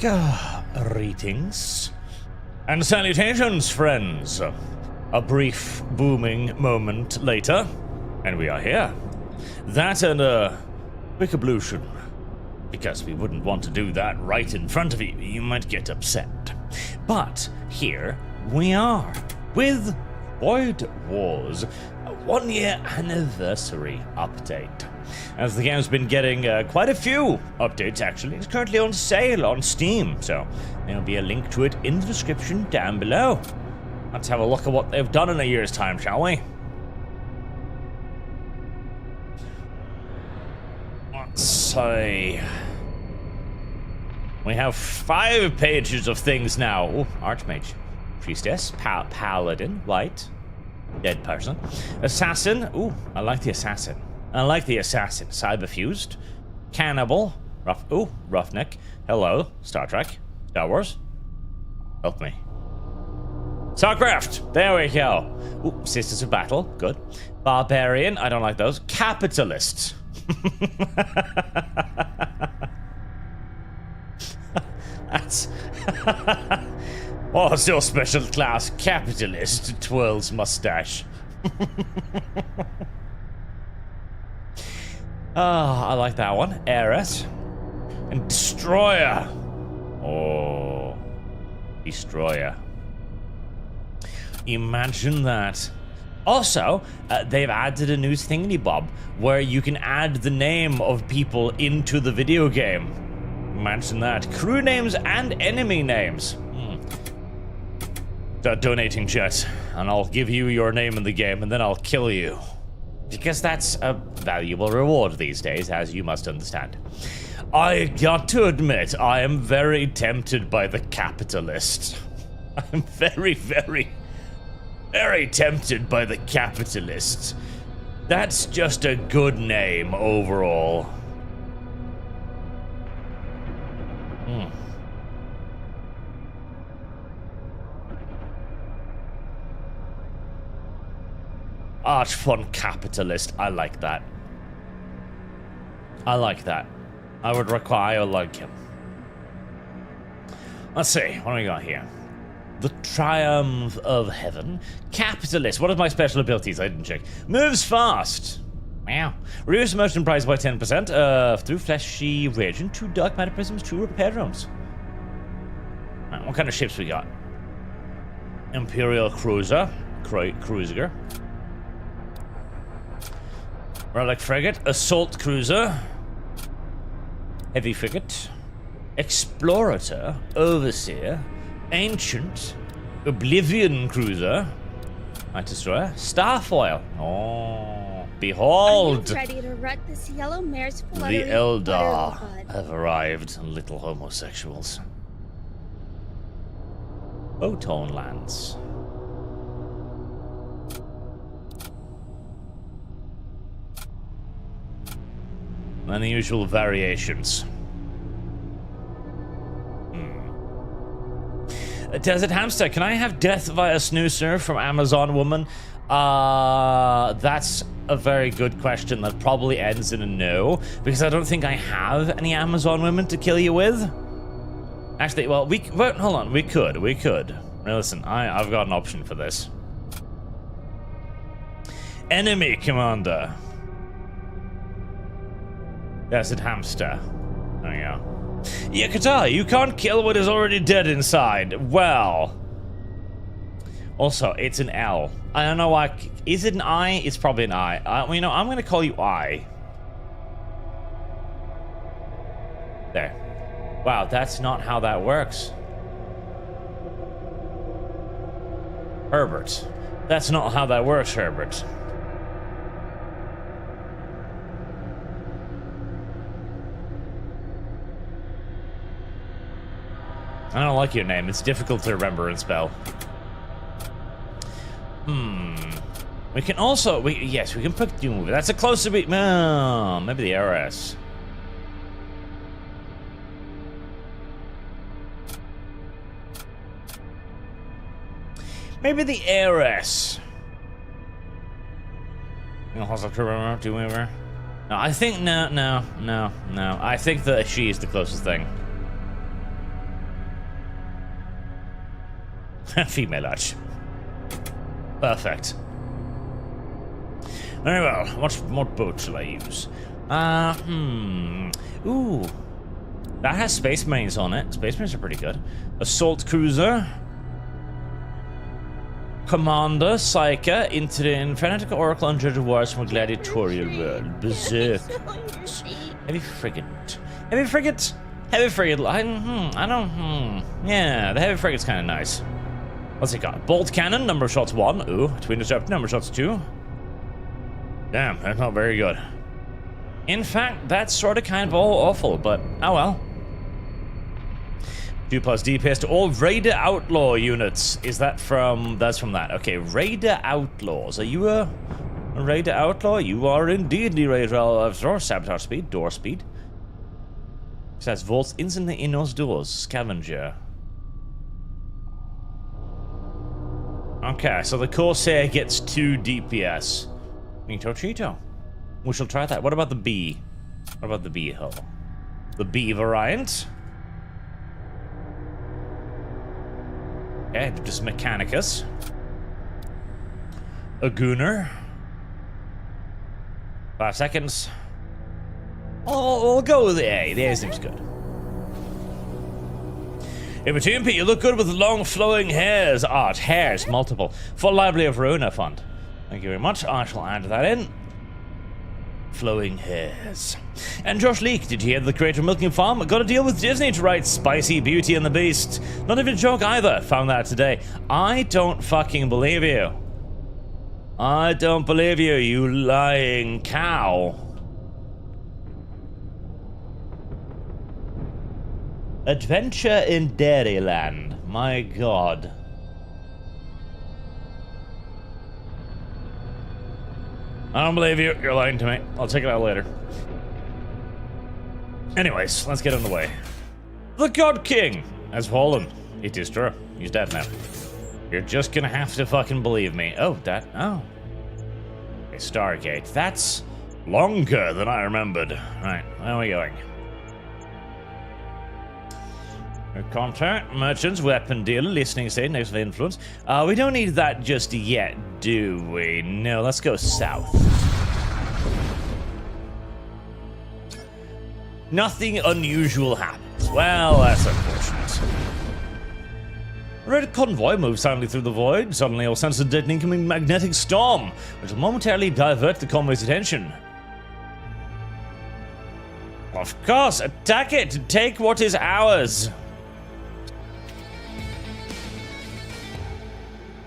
Greetings and salutations, friends. A brief booming moment later, and we are here. That and a quick ablution, because we wouldn't want to do that right in front of you. You might get upset. But here we are with Void Wars, a 1-year anniversary update. As the game's been getting quite a few updates, actually. It's currently on sale on Steam, so there'll be a link to it in the description down below. Let's have a look at what they've done in a year's time, shall we? Let's see. We have 5 pages of things now. Oh, Archmage. Priestess. Paladin. White. Dead person. Assassin. Ooh, I like the assassin. Cyberfused. Cannibal. Roughneck. Hello. Star Trek. Star Wars. Help me. Starcraft. There we go. Ooh, Sisters of Battle. Good. Barbarian. I don't like those. Capitalist. That's... Oh, your special class. Capitalist. Twirls mustache. Oh, I like that one. Heiress. And Destroyer. Oh. Destroyer. Imagine that. Also, they've added a new thingy-bob where you can add the name of people into the video game. Imagine that. Crew names and enemy names. Start donating, chat, and I'll give you your name in the game, and then I'll kill you. Because that's a valuable reward these days, as you must understand. I got to admit, I am very tempted by the capitalist. I'm very, very, very tempted by the capitalist. That's just a good name overall. Arch fun capitalist. I like that. I like that. I would require like him. Let's see. What do we got here? The Triumph of Heaven. Capitalist. What are my special abilities? I didn't check. Moves fast. Wow. Reduce motion price by 10%. Through fleshy reagent. 2 dark matter prisms. 2 repair drones. Right, what kind of ships we got? Imperial Cruiser. Cruiser. Relic Frigate, Assault Cruiser, Heavy Frigate, Explorator, Overseer, Ancient, Oblivion Cruiser, Night Destroyer, Starfoil. Oh, behold! Are you ready to wreck this yellow mare's the Eldar have arrived, little homosexuals. Photon Lands. And the usual variations. Desert Hamster, can I have death via snoozer from Amazon Woman? That's a very good question that probably ends in a no, because I don't think I have any Amazon women to kill you with. Actually, well, hold on, we could. Now listen, I've got an option for this. Enemy Commander. Desert Hamster. There we go. Yeah, Qatar, you can't kill what is already dead inside. Well. Also, it's an L. I don't know why. Is it an I? It's probably an I. Well, you know, I'm going to call you I. There. Wow, that's not how that works. Herbert. That's not how that works, Herbert. I don't like your name. It's difficult to remember and spell. We can also... Yes, we can put Doom. That's a closer beat. Maybe the heiress. Maybe the heiress. No, I think... No. I think that she is the closest thing. Female arch. Perfect. Very well. What boat shall I use? Ooh. That has Space Marines on it. Space Marines are pretty good. Assault Cruiser. Commander, Psyker, Infanatic Oracle, and Judge of Wars from a gladiatorial world. Berserk. Heavy Frigate. Heavy Frigate? Heavy Frigate. Yeah, the Heavy Frigate's kind of nice. What's it got? Bolt Cannon, number of shots 1. Ooh, Twin Disruptor, number of shots 2. Damn, that's not very good. In fact, that's sort of kind of all awful, but oh well. 2+ DPS to all Raider Outlaw units. Is that from... That's from that. Okay, Raider Outlaws. Are you a Raider Outlaw? You are indeed the Raider Outlaw. Sabotage speed, door speed. Says vaults instantly in those doors. Scavenger. Okay, so the Corsair gets 2 DPS. Cheeto. We shall try that. What about the B? What about the B hull? The B variant. Okay, just Mechanicus. A Gunner. 5 seconds. Oh, we'll go with the A. The A seems good. In between, Pete, you look good with long flowing hairs. Art, hairs, multiple. Full library of Runa fund. Thank you very much. I shall add that in. Flowing hairs. And Josh Leake, did you hear the creator of Milking Farm got a deal with Disney to write Spicy Beauty and the Beast? Not even a joke either. Found that today. I don't fucking believe you. I don't believe you, you lying cow. Adventure in Dairyland. My god. I don't believe you. You're lying to me. I'll check it out later. Anyways, let's get on the way. The God King has fallen. It is true. He's dead now. You're just gonna have to fucking believe me. Oh, that... Oh. Okay, Stargate. That's longer than I remembered. Right, where are we going? Contact, merchants, weapon dealer, listening state, next of influence. We don't need that just yet, do we? No, let's go south. Nothing unusual happens. Well, that's unfortunate. A red convoy moves silently through the void. Suddenly, all senses detect an incoming magnetic storm, which will momentarily divert the convoy's attention. Of course, attack it! Take what is ours!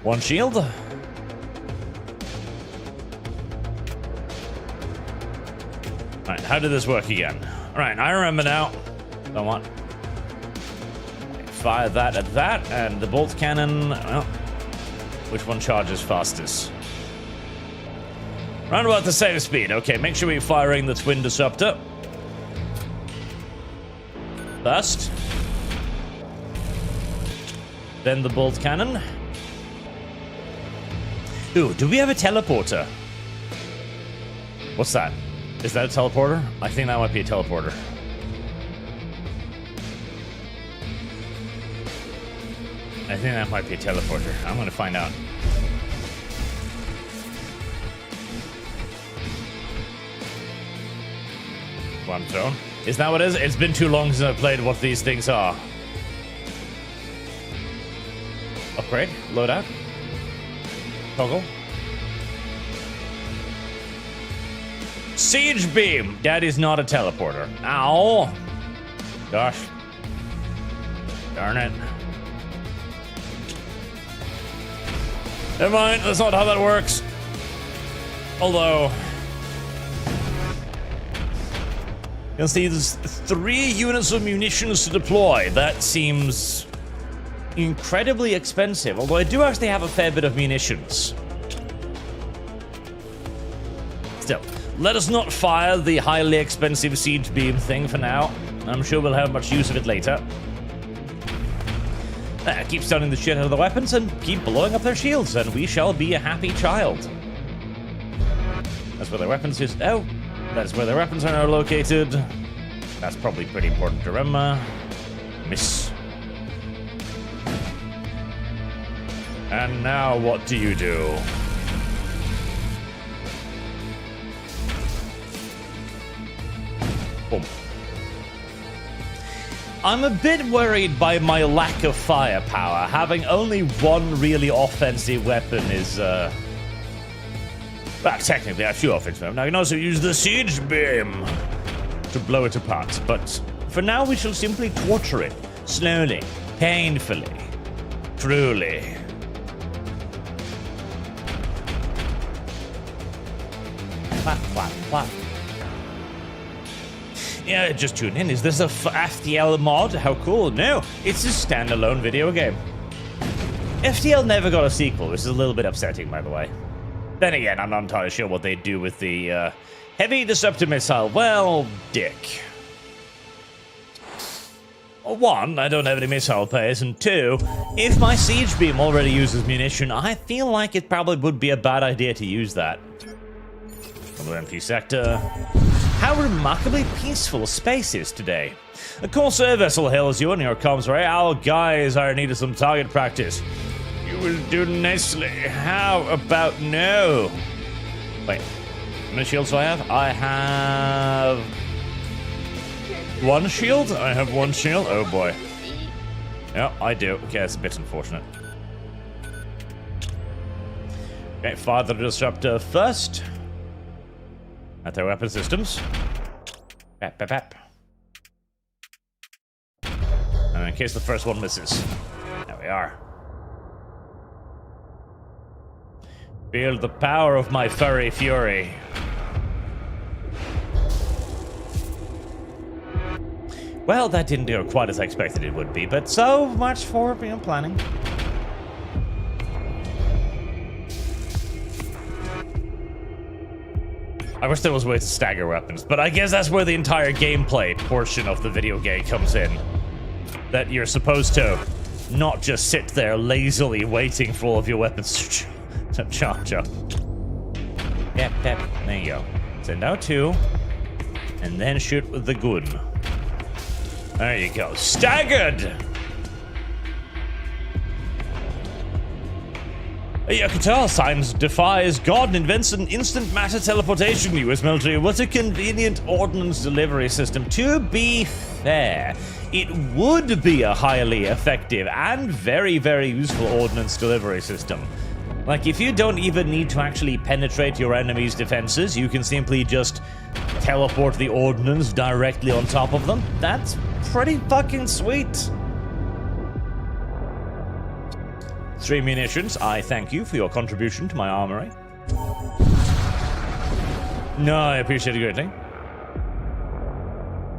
One shield. Alright, how did this work again? Alright, I remember now. Don't want. Fire that at that, and the bolt cannon. Well, which one charges fastest? Round about the same speed. Okay, make sure we're firing the twin disruptor. First. Then the bolt cannon. Ooh, do we have a teleporter? What's that? Is that a teleporter? I think that might be a teleporter. I think that might be a teleporter. I'm gonna find out. One zone. Is that what it is? It's been too long since I've played what these things are. Upgrade. Loadout. Toggle. Siege beam. That is not a teleporter. Ow. Gosh. Darn it. Never mind. That's not how that works. Although, you'll see there's 3 units of munitions to deploy. That seems incredibly expensive, although I do actually have a fair bit of munitions. Still, let us not fire the highly expensive siege beam thing for now. I'm sure we'll have much use of it later. Keep stunning the shit out of the weapons and keep blowing up their shields, and we shall be a happy child. That's where their weapons is. Oh, that's where their weapons are now located. That's probably pretty important to remember. Miss. And now what do you do? Boom. I'm a bit worried by my lack of firepower. Having only one really offensive weapon is, well, technically I have two offensive weapons. I can also use the siege beam to blow it apart, but for now we shall simply torture it. Slowly, painfully, truly. Clap, clap, clap. Yeah, just tune in. Is this a FTL mod? How cool. No, it's a standalone video game. FTL never got a sequel, which is a little bit upsetting, by the way. Then again, I'm not entirely sure what they do with the heavy disruptor missile. Well, dick. One, I don't have any missile pairs, and two, if my siege beam already uses munition, I feel like it probably would be a bad idea to use that. Another empty sector. How remarkably peaceful space is today. A Corsair vessel hails you on your comms array. Our guys are in need of some target practice. You will do nicely. How about no? Wait, how many shields do I have? I have... one shield? I have one shield? Oh boy. Yeah, I do. Okay, that's a bit unfortunate. Okay, fire the disruptor first. At their weapon systems. Bap, bap, bap. And in case the first one misses. There we are. Feel the power of my furry fury. Well, that didn't go quite as I expected it would be, but so much for planning. I wish there was a way to stagger weapons, but I guess that's where the entire gameplay portion of the video game comes in. That you're supposed to not just sit there lazily waiting for all of your weapons to charge up. Yep, yep, there you go. Send out two, and then shoot with the gun. There you go. Staggered! Yakutar Science defies God and invents an instant matter teleportation. U.S. military, what a convenient ordnance delivery system. To be fair, it would be a highly effective and very, very useful ordnance delivery system. Like, if you don't even need to actually penetrate your enemy's defenses, you can simply just teleport the ordnance directly on top of them. That's pretty fucking sweet. 3 munitions. I thank you for your contribution to my armory. No, I appreciate it greatly.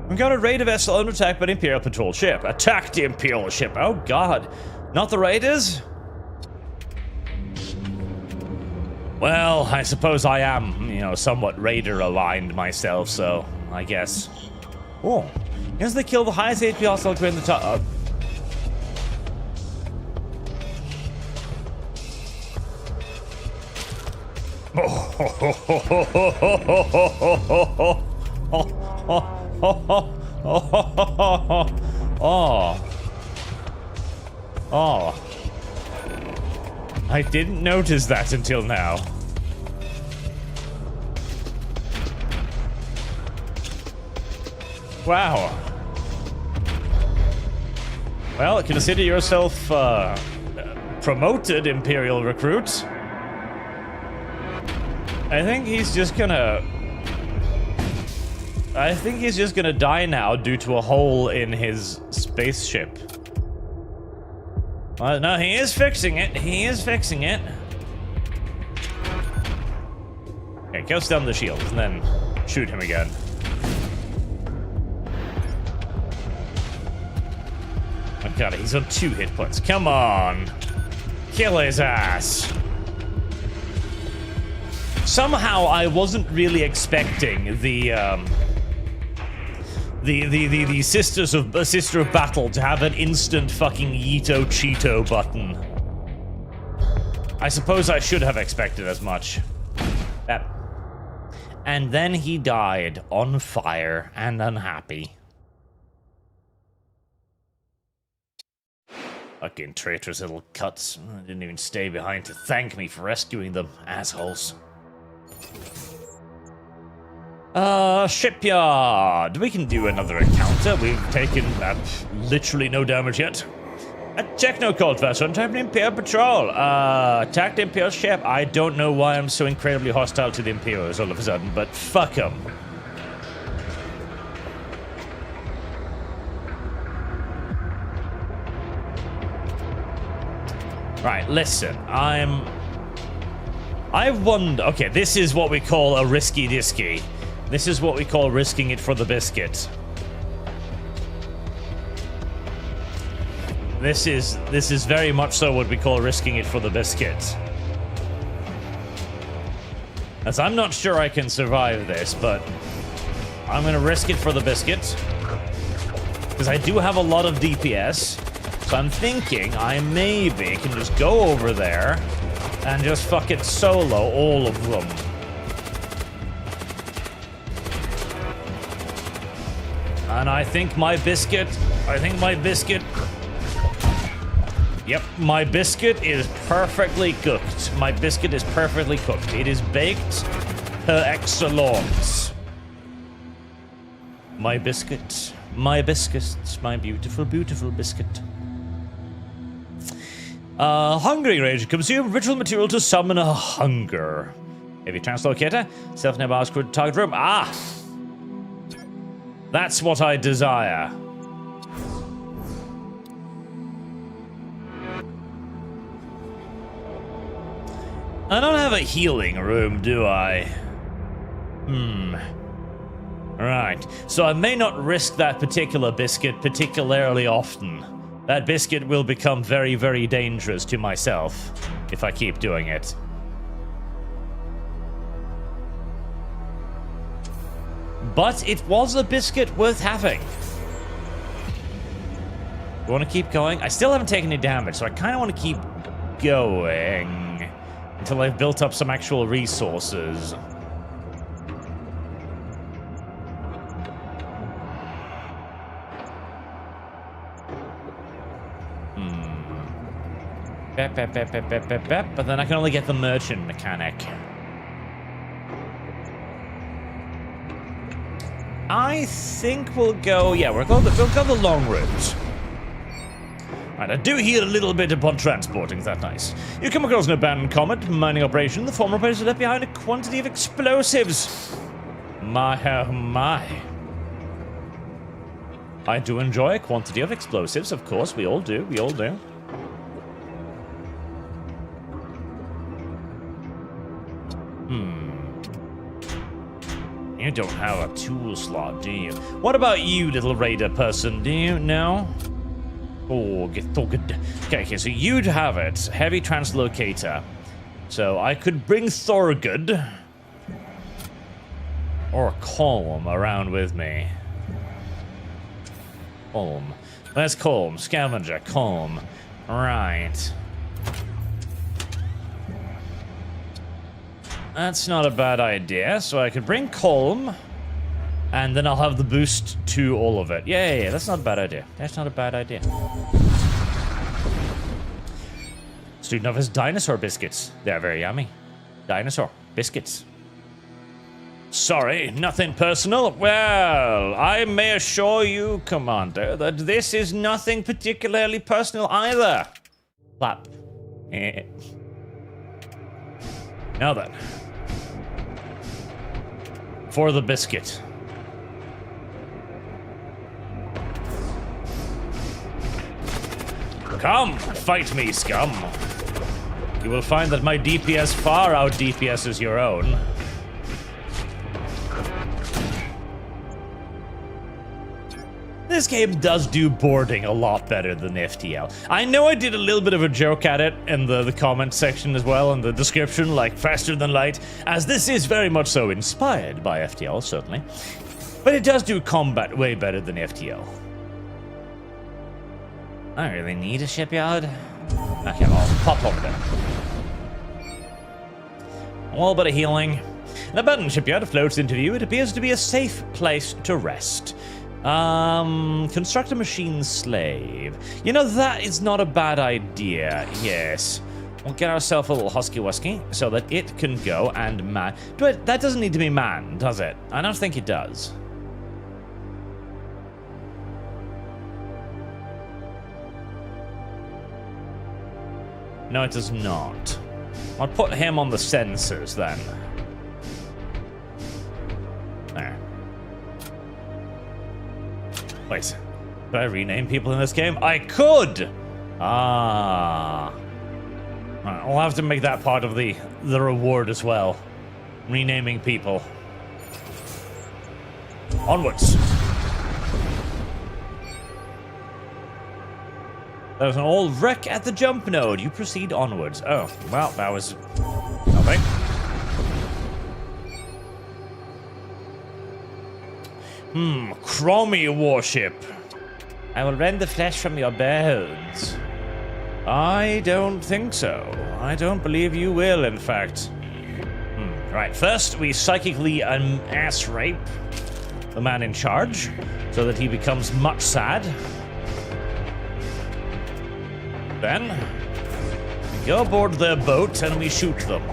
We got a raider vessel under attack by the Imperial patrol ship. Attack the Imperial ship. Oh god. Not the raiders? Well, I suppose I am, you know, somewhat raider aligned myself, so I guess. Oh. As they kill the highest HP hostile in the top. Oh. I didn't notice that until now. Wow. Well, consider yourself promoted, Imperial recruit. I think he's just gonna die now due to a hole in his spaceship. Well, no, he is fixing it. He is fixing it. Okay, go stun the shield and then shoot him again. Oh god, he's on 2 hit points. Come on. Kill his ass. Somehow I wasn't really expecting the Sister of Battle to have an instant fucking Yeeto Cheeto button. I suppose I should have expected as much. That. And then he died on fire and unhappy. Fucking traitorous little cuts. Didn't even stay behind to thank me for rescuing them, assholes. Shipyard. We can do another encounter. We've taken literally no damage yet. A techno-cult vessel, type an Imperial patrol. Attack the Imperial ship. I don't know why I'm so incredibly hostile to the Imperials all of a sudden, but fuck them. Right, listen, I wonder... Okay, this is what we call a risky disky. This is what we call risking it for the biscuit. This is very much so what we call risking it for the biscuit. As I'm not sure I can survive this, but I'm gonna risk it for the biscuit. Because I do have a lot of DPS. So I'm thinking I maybe can just go over there and just fucking solo all of them. And I think my biscuit... Yep, my biscuit is perfectly cooked. My biscuit is perfectly cooked. It is baked per excellence. My biscuit. My biscuits. My beautiful, beautiful biscuit. Hungry rage. Consume ritual material to summon a hunger. Heavy translocator. Self-nearby screwed target room. Ah! That's what I desire. I don't have a healing room, do I? Right. So I may not risk that particular biscuit particularly often. That biscuit will become very, very dangerous to myself if I keep doing it. But it was a biscuit worth having. I want to keep going. I still haven't taken any damage, so I kind of want to keep going until I've built up some actual resources. But then I can only get the merchant mechanic. I think we'll go... Yeah, we'll go the long route. Right, I do hear a little bit upon transporting. Is that nice? You come across an abandoned comet mining operation. The former operators left behind a quantity of explosives. My, oh my. I do enjoy a quantity of explosives, of course. We all do. We all do. You don't have a tool slot, do you? What about you, little raider person? Do you know? Oh, get good. Okay, so you'd have it. Heavy translocator. So I could bring Thorgood or Colm around with me. Colm. Where's Colm? Scavenger. Colm. Right. That's not a bad idea. So I could bring Colm, and then I'll have the boost to all of it. Yeah, that's not a bad idea. That's not a bad idea. Student of his dinosaur biscuits. They're very yummy. Dinosaur biscuits. Sorry, nothing personal. Well, I may assure you, Commander, that this is nothing particularly personal either. Clap. Now then. For the biscuit. Come, fight me, scum. You will find that my DPS far out DPSs your own. This game does do boarding a lot better than FTL. I know I did a little bit of a joke at it in the comment section as well, in the description, like faster than light, as this is very much so inspired by FTL, certainly. But it does do combat way better than FTL. I don't really need a shipyard. Okay, I'll pop over there. A little bit of healing. An abandoned shipyard floats into view. It appears to be a safe place to rest. Construct a machine slave. You know, that is not a bad idea. Yes. We'll get ourselves a little husky wusky so that it can go and man. But that doesn't need to be manned, does it? I don't think it does. No, it does not. I'll put him on the sensors then. There. Wait. Could I rename people in this game? I could! Ah. Right, I'll have to make that part of the reward as well. Renaming people. Onwards. There's an old wreck at the jump node. You proceed onwards. Oh, well, that was nothing. Chromie warship. I will rend the flesh from your bones. I don't think so. I don't believe you will, in fact. Right, first we psychically ass rape the man in charge so that he becomes much sad. Then we go aboard their boat and we shoot them.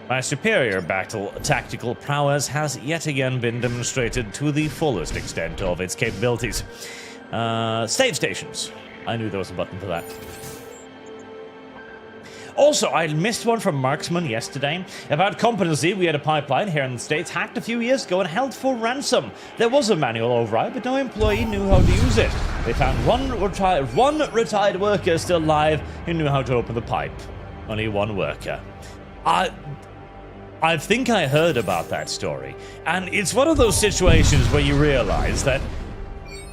My superior battle tactical prowess has yet again been demonstrated to the fullest extent of its capabilities. Save stations. I knew there was a button for that. Also, I missed one from Marksman yesterday. About competency, we had a pipeline here in the States hacked a few years ago and held for ransom. There was a manual override, but no employee knew how to use it. They found one retired worker still alive who knew how to open the pipe. Only one worker. I think I heard about that story. And it's one of those situations where you realize that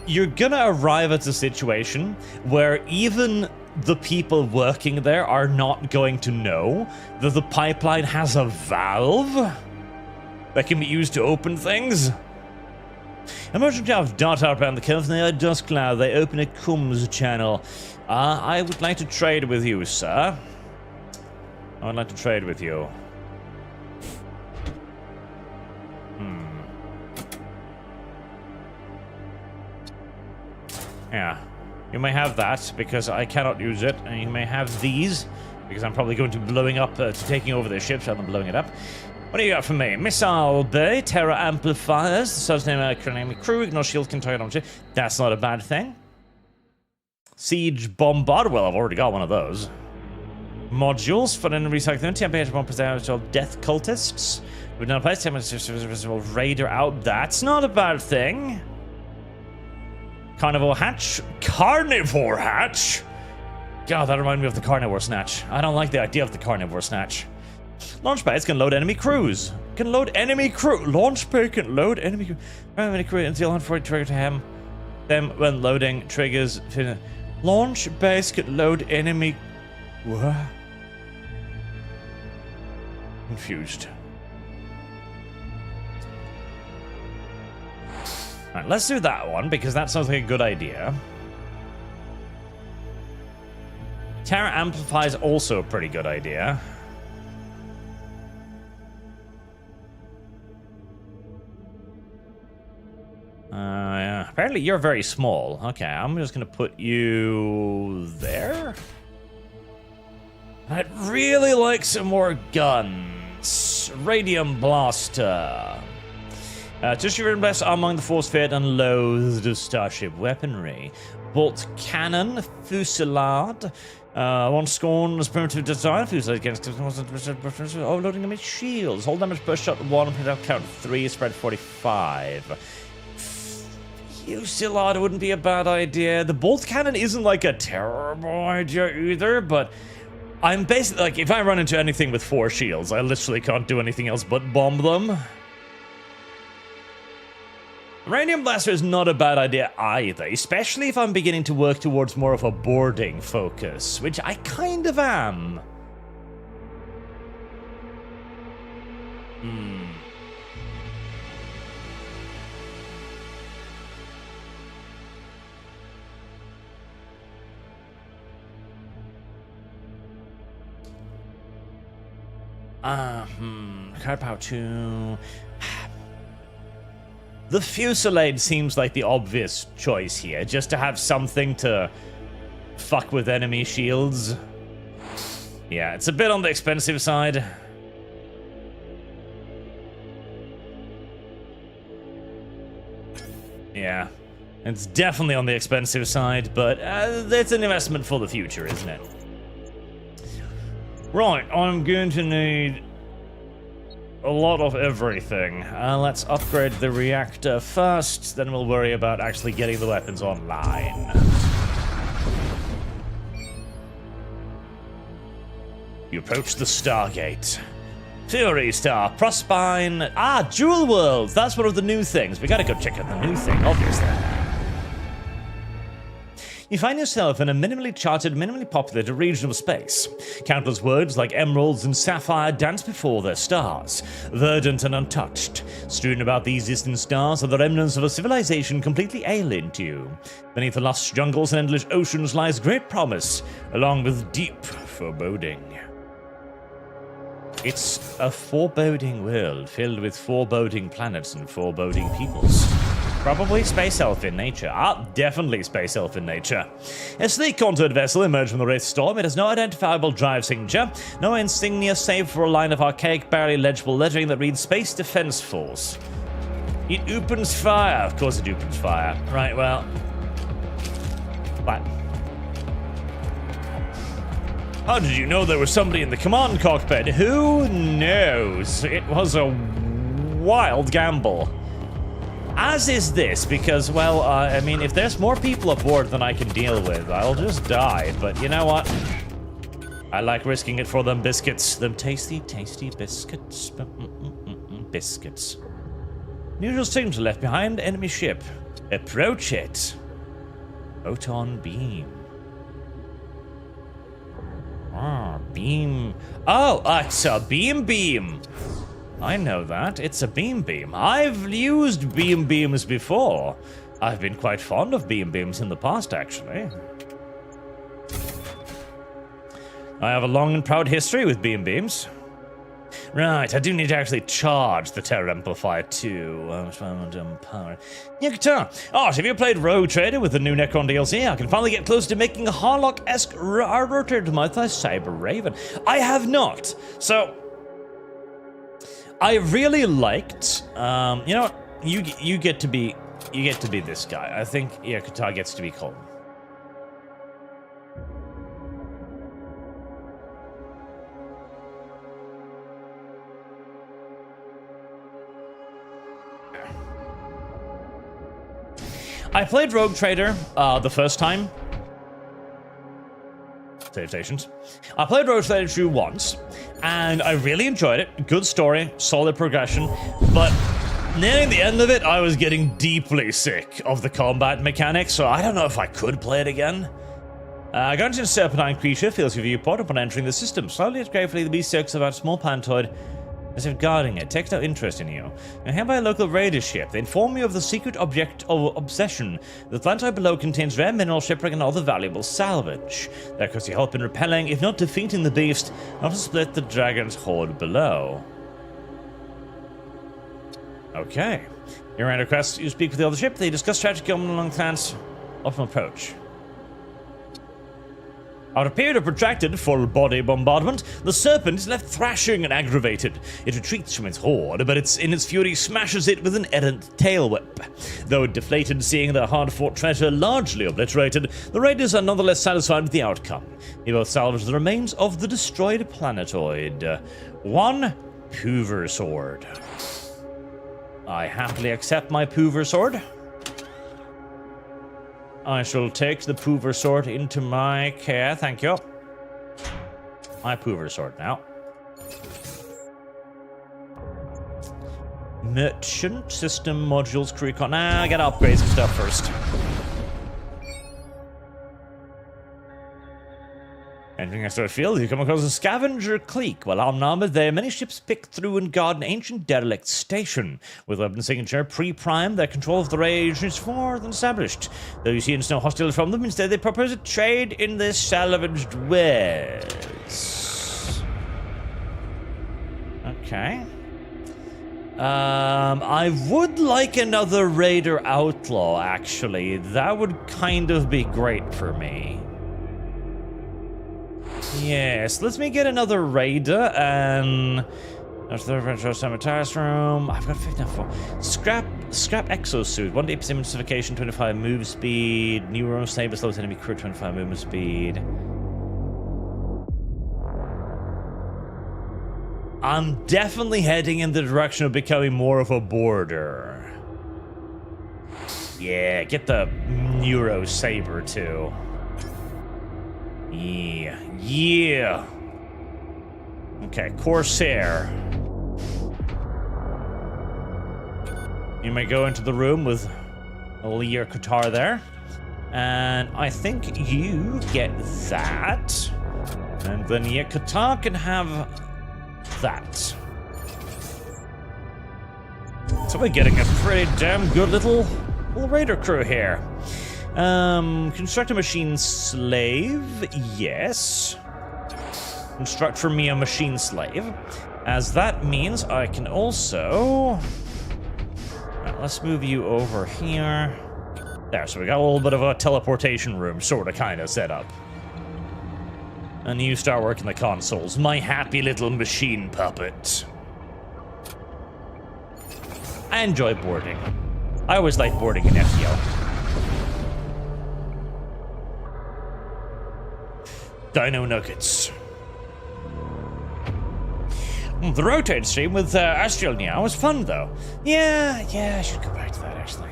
you're gonna arrive at a situation where even the people working there are not going to know that the pipeline has a valve that can be used to open things. Emerging craft dart out around the curve near a dust cloud. They open a Cums channel. I would like to trade with you, sir. I would like to trade with you. Yeah. You may have that, because I cannot use it, and you may have these, because I'm probably going to be blowing up, taking over their ships rather than blowing it up. What do you got for me? Missile Bay, Terra Amplifiers, the Sun's name, enemy crew, ignore shield, can target on ship. That's not a bad thing. Siege Bombard, well, I've already got one of those. Modules for an recycling, temperature bombers of death cultists. We've done a place, temperature raider out, that's not a bad thing. Carnivore hatch? Carnivore hatch? God, that reminded me of the carnivore snatch. I don't like the idea of the carnivore snatch. Launch pads can load enemy crews. Can load enemy crew. Launch pad can load enemy crew. Enemy crew until for trigger to them when loading triggers. Launch base can load enemy. What? Confused. Alright, let's do that one, because that sounds like a good idea. Terra Amplify is also a pretty good idea. Yeah. Apparently you're very small. Okay, I'm just gonna put you there. I'd really like some more guns. Radium Blaster. Just your best among the force-fed and loathed starship weaponry. Bolt cannon, fusillade. One scorns primitive design, fusillade against overloading them with shields. Hold damage per shot 1, count 3, spread 45. Fusillade wouldn't be a bad idea. The bolt cannon isn't like a terrible idea either, but I'm basically like, if I run into anything with 4 shields, I literally can't do anything else but bomb them. Radium Blaster is not a bad idea either, especially if I'm beginning to work towards more of a boarding focus, which I kind of am. Card power 2. The Fusillade seems like the obvious choice here, just to have something to fuck with enemy shields. Yeah, it's a bit on the expensive side. Yeah, it's definitely on the expensive side, but it's an investment for the future, isn't it? Right, I'm going to need a lot of everything. Let's upgrade the reactor first, then we'll worry about actually getting the weapons online. You approach the Stargate. Fury Star, Prospine. Jewel Worlds! That's one of the new things. We gotta go check out the new thing, obviously. You find yourself in a minimally charted, minimally populated region of space. Countless worlds like emeralds and sapphire dance before their stars, verdant and untouched. Strewn about these distant stars are the remnants of a civilization completely alien to you. Beneath the lush jungles and endless oceans lies great promise, along with deep foreboding. It's a foreboding world filled with foreboding planets and foreboding peoples. Probably space elf in nature. Definitely space elf in nature. A sleek contoured vessel emerged from the Wraith Storm. It has no identifiable drive signature, no insignia save for a line of archaic, barely legible lettering that reads Space Defense Force. It opens fire. Of course it opens fire. Right, well. What? How did you know there was somebody in the command cockpit? Who knows? It was a wild gamble. As is this, because, well, I mean, if there's more people aboard than I can deal with, I'll just die. But you know what? I like risking it for them biscuits. Them tasty, tasty biscuits. Biscuits. Unusual signature left behind. Enemy ship. Approach it. Photon beam. Beam. Oh, it's a beam. I know that. It's a beam. I've used beams before. I've been quite fond of beams in the past, actually. I have a long and proud history with beams. Right, I do need to actually charge the Terror Amplifier too. Power. Art, have you played Rogue Trader with the new Necron DLC? I can finally get close to making a Harlock-esque rotor to my Cyber Raven. I have not. So, I really liked. You know what? You get to be this guy. I think Qatar gets to be Colton. I played Rogue Trader the first time. Save stations. I played Rogue Trader 2 once, and I really enjoyed it. Good story, solid progression, but nearing the end of it, I was getting deeply sick of the combat mechanics, so I don't know if I could play it again. A guardian serpentine creature fills your viewport upon entering the system. Slowly and gratefully, the beast circles about a small planetoid as if guarding it, takes no interest in you. You're held by a local raider ship. They inform you of the secret object of obsession. The planetoid below contains rare mineral, shipwreck, and other valuable salvage. That could help in repelling, if not defeating the beast, not to split the dragon's horde below. Okay. You're on a quest. You speak with the other ship. They discuss strategy along plans of an approach. After a period of protracted full-body bombardment, the serpent is left thrashing and aggravated. It retreats from its horde, but in its fury smashes it with an errant tail whip. Though deflated, seeing their hard-fought treasure largely obliterated, the raiders are nonetheless satisfied with the outcome. They both salvage the remains of the destroyed planetoid. One Poover Sword. I happily accept my Poover Sword. I shall take the Poover Sword into my care, thank you. My Poover Sword now. Merchant system modules, crew con. Nah, I gotta upgrade some stuff first. Entering a sort of field, you come across a scavenger clique. While outnumbered, there are many ships picked through and guard an ancient derelict station. With weapon signature pre-primed, their control of the range is more than established. Though you see no hostility from them, instead they propose a trade in their salvaged wares. Okay. I would like another Raider Outlaw, actually. That would kind of be great for me. Yes, let me get another Raider, and... There's the retro cemeteries room. I've got 54. Scrap exosuit. 1 day intensification, 25 move speed. Neuro saber slows enemy crit, 25 movement speed. I'm definitely heading in the direction of becoming more of a boarder. Yeah, get the Neuro Saber too. Yeah. Okay, Corsair. You may go into the room with Lear Qatar there. And I think you get that. And then Qatar can have that. So we're getting a pretty damn good little raider crew here. Construct a machine slave, yes. Construct for me a machine slave, as that means I can also... Right, let's move you over here. There, so we got a little bit of a teleportation room, sorta, kinda set up. And you start working the consoles, my happy little machine puppet. I enjoy boarding. I always like boarding in FTL. Dino Nuggets. The rotate stream with Astral Meow was fun, though. Yeah, I should go back to that, actually.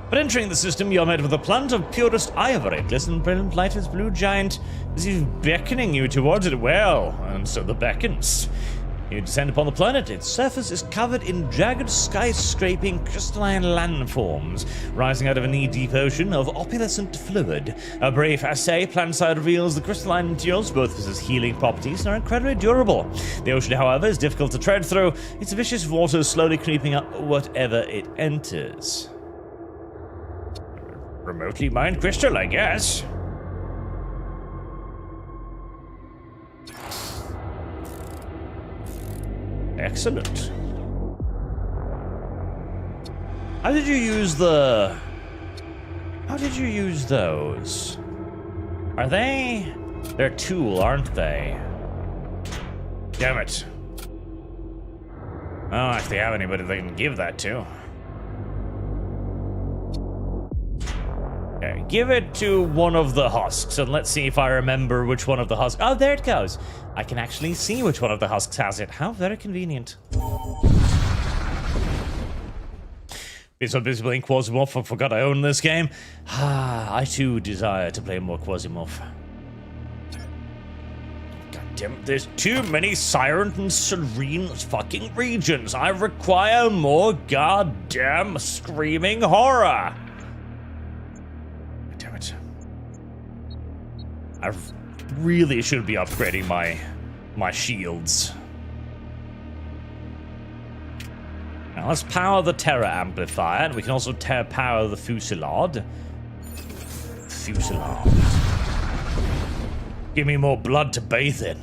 But entering the system, you're met with a plant of purest ivory. Glisten brilliant light as blue giant as if beckoning you towards it. Well, and so the beckons. You descend upon the planet. Its surface is covered in jagged, skyscraping crystalline landforms, rising out of a knee-deep ocean of opalescent fluid. A brief assay planetside reveals the crystalline materials both possess healing properties and are incredibly durable. The ocean, however, is difficult to tread through, its vicious waters slowly creeping up whatever it enters. Remotely mined crystal, I guess. Excellent. How did you use the... How did you use those? Are they... They're tool, aren't they? Damn it. Oh, if they have anybody they can give that to. Okay, give it to one of the husks, and let's see if I remember which one of the husks... Oh, there it goes. I can actually see which one of the husks has it. How very convenient. Been so busy playing Quasimov, I forgot I own this game. I too desire to play more Quasimov. God damn it, there's too many silent and serene fucking regions. I require more goddamn screaming horror. Damn it. I really should be upgrading my shields. Now let's power the Terra Amplifier, and we can also power the Fusillade. Give me more blood to bathe in.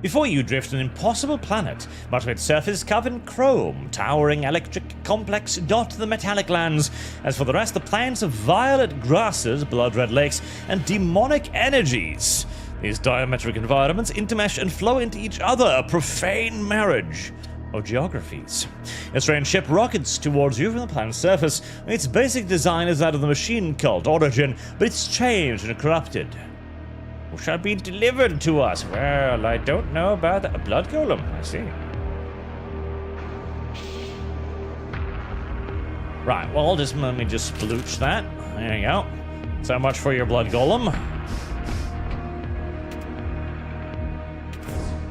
Before you drift an impossible planet, much of its surface covered in chrome, towering electric complex dot the metallic lands. As for the rest, the plants of violet grasses, blood-red lakes, and demonic energies. These diametric environments intermesh and flow into each other, a profane marriage of geographies. A strange ship rockets towards you from the planet's surface. Its basic design is that of the machine cult origin, but it's changed and corrupted. Who shall be delivered to us? Well, I don't know about a blood golem. I see. Right, well, let me just splooch that. There you go. So much for your blood golem.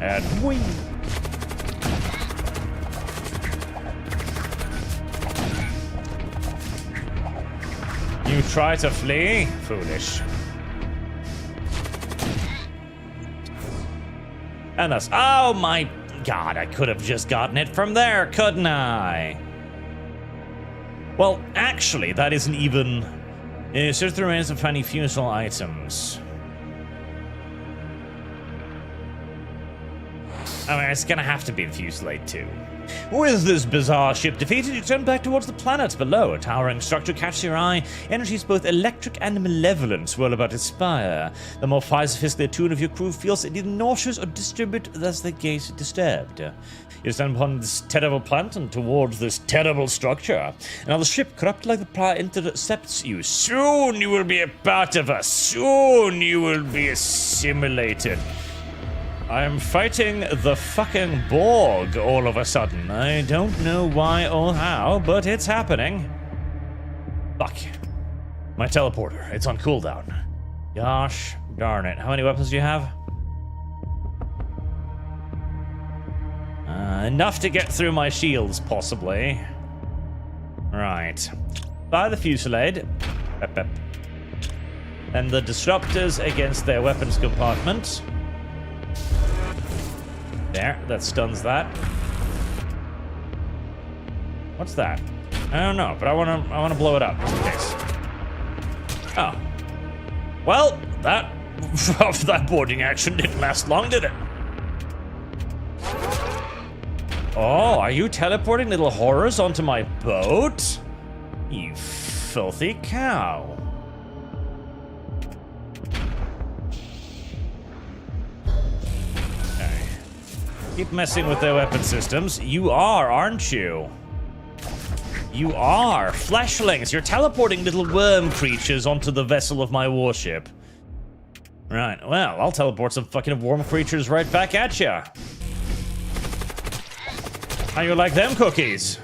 And whee! You try to flee? Foolish. And that's... Oh my god, I could have just gotten it from there, couldn't I? Well, actually, that isn't even... Search the remains of any funeral items. I mean, it's gonna have to be the Fusillade too. With this bizarre ship defeated, you turn back towards the planet below. A towering structure catches your eye. Energies both electric and malevolent swirl about its spire. The more sophisticated tune of your crew feels either nauseous or disturbed as they gaze disturbed. You stand upon this terrible planet and towards this terrible structure. Now the ship, corrupted like the Pride, intercepts you. Soon you will be a part of us. Soon you will be assimilated. I am fighting the fucking Borg all of a sudden. I don't know why or how, but it's happening. Fuck. My teleporter, it's on cooldown. Gosh darn it. How many weapons do you have? Enough to get through my shields, possibly. Right. By the Fusillade. And the disruptors against their weapons compartment. There, that stuns that. What's that? I don't know, but I wanna blow it up just in case. Oh. Well, that boarding action didn't last long, did it? Oh, are you teleporting little horrors onto my boat? You filthy cow. Keep messing with their weapon systems. You are, aren't you? You are. Fleshlings. You're teleporting little worm creatures onto the vessel of my warship. Right, well, I'll teleport some fucking worm creatures right back at ya. How you like them cookies?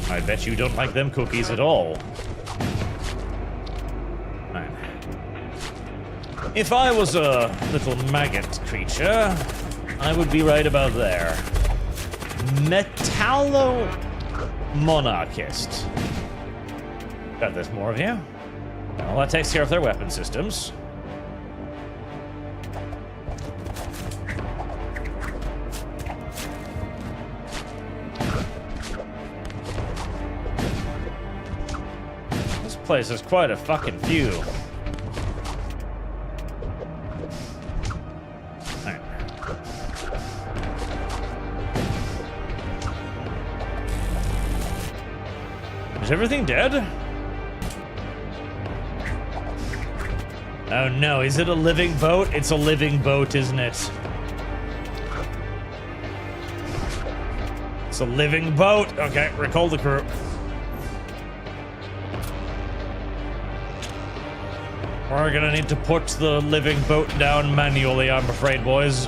I bet you don't like them cookies at all. If I was a little maggot creature, I would be right about there. Metallo-monarchist. Got this, more of you. Well, that takes care of their weapon systems. This place is quite a fucking few. Is everything dead? Oh no, is it a living boat? It's a living boat, isn't it? It's a living boat. Okay, recall the crew. We're gonna need to put the living boat down manually, I'm afraid, boys.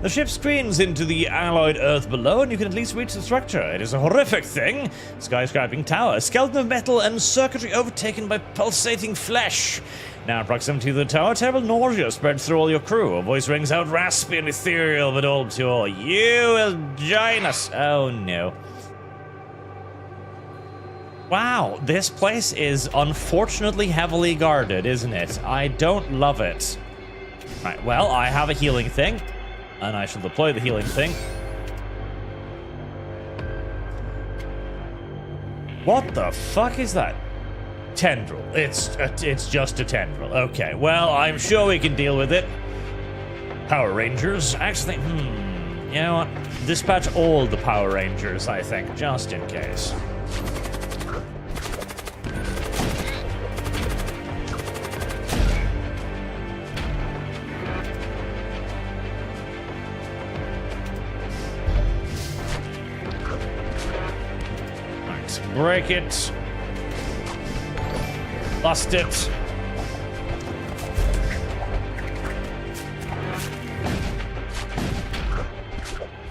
The ship screens into the alloyed earth below, and you can at least reach the structure. It is a horrific thing. Skyscraping tower, a skeleton of metal and circuitry overtaken by pulsating flesh. Now in proximity to the tower, terrible nausea spreads through all your crew. A voice rings out raspy and ethereal, but all too all. You will join us. Oh no. Wow, this place is unfortunately heavily guarded, isn't it? I don't love it. Right, well, I have a healing thing. And I shall deploy the healing thing. What the fuck is that? Tendril. It's just a tendril. Okay, well, I'm sure we can deal with it. Power Rangers. Actually, you know what? Dispatch all the Power Rangers, I think, just in case. Break it. Bust it.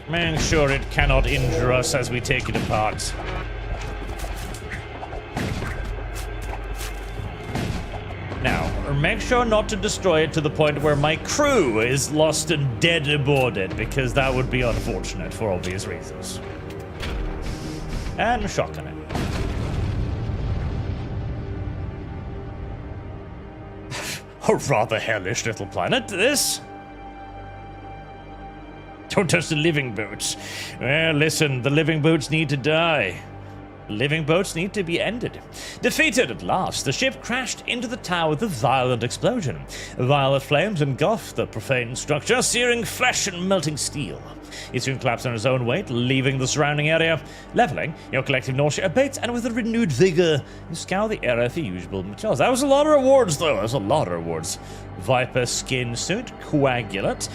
Make sure it cannot injure us as we take it apart. Now, make sure not to destroy it to the point where my crew is lost and dead aboard it, because that would be unfortunate for obvious reasons. And shotgun it. A rather hellish little planet, this. Don't touch the living boats. Well, listen, the living boats need to die. Living boats need to be ended. Defeated at last, the ship crashed into the tower with a violent explosion. Violet flames engulfed the profane structure, searing flesh and melting steel. It soon collapsed on its own weight, leaving the surrounding area. Leveling, your collective nausea abates, and with a renewed vigor, you scour the area for usable materials. That was a lot of rewards, though. That was a lot of rewards. Viper skin suit, coagulate.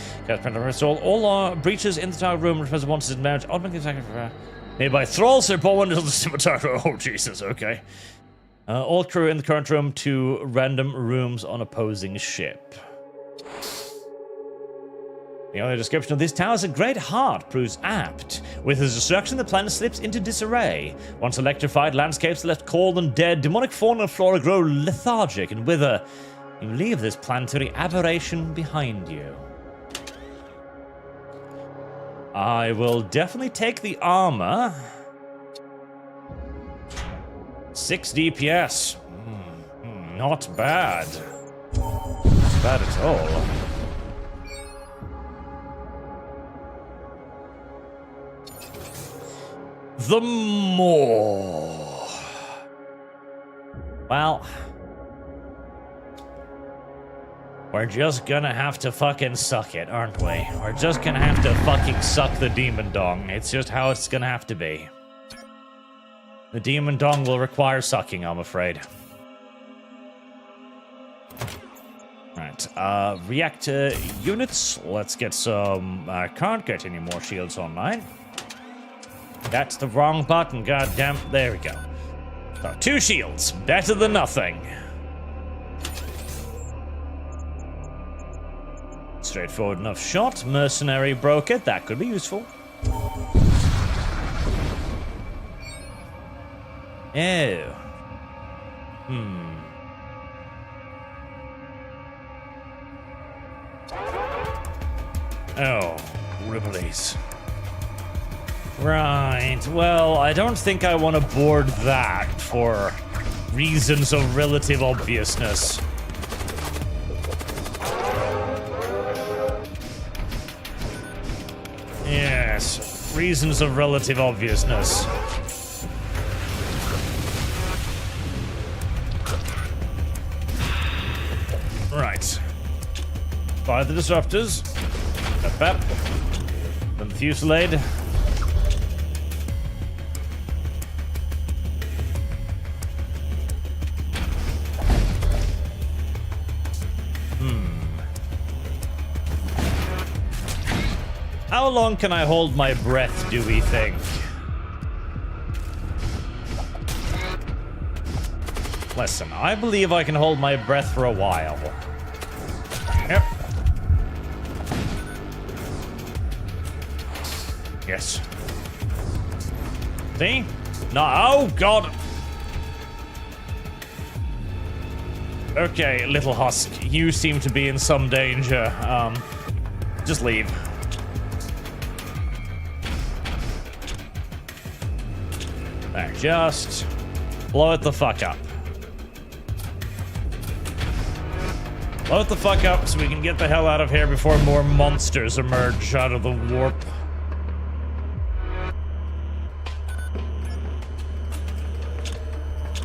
All our breaches in the tower room replace once in marriage. Made by thralls, they're bought one into the scimitar. Oh, Jesus, okay. All crew in the current room to random rooms on opposing ship. The only description of this tower's a great heart proves apt. With its destruction, the planet slips into disarray. Once electrified landscapes left cold and dead, demonic fauna and flora grow lethargic and wither. You leave this planetary aberration behind you. I will definitely take the armor. 6 DPS. Not bad. Not bad at all. The more. Well, we're just gonna have to fucking suck it, aren't we? We're just gonna have to fucking suck the demon dong. It's just how it's gonna have to be. The demon dong will require sucking, I'm afraid. Right, reactor units. Let's get some... I can't get any more shields online. That's the wrong button, goddamn. There we go. So, 2 shields. Better than nothing. Straightforward enough shot. Mercenary broker. That could be useful. Oh. Oh, Ribblies. Right, well, I don't think I want to board that for reasons of relative obviousness. Yes, reasons of relative obviousness. Right. Fire the disruptors. Pep. Then the fusillade. How long can I hold my breath, do we think? Listen, I believe I can hold my breath for a while. Yep. Yes. See? No, oh god! Okay, little husk, you seem to be in some danger. Just leave. There, just blow it the fuck up. Blow it the fuck up so we can get the hell out of here before more monsters emerge out of the warp.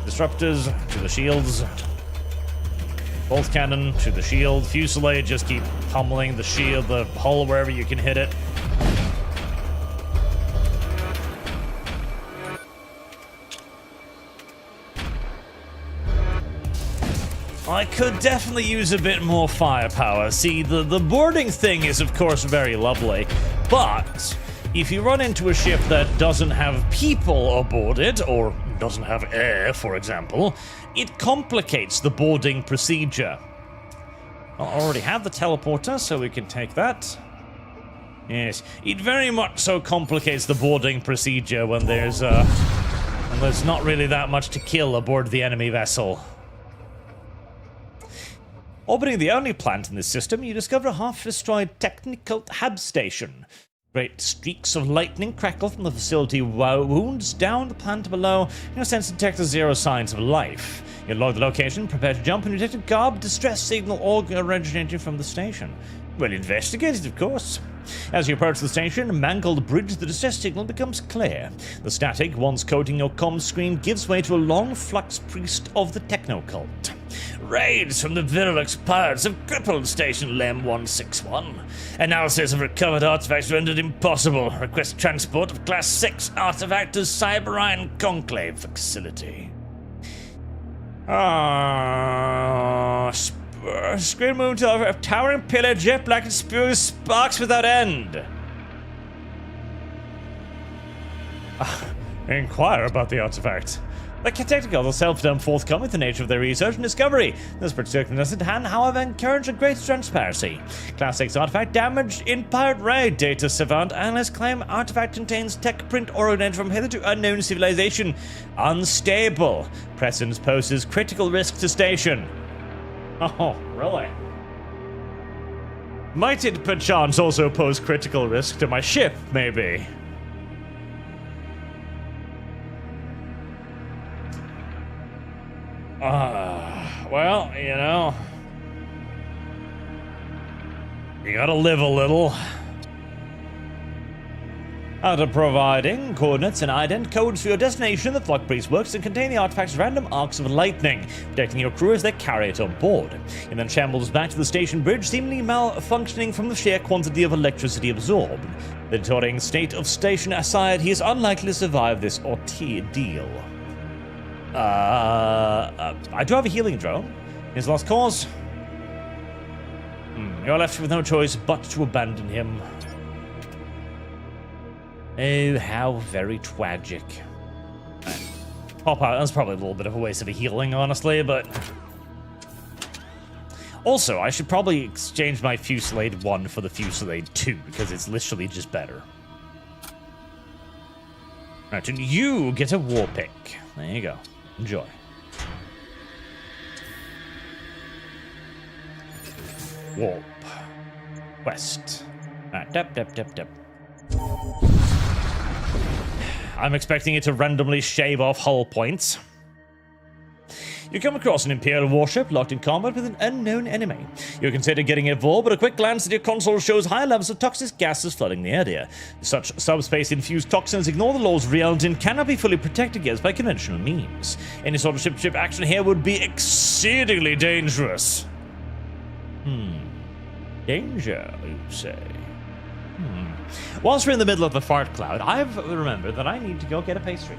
Disruptors to the shields. Bolt cannon to the shield. Fusillade, just keep pummeling the shield, the hull wherever you can hit it. I could definitely use a bit more firepower. See, the boarding thing is, of course, very lovely, but if you run into a ship that doesn't have people aboard it, or doesn't have air, for example, it complicates the boarding procedure. I already have the teleporter, so we can take that. Yes, it very much so complicates the boarding procedure when there's not really that much to kill aboard the enemy vessel. Orbiting the only plant in this system, you discover a half-destroyed technical hab station. Great streaks of lightning crackle from the facility wounds down the plant below. Your sense detects 0 signs of life. You log the location, prepare to jump, and you detect a garb distress signal all originating from the station. Well investigated, of course. As you approach the station, a mangled bridge, the distress signal becomes clear. The static, once coating your comm screen, gives way to a long flux priest of the techno cult. Raids from the Virilux pirates have crippled Station LEM 161. Analysis of recovered artifacts rendered impossible. Request transport of Class 6 artifact to Cyberine Conclave facility. Screen moved to a towering pillar, jet black and spews sparks without end. Inquire about the artifact. The technical will self-dumb forthcoming with the nature of their research and discovery. This particular at hand, however, encourage a great transparency. Class 6 artifact damaged in pirate raid. Data savant analysts claim artifact contains tech print originated from hitherto unknown civilization. Unstable. Presence poses critical risk to station. Oh, really? Might it perchance also pose critical risk to my ship, maybe? Well, you know, you gotta live a little. After providing coordinates and ident codes for your destination, the Flock Priest works to contain the artifact's random arcs of lightning, protecting your crew as they carry it on board. It then shambles back to the station bridge, seemingly malfunctioning from the sheer quantity of electricity absorbed. The deteriorating state of station aside, he is unlikely to survive this ordeal. I do have a healing drone. His lost cause? You're left with no choice but to abandon him. Oh, how very tragic. Pop out. That's probably a little bit of a waste of a healing, honestly, but... Also, I should probably exchange my Fusillade 1 for the Fusillade 2, because it's literally just better. Right, and you get a war pick. There you go. Enjoy. Warp. West. Alright, dep. I'm expecting it to randomly shave off hull points. You come across an Imperial warship locked in combat with an unknown enemy. You consider getting involved, but a quick glance at your console shows high levels of toxic gases flooding the area. Such subspace-infused toxins ignore the laws of reality and cannot be fully protected against by conventional means. Any sort of ship-to-ship action here would be exceedingly dangerous. Danger, you say? Whilst we're in the middle of the fart cloud, I've remembered that I need to go get a pastry.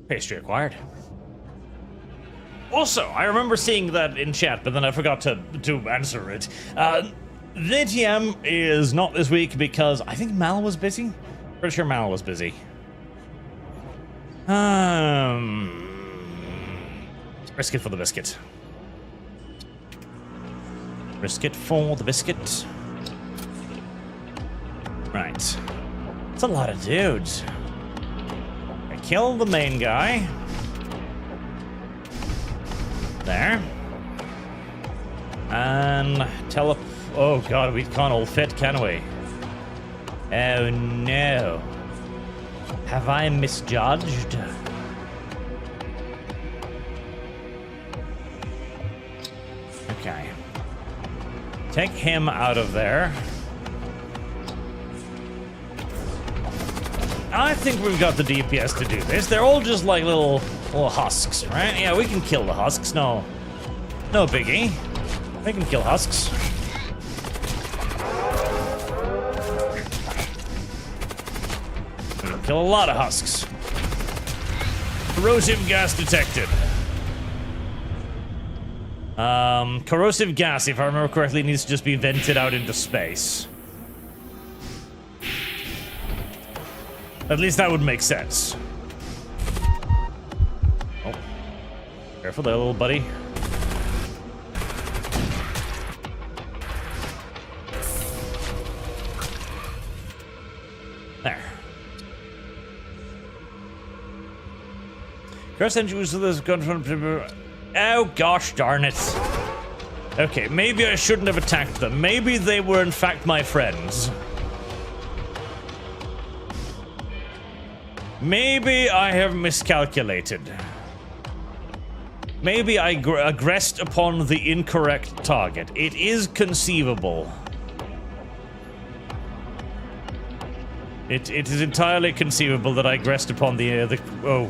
Pastry acquired. Also, I remember seeing that in chat, but then I forgot to answer it. VTM is not this week because I think Mal was busy. Pretty sure Mal was busy. Risk it for the biscuit. Risk it for the biscuit. Right. It's a lot of dudes. Kill the main guy. There. And oh god, we can't all fit, can we? Oh no. Have I misjudged? Okay. Take him out of there. I think we've got the DPS to do this. They're all just like little husks, right? Yeah, we can kill the husks. No biggie. We can kill husks. We can kill a lot of husks. Corrosive gas detected. Corrosive gas, if I remember correctly, needs to just be vented out into space. At least that would make sense. Oh. Careful there, little buddy. There. Curse and use of this gun from... Oh, gosh darn it. Okay, maybe I shouldn't have attacked them. Maybe they were in fact my friends. Maybe I have miscalculated. Maybe I aggressed upon the incorrect target. It is conceivable. It is entirely conceivable that I aggressed upon the oh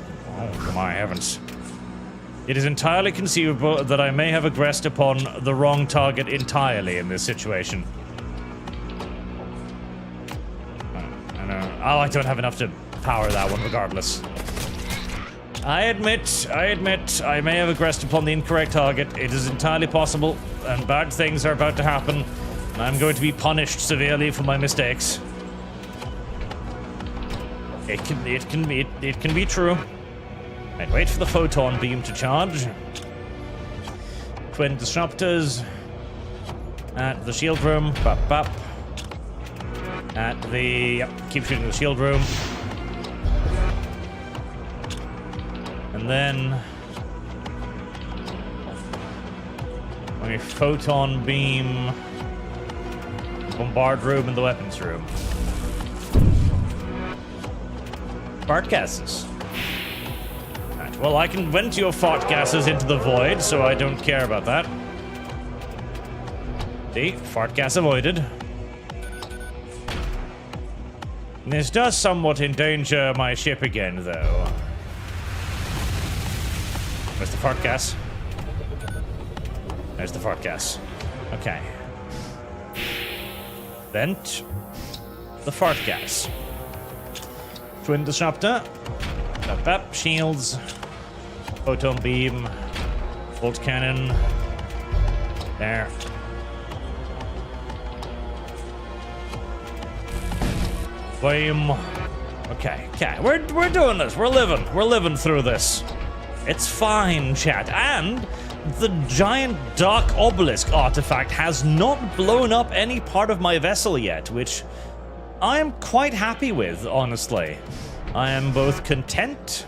my heavens. It is entirely conceivable that I may have aggressed upon the wrong target entirely in this situation. I know. Oh, I don't have enough to power that one regardless. I admit, I may have aggressed upon the incorrect target. It is entirely possible, and bad things are about to happen. And I'm going to be punished severely for my mistakes. It can be true. I'd wait for the photon beam to charge. Twin disruptors. At the shield room. Bop, bop. At the... Yep, keep shooting the shield room. And then... we photon beam... bombard room and the weapons room. Fart gases. Right, well, I can vent your fart gases into the void, so I don't care about that. See, fart gas avoided. This does somewhat endanger my ship again, though. Where's the fart gas? There's the fart gas. Okay. Vent the fart gas. Twin disruptor. Up, up. Shields. Photon beam. Bolt cannon. There. Flame. Okay, we're doing this. We're living through this. It's fine, chat. And the giant dark obelisk artifact has not blown up any part of my vessel yet, which I am quite happy with, honestly. I am both content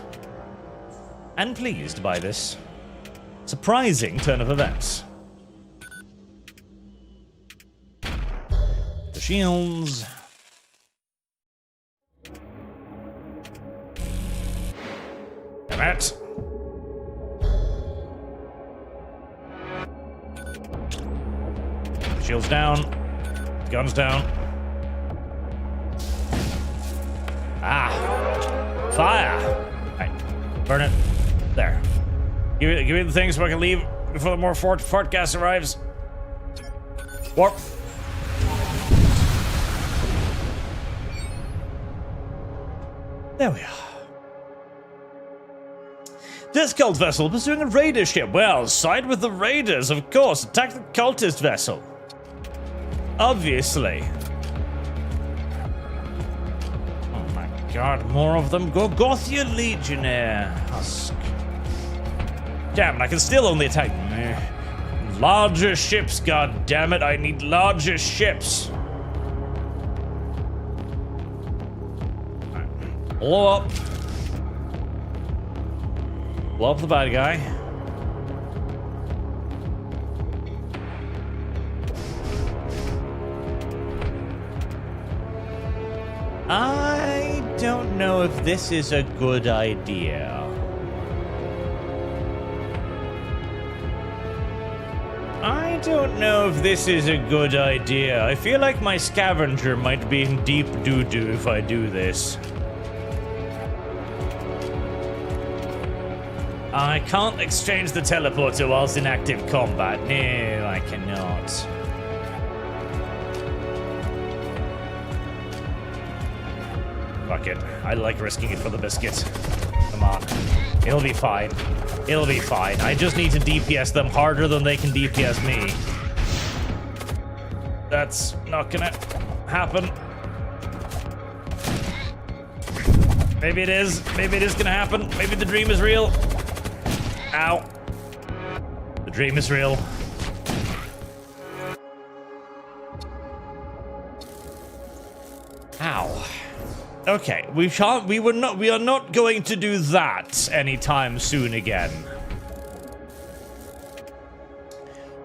and pleased by this surprising turn of events. The shields. Damn it. Shields down. Guns down. Ah! Fire! Right. Burn it. There. Give me the thing so I can leave before the more fart gas arrives. Warp. There we are. This cult vessel pursuing a raider ship. Well, side with the raiders, of course. Attack the cultist vessel. Obviously. Oh my god, more of them. Go Gothia Legionnaire. Husk. Damn it, I can still only attack them. Larger ships, god damn it. I need larger ships. Right. Blow up. Blow up the bad guy. I don't know if this is a good idea. I don't know if this is a good idea. I feel like my scavenger might be in deep doo-doo if I do this. I can't exchange the teleporter whilst in active combat. No, I cannot. Fuck it. I like risking it for the biscuit. Come on. It'll be fine. It'll be fine. I just need to DPS them harder than they can DPS me. That's not gonna happen. Maybe it is. Maybe it is gonna happen. Maybe the dream is real. Ow. The dream is real. Ow. Okay, we are not going to do that anytime soon again.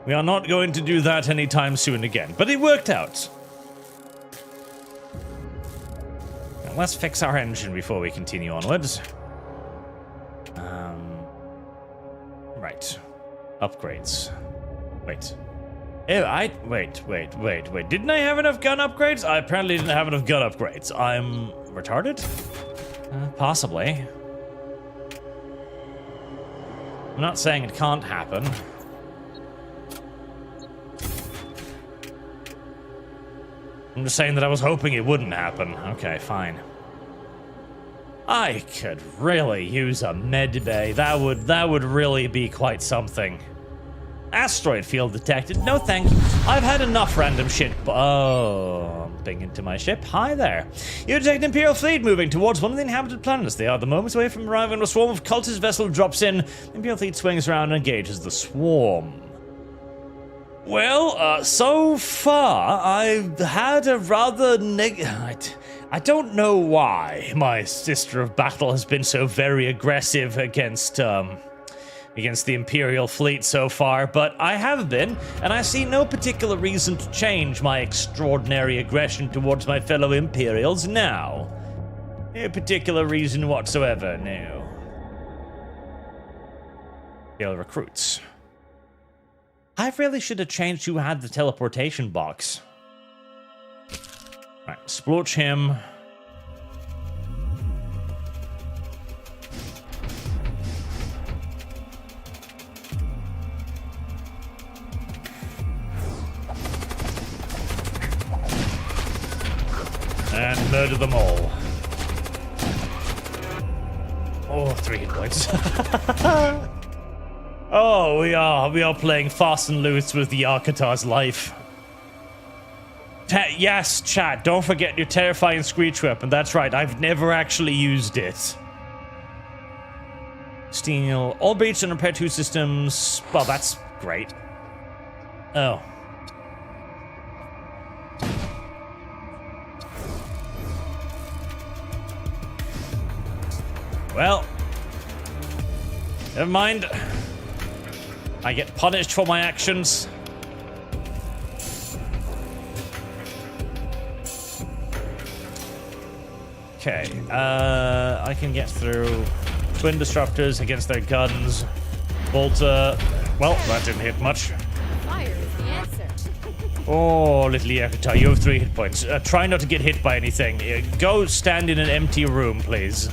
We are not going to do that anytime soon again, but it worked out. Now, let's fix our engine before we continue onwards. Right. Upgrades. Wait. Wait. Didn't I have enough gun upgrades? I apparently didn't have enough gun upgrades. I'm retarded? Possibly. I'm not saying it can't happen. I'm just saying that I was hoping it wouldn't happen. Okay, fine. I could really use a med bay. That would really be quite something. Asteroid field detected. No thank you. I've had enough random shit. Oh, I'm binging into my ship. Hi there. You detect an Imperial fleet moving towards one of the inhabited planets. They are the moments away from arriving when a swarm of cultist vessel drops in. The Imperial fleet swings around and engages the swarm. Well, so far, I've had a rather I don't know why my Sister of Battle has been so very aggressive against the Imperial fleet so far, but I have been, and I see no particular reason to change my extraordinary aggression towards my fellow Imperials now. No particular reason whatsoever, no. Imperial recruits. I really should have changed who had the teleportation box. Right, splorch him. And murder them all. Oh, 3 hit points. Oh, we are playing fast and loose with the Arcatar's life. Yes, chat, don't forget your terrifying screech weapon. That's right, I've never actually used it. Steal all breach and repair 2 systems. Well, that's great. Oh. Well, never mind. I get punished for my actions. Okay, I can get through twin disruptors against their guns. Bolter. Well, that didn't hit much. Fire is the answer. Oh, little Yakuta, you have 3 hit points. Try not to get hit by anything. Go stand in an empty room, please.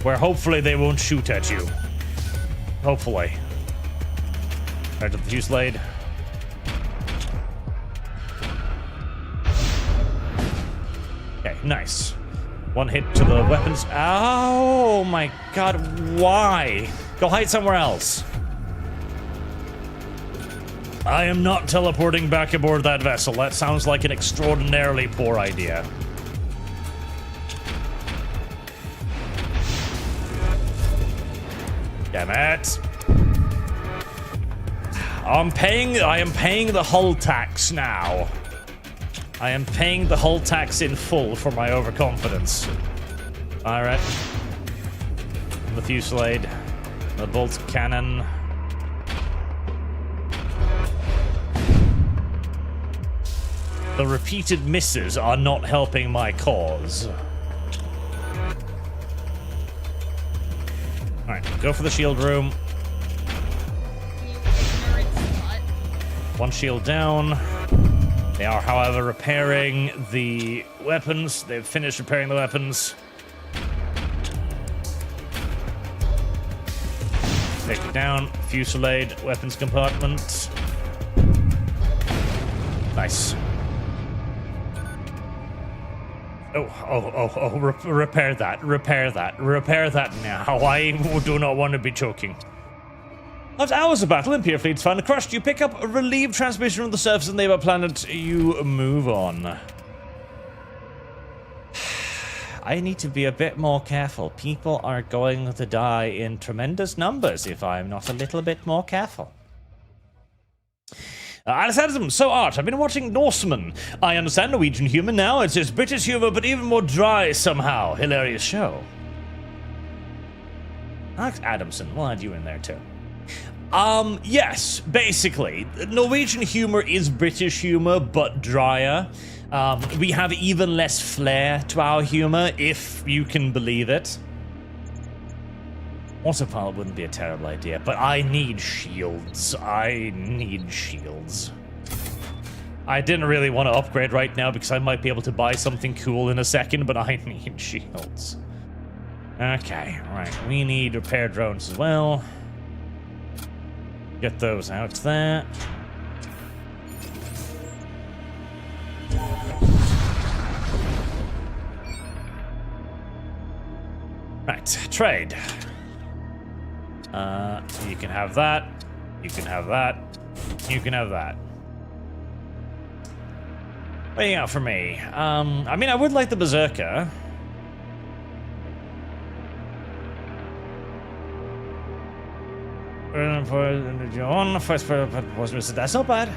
Where hopefully they won't shoot at you. Hopefully. Right to the Fusillade. Okay, nice. 1 hit to the weapons. Oh my god, why? Go hide somewhere else. I am not teleporting back aboard that vessel. That sounds like an extraordinarily poor idea. Damn it. I am paying the hull tax now. I am paying the hull tax in full for my overconfidence. Alright. The Fusillade. The bolt cannon. The repeated misses are not helping my cause. Alright, go for the shield room. 1 shield down. They are, however, repairing the weapons. They've finished repairing the weapons. Take it down. Fusillade, weapons compartment. Nice. Repair that now. I do not want to be choking. After hours of battle, Imperial fleets finally crushed. You pick up a relieved transmission from the surface of the neighbor planet. You move on. I need to be a bit more careful. People are going to die in tremendous numbers if I'm not a little bit more careful. Alessandro, so Art, I've been watching Norseman. I understand Norwegian humor now. It's just British humor, but even more dry somehow. Hilarious show. Alex Adamson, we'll add you in there too. Yes, basically. Norwegian humor is British humor, but drier. We have even less flair to our humor, if you can believe it. Autopilot wouldn't be a terrible idea, but I need shields. I need shields. I didn't really want to upgrade right now because I might be able to buy something cool in a second, but I need shields. Okay, right. We need repair drones as well. Get those out there. Right, trade. You can have that. You can have that. You can have that. What do you got for me? I mean, I would like the Berserker. That's not bad.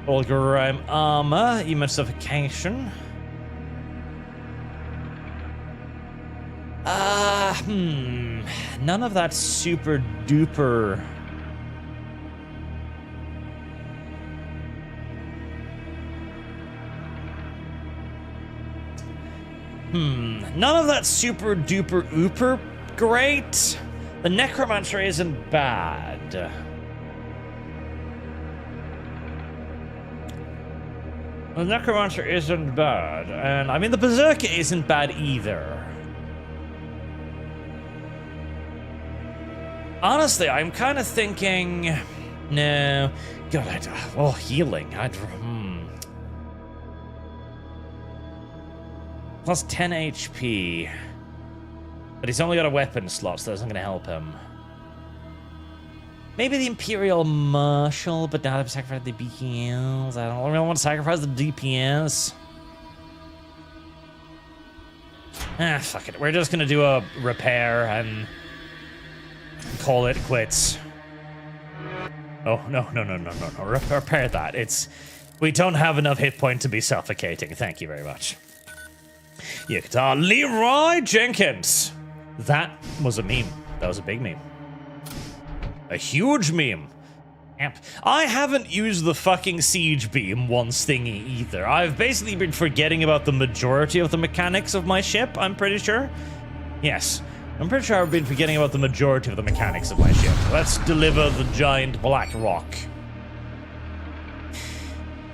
Volgrime armor, emulsification. None of that super duper. None of that super duper ooper great. The Necromancer isn't bad. The Necromancer isn't bad. And I mean, the Berserker isn't bad either. Honestly, I'm kind of thinking... No. God, healing. Plus 10 HP. But he's only got a weapon slot, so that isn't going to help him. Maybe the Imperial Marshal, but now I've sacrificed the DPS. I don't really want to sacrifice the DPS. Fuck it. We're just going to do a repair and call it quits. Oh, no. Repair that. We don't have enough hit point to be suffocating. Thank you very much. Guitar Leroy Jenkins. That was a meme. That was a big meme. A huge meme. I haven't used the fucking siege beam once thingy either. I've basically been forgetting about the majority of the mechanics of my ship, I'm pretty sure. Yes. I'm pretty sure I've been forgetting about the majority of the mechanics of my ship. Let's deliver the giant black rock.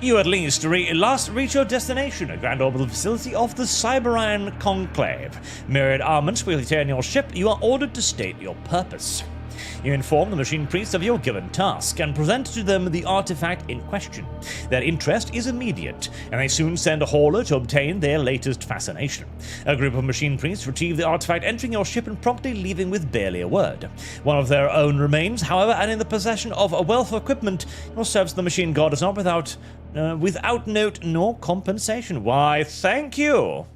You at least reach your destination, a grand orbital facility of the Cyberian Conclave. Myriad armaments will return your ship. You are ordered to state your purpose. You inform the machine priests of your given task and present to them the artifact in question. Their interest is immediate, and they soon send a hauler to obtain their latest fascination. A group of machine priests retrieve the artifact, entering your ship and promptly leaving with barely a word. One of their own remains, however, and in the possession of a wealth of equipment, your service to the machine god is not without note nor compensation. Why, thank you.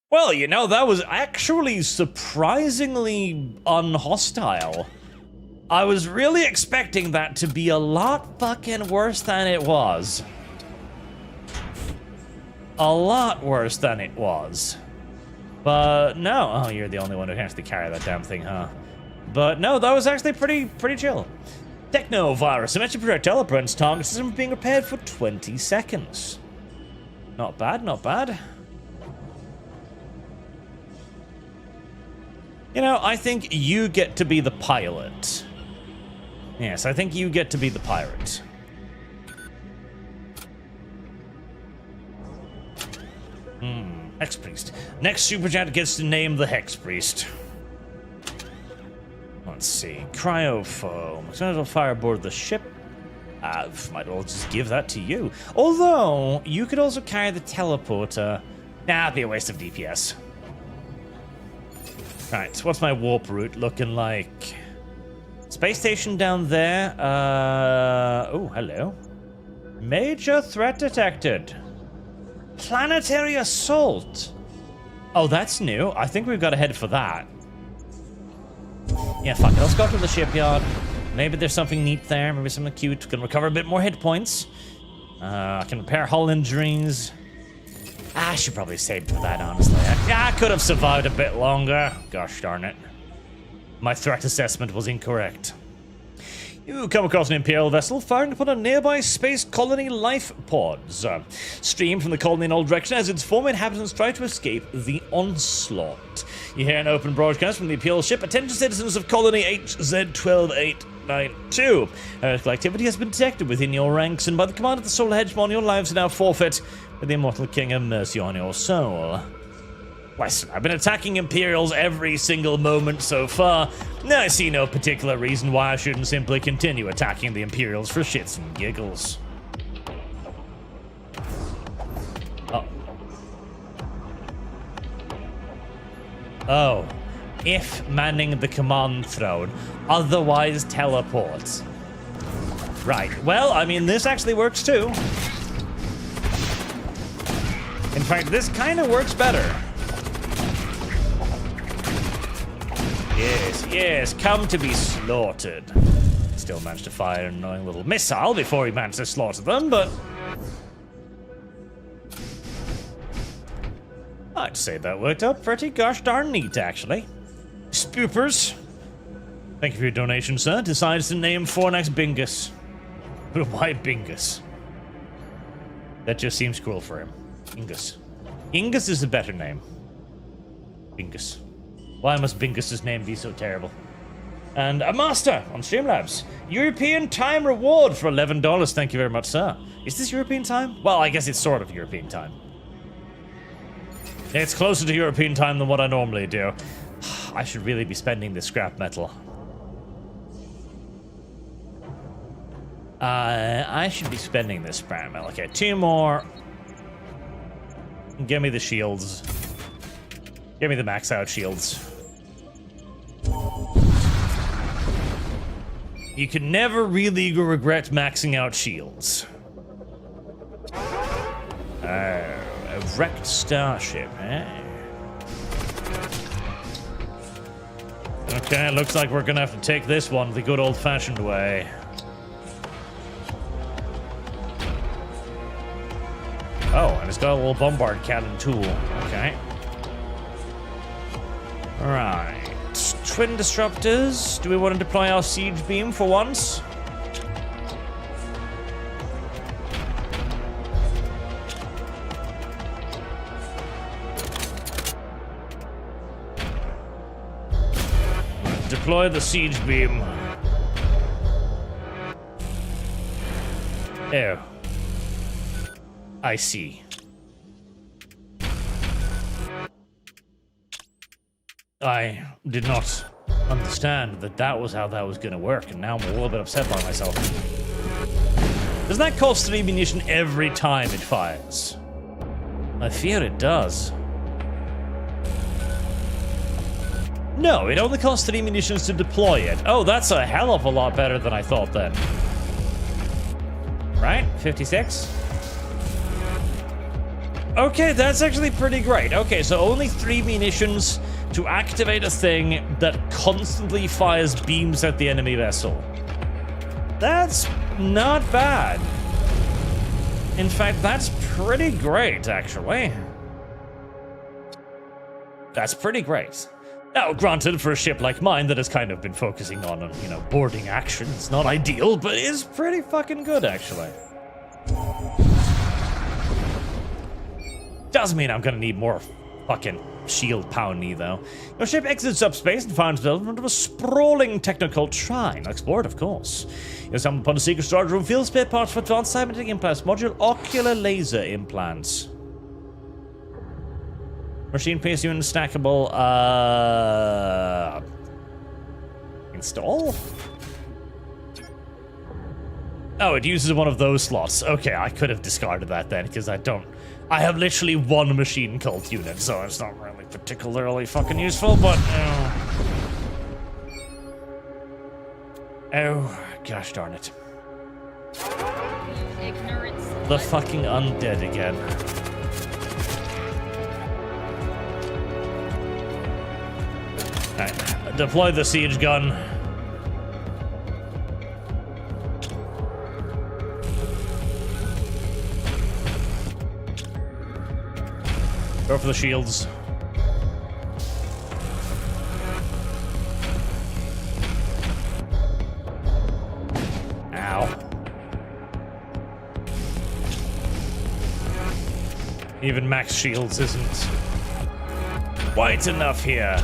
Well, you know, that was actually surprisingly unhostile. I was really expecting that to be a lot fucking worse than it was. A lot worse than it was. But no. Oh, you're the only one who has to carry that damn thing, huh? But no, that was actually pretty chill. Technovirus. Symmetric projectile prevents target system from being repaired for 20 seconds. Not bad, not bad. You know, I think you get to be the pilot. Yes, I think you get to be the pirate. Hex Priest. Next Superchat gets to name the Hex Priest. Let's see. Cryofoam. Experimental fire aboard the ship. Might well just give that to you. Although, you could also carry the teleporter. Nah, it'd be a waste of DPS. Right, what's my warp route looking like? Space station down there. Oh, hello. Major threat detected. Planetary assault. Oh, that's new. I think we've got to head for that. Yeah, fuck it. Let's go to the shipyard. Maybe there's something neat there. Maybe something cute. Can recover a bit more hit points. I can repair hull injuries. I should probably save for that, honestly. I could have survived a bit longer. Gosh darn it. My threat assessment was incorrect. You come across an Imperial vessel firing upon a nearby space colony life pods. Stream from the colony in all directions as its former inhabitants try to escape the onslaught. You hear an open broadcast from the Imperial ship. Attention citizens of colony HZ12892. Heretical activity has been detected within your ranks, and by the command of the Solar Hegemon, your lives are now forfeit, with the Immortal King have mercy on your soul. Listen, I've been attacking Imperials every single moment so far. I see no particular reason why I shouldn't simply continue attacking the Imperials for shits and giggles. Oh. Oh. If manning the command throne, otherwise teleport. Right. Well, I mean, this actually works too. In fact, this kind of works better. Yes, yes, come to be slaughtered. Still managed to fire an annoying little missile before he managed to slaughter them, but... I'd say that worked out pretty gosh darn neat, actually. Spoopers. Thank you for your donation, sir. Decides to name Fornax Bingus. But why Bingus? That just seems cool for him. Bingus. Ingus is a better name. Bingus. Why must Bingus's name be so terrible? And a master on Streamlabs. European time reward for $11. Thank you very much, sir. Is this European time? Well, I guess it's sort of European time. It's closer to European time than what I normally do. I should really be spending this scrap metal. I should be spending this scrap metal. Okay, 2 more. Give me the shields. Give me the max out shields. You can never really regret maxing out shields. Oh, a wrecked starship, eh? Okay, looks like we're gonna have to take this one the good old-fashioned way. Oh, and it's got a little bombard cannon tool. Okay. Alright. Twin disruptors. Do we want to deploy our siege beam for once? Deploy the siege beam. Oh. I see. I did not understand that that was how that was going to work, and now I'm a little bit upset by myself. Doesn't that cost 3 munition every time it fires? I fear it does. No, it only costs 3 munitions to deploy it. Oh, that's a hell of a lot better than I thought then. Right? 56? Okay, that's actually pretty great. Okay, so only 3 munitions to activate a thing that constantly fires beams at the enemy vessel. That's not bad. In fact, that's pretty great, actually. That's pretty great. Now, granted, for a ship like mine that has kind of been focusing on, you know, boarding action, it's not ideal, but it is pretty fucking good, actually. Does mean I'm gonna need more fucking shield poundy, though. Your ship exits subspace and finds itself into a sprawling technoculture shrine. Explored, of course. You stumble upon a secret storage room, field spare parts for advanced cybernetic implants, module ocular laser implants. Machine PS unit stackable, install? Oh, it uses one of those slots. Okay, I could have discarded that then, because I have literally 1 machine cult unit, so it's not really particularly fucking useful, but... Oh, gosh darn it. Ignorance. The fucking undead again. Alright, deploy the siege gun. Go for the shields. Ow. Even max shields isn't quite enough here.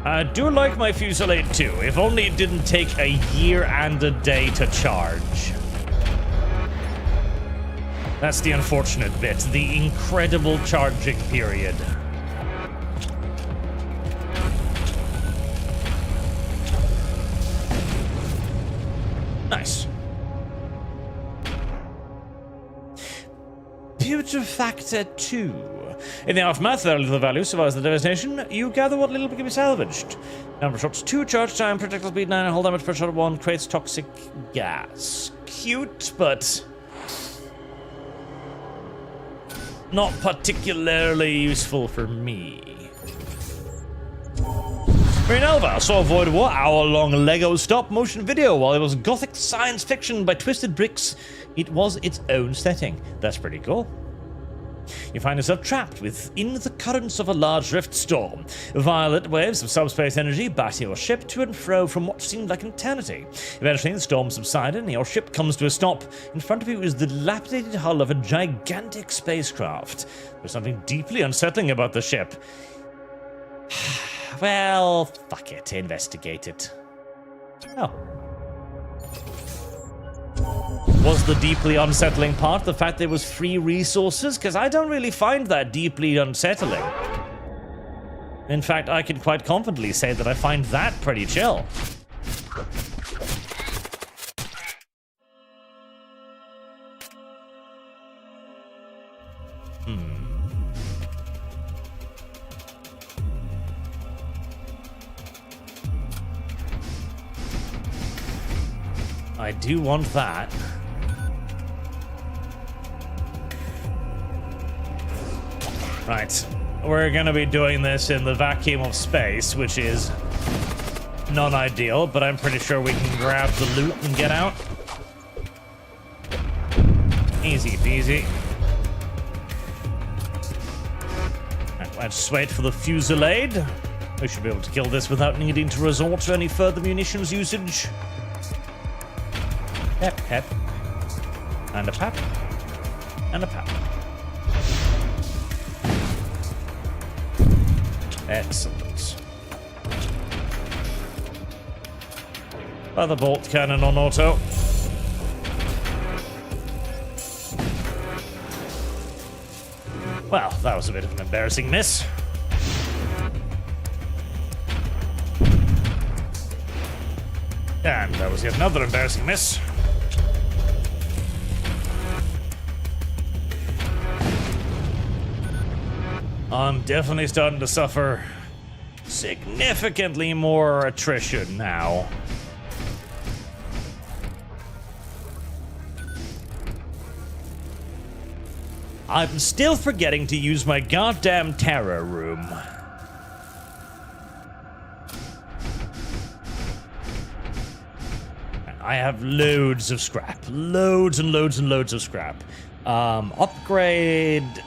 I do like my Fusillade too, if only it didn't take a year and a day to charge. That's the unfortunate bit, the incredible charging period. Nice. Putrefactor 2. In the aftermath, the little value survives the devastation. You gather what little can be salvaged. Number of shots 2, charge time, projectile speed 9, and hull damage per shot 1, creates toxic gas. Cute, but not particularly useful for me. Green Elva saw Void War hour-long Lego stop-motion video while it was gothic science fiction by Twisted Bricks. It was its own setting. That's pretty cool. You find yourself trapped within the currents of a large rift storm. Violent waves of subspace energy batter your ship to and fro from what seemed like an eternity. Eventually, the storm subsided and your ship comes to a stop. In front of you is the dilapidated hull of a gigantic spacecraft. There's something deeply unsettling about the ship. Well, fuck it. Investigate it. Oh. Was the deeply unsettling part the fact there was free resources? Because I don't really find that deeply unsettling. In fact, I can quite confidently say that I find that pretty chill. I do want that. Right. We're gonna be doing this in the vacuum of space, which is non-ideal, but I'm pretty sure we can grab the loot and get out. Easy peasy. Right, let's wait for the Fusillade. We should be able to kill this without needing to resort to any further munitions usage. Pep, pep. And a pep. And a pep. Excellent. Other bolt cannon on auto. Well, that was a bit of an embarrassing miss. And that was yet another embarrassing miss. I'm definitely starting to suffer significantly more attrition now. I'm still forgetting to use my goddamn terror room. I have loads of scrap. Loads and loads and loads of scrap. Upgrade...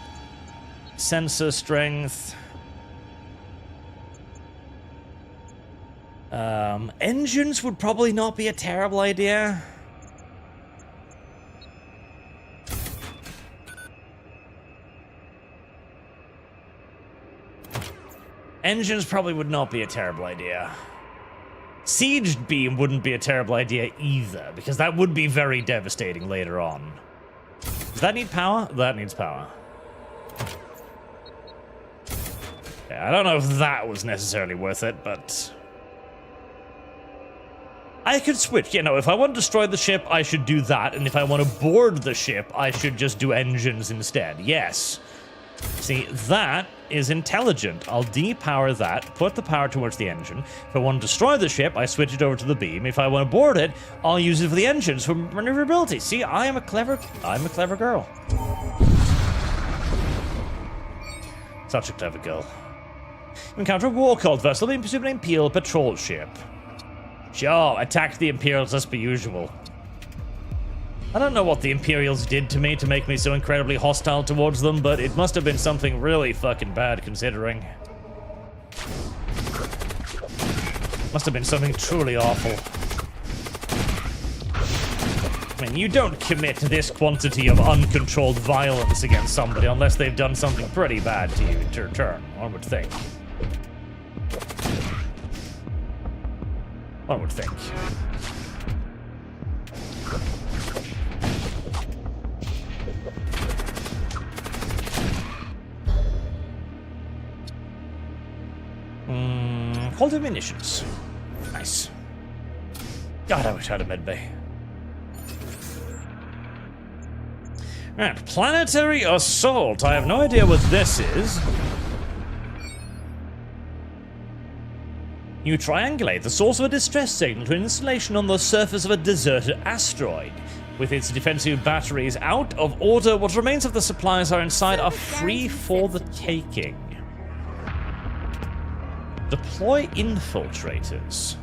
Sensor strength. Engines would probably not be a terrible idea. Engines probably would not be a terrible idea. Siege beam wouldn't be a terrible idea either, because that would be very devastating later on. Does that need power? That needs power. I don't know if that was necessarily worth it, but I could switch. You know, if I want to destroy the ship, I should do that, and if I want to board the ship, I should just do engines instead. Yes. See, that is intelligent. I'll depower that, put the power towards the engine. If I want to destroy the ship, I switch it over to the beam. If I want to board it, I'll use it for the engines for maneuverability. See, I'm a clever girl. Such a clever girl. Encounter a war cult vessel being pursued by an Imperial patrol ship. Sure, attack the Imperials as per usual. I don't know what the Imperials did to me to make me so incredibly hostile towards them, but it must have been something really fucking bad considering. Must have been something truly awful. I mean, you don't commit this quantity of uncontrolled violence against somebody unless they've done something pretty bad to you in return, one would think. One would think. Hold of munitions. Nice. God, I wish I had a medbay. Right, planetary assault. I have no idea what this is. You triangulate the source of a distress signal to an installation on the surface of a deserted asteroid. With its defensive batteries out of order, what remains of the supplies are inside are free for the taking. Deploy infiltrators.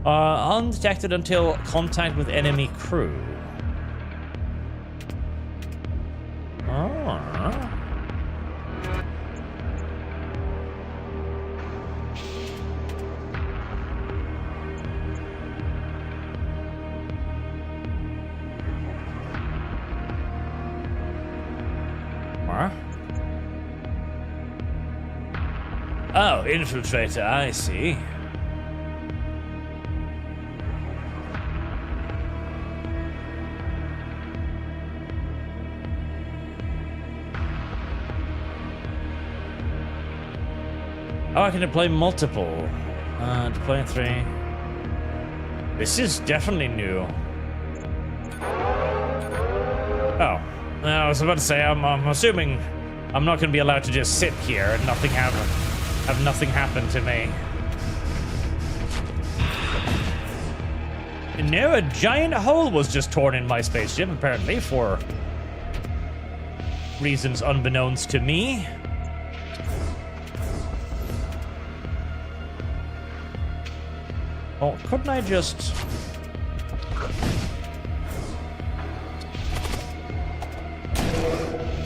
Undetected until contact with enemy crew. Oh, infiltrator, I see. Oh, I can deploy multiple. Deploy 3. This is definitely new. Oh, I was about to say, I'm assuming I'm not going to be allowed to just sit here and nothing have nothing happen to me. No, a giant hole was just torn in my spaceship, apparently, for reasons unbeknownst to me. Well, couldn't I just...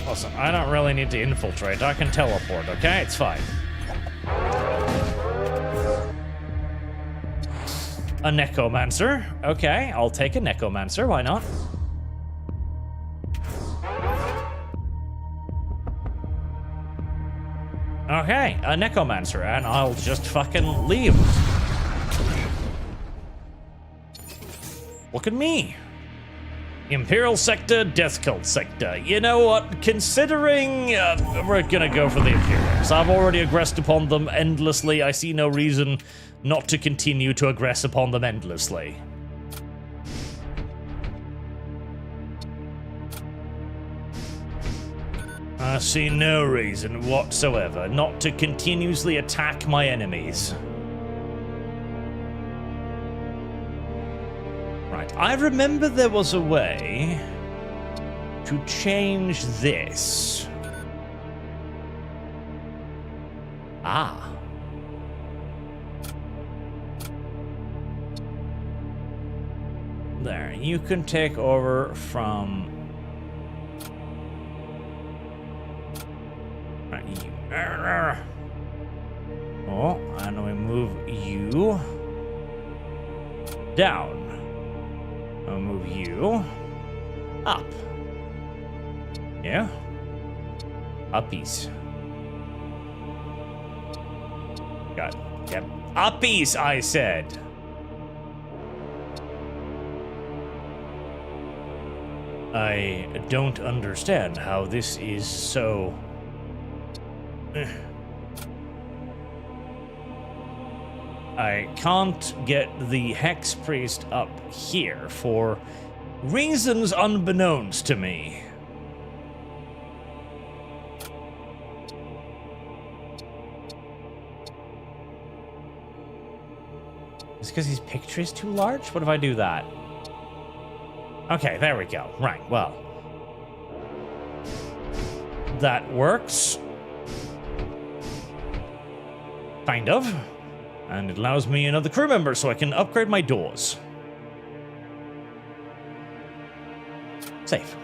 Listen, I don't really need to infiltrate. I can teleport, okay? It's fine. A necromancer. Okay, I'll take a necromancer. Why not? Okay, a necromancer, and I'll just fucking leave. Look at me. Imperial sector, death cult sector. You know what? Considering we're gonna go for the Imperials. I've already aggressed upon them endlessly. I see no reason not to continue to aggress upon them endlessly. I see no reason whatsoever not to continuously attack my enemies. Right, I remember there was a way to change this. Ah. There, you can take over from... Right, you... Oh, and we move you down. I'll move you up. Yeah? Uppies. Got it. Yep. Uppies, I said. I don't understand how this is so... I can't get the Hex Priest up here for reasons unbeknownst to me. Is it because his picture is too large? What if I do that? Okay, there we go. Right, well. That works. Kind of. And it allows me another crew member so I can upgrade my doors. Safe.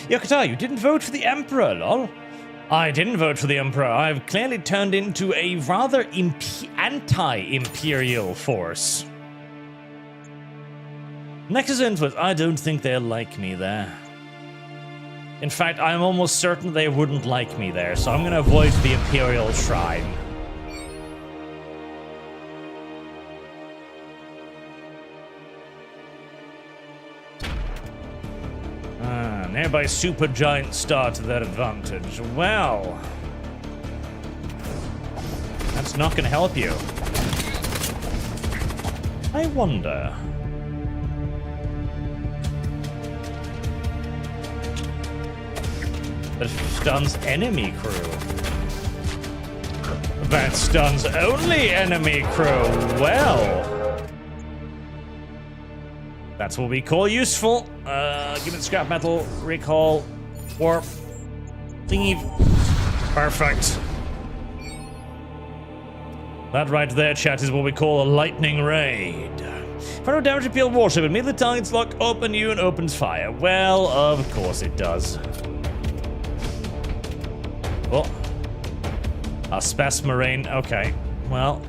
Yokota, you didn't vote for the Emperor, lol. I didn't vote for the Emperor. I've clearly turned into a rather anti-imperial force. Nexus input. I don't think they'll like me there. In fact, I'm almost certain they wouldn't like me there, so I'm going to avoid the Imperial Shrine. Nearby supergiant star to their advantage. Well, that's not going to help you. I wonder. That stuns enemy crew. That stuns only enemy crew. Well, that's what we call useful. Give it scrap metal, recall, warp, thingy. Perfect. That right there, chat, is what we call a lightning raid. For no damage appeal warship, immediately targets lock open you and opens fire. Well, of course it does. Oh. A Spec Marine. Okay. Well,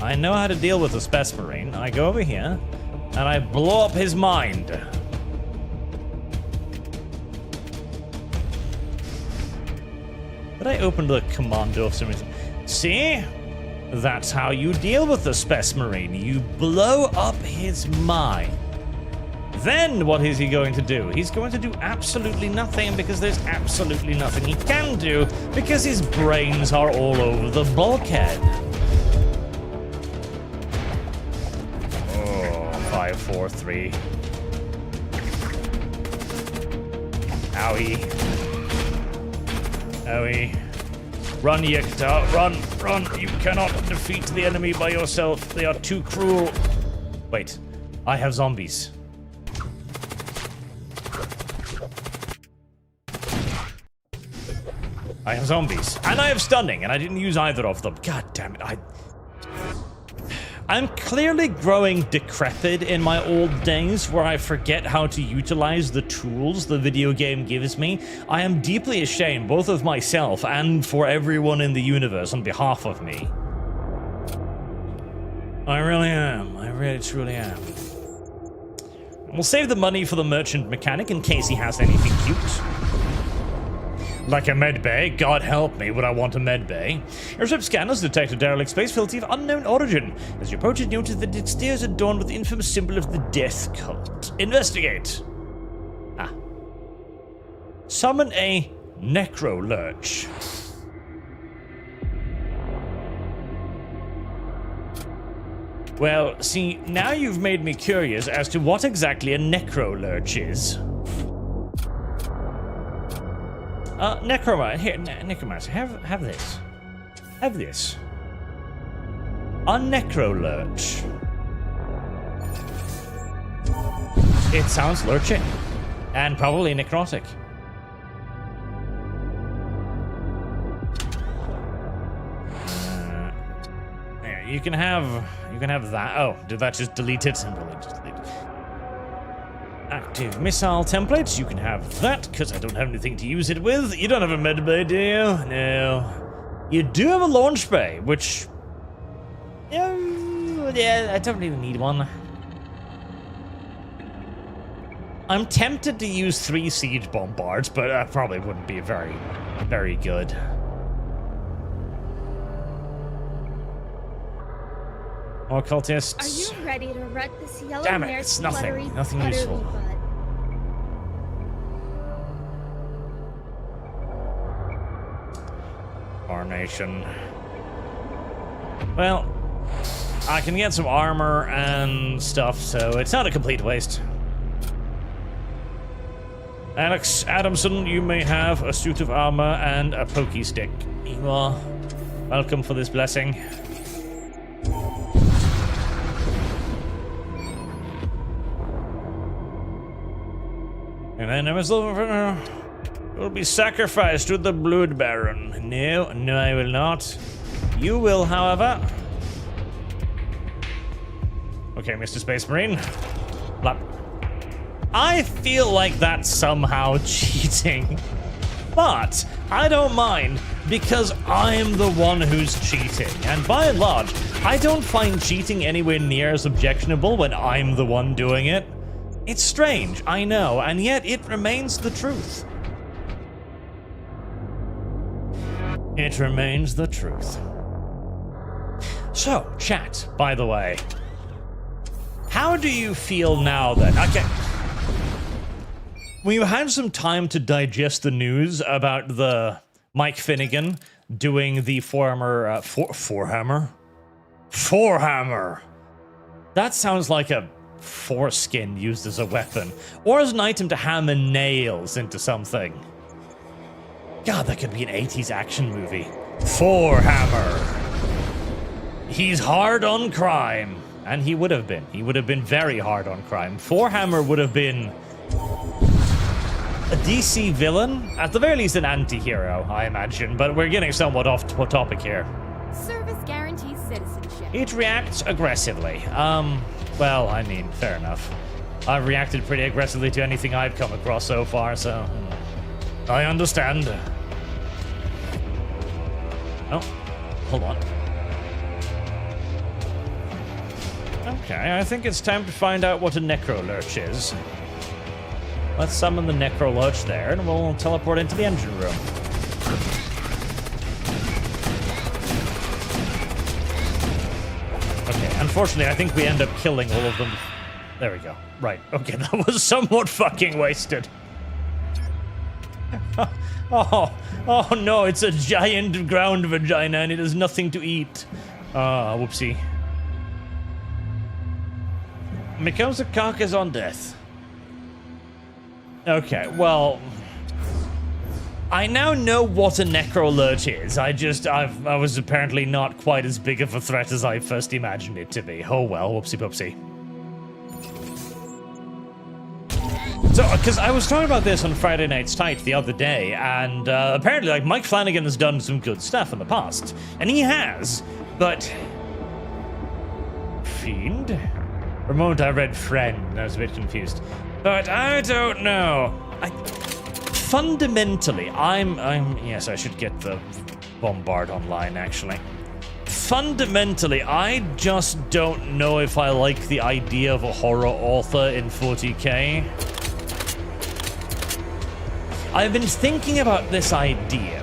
I know how to deal with a Spec Marine. I go over here, and I blow up his mind. But I opened the commando for some reason. See? That's how you deal with the Spec Marine. You blow up his mind. Then what is he going to do? He's going to do absolutely nothing because there's absolutely nothing he can do because his brains are all over the bulkhead. Oh, 5, 4, 3. Owie. Owie. Run, Yokota. Run, run. You cannot defeat the enemy by yourself. They are too cruel. Wait. I have zombies. I have zombies. And I have stunning, and I didn't use either of them. God damn it. I'm clearly growing decrepit in my old days where I forget how to utilize the tools the video game gives me. I am deeply ashamed both of myself and for everyone in the universe on behalf of me. I really am. I really truly am. We'll save the money for the merchant mechanic in case he has anything cute. Like a medbay. God help me, would I want a medbay? Your ship scanners detect a derelict space facility of unknown origin. As you approach it, notice that its exterior is adorned with the infamous symbol of the death cult. Investigate. Ah. Summon a necro lurch. Well, see, now you've made me curious as to what exactly a necro lurch is. Necromancer, here, Necromancer, have this. Have this. A necrolurch. It sounds lurching. And probably necrotic. There, you can have that. Oh, did that just delete it? Simply just delete it. Active missile templates, you can have that, because I don't have anything to use it with. You don't have a medbay, do you? No. You do have a launch bay, which... yeah, I don't really need one. I'm tempted to use 3 siege bombards, but that probably wouldn't be very, very good. More cultists. Are you ready to rut this yellow? Damn it, it's nothing. Nothing useful. Bud? Formation. Well, I can get some armor and stuff, so it's not a complete waste. Alex Adamson, you may have a suit of armor and a pokey stick. You are welcome for this blessing. And then I will be sacrificed to the Blood Baron. No, I will not. You will, however. Okay, Mr. Space Marine. Blah. I feel like that's somehow cheating. But I don't mind, because I'm the one who's cheating. And by and large, I don't find cheating anywhere near as objectionable when I'm the one doing it. It's strange, I know, and yet it remains the truth. It remains the truth. So, chat, by the way, how do you feel now then? Okay. When you had some time to digest the news about the Mike Finnegan doing the former forehammer? That sounds like a foreskin used as a weapon, or as an item to hammer nails into something. God, that could be an 80s action movie. Forehammer. He's hard on crime. And he would have been. He would have been very hard on crime. Forehammer would have been a DC villain, at the very least an anti-hero, I imagine, but we're getting somewhat off topic here. Service guarantees citizenship. It reacts aggressively. Well, I mean, fair enough. I've reacted pretty aggressively to anything I've come across so far, so I understand. Oh, hold on. Okay, I think it's time to find out what a Necrolurch is. Let's summon the Necrolurch there, and we'll teleport into the engine room. Okay, unfortunately, I think we end up killing all of them. There we go. Right, okay, that was somewhat fucking wasted. Oh no, it's a giant ground vagina, and it has nothing to eat. Whoopsie. Becomes a carcass on death. Okay, well, I now know what a Necrolurch is. I was apparently not quite as big of a threat as I first imagined it to be. Oh well, whoopsie poopsie. So, because I was talking about this on Friday Night's Tight the other day, and apparently, like, Mike Flanagan has done some good stuff in the past. And he has, but... Fiend? For a moment I read friend, and I was a bit confused. But I don't know. Fundamentally, yes, I should get the Bombard online, actually. Fundamentally, I just don't know if I like the idea of a horror author in 40k. I've been thinking about this idea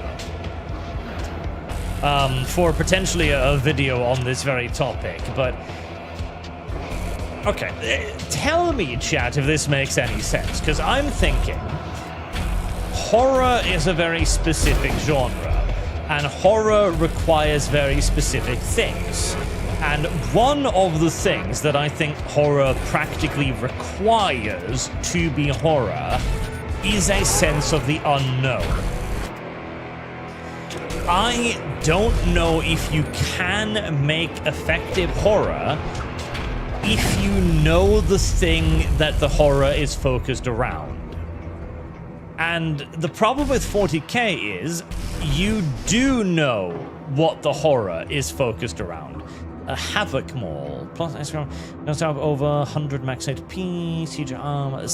for potentially a video on this very topic, but... Okay, tell me, chat, if this makes any sense, because I'm thinking horror is a very specific genre, and horror requires very specific things. And one of the things that I think horror practically requires to be horror is a sense of the unknown. I don't know if you can make effective horror if you know the thing that the horror is focused around. And the problem with 40k is you do know what the horror is focused around. A Havoc Maul, plus must have over 100 max HP, siege armor.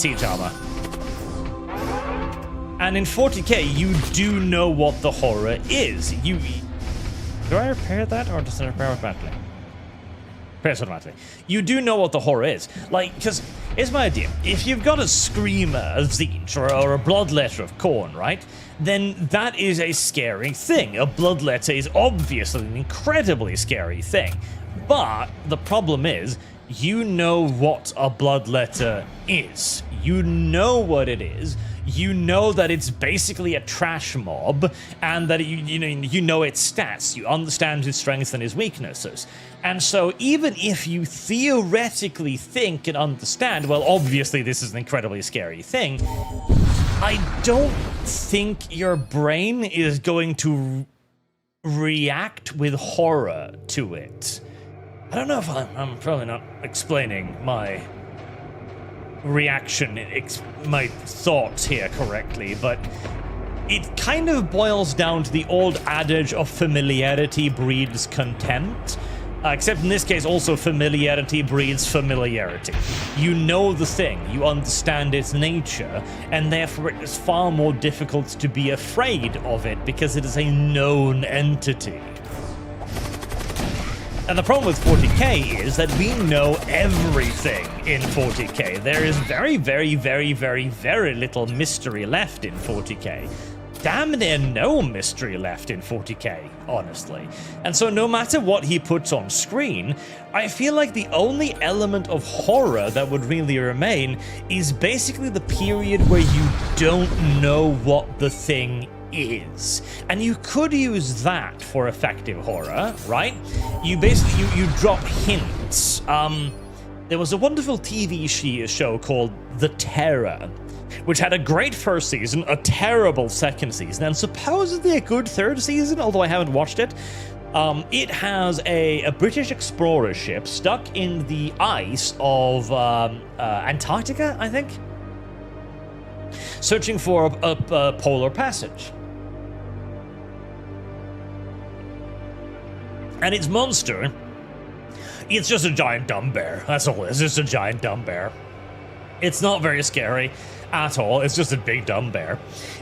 And in 40k, you do know what the horror is. Do I repair that, or does it repair automatically? Repairs automatically. You do know what the horror is. Like, because here's my idea. If you've got a Screamer of Tzeentch or a Bloodletter of Khorne, right? Then that is a scary thing. A Bloodletter is obviously an incredibly scary thing. But the problem is, you know what a Bloodletter is. You know what it is. You know that it's basically a trash mob, and that you know its stats. You understand his strengths and his weaknesses. And so even if you theoretically think and understand, well, obviously this is an incredibly scary thing, I don't think your brain is going to react with horror to it. I don't know if I'm probably not explaining my reaction, my thoughts here correctly, but it kind of boils down to the old adage of familiarity breeds contempt. Except in this case, also familiarity breeds familiarity. You know the thing, you understand its nature, and therefore it is far more difficult to be afraid of it because it is a known entity. And the problem with 40k is that we know everything in 40k. There is very, very, very, very, very little mystery left in 40k. Damn near no mystery left in 40k, honestly. And so no matter what he puts on screen, I feel like the only element of horror that would really remain is basically the period where you don't know what the thing is. And you could use that for effective horror, right? You basically, you drop hints. There was a wonderful TV show called The Terror, which had a great first season, a terrible second season, and supposedly a good third season, although I haven't watched it. It has a British explorer ship stuck in the ice of Antarctica, I think, searching for a polar passage. And its monster, it's just a giant dumb bear. That's all it is, it's just a giant dumb bear. It's not very scary at all, it's just a big dumb bear.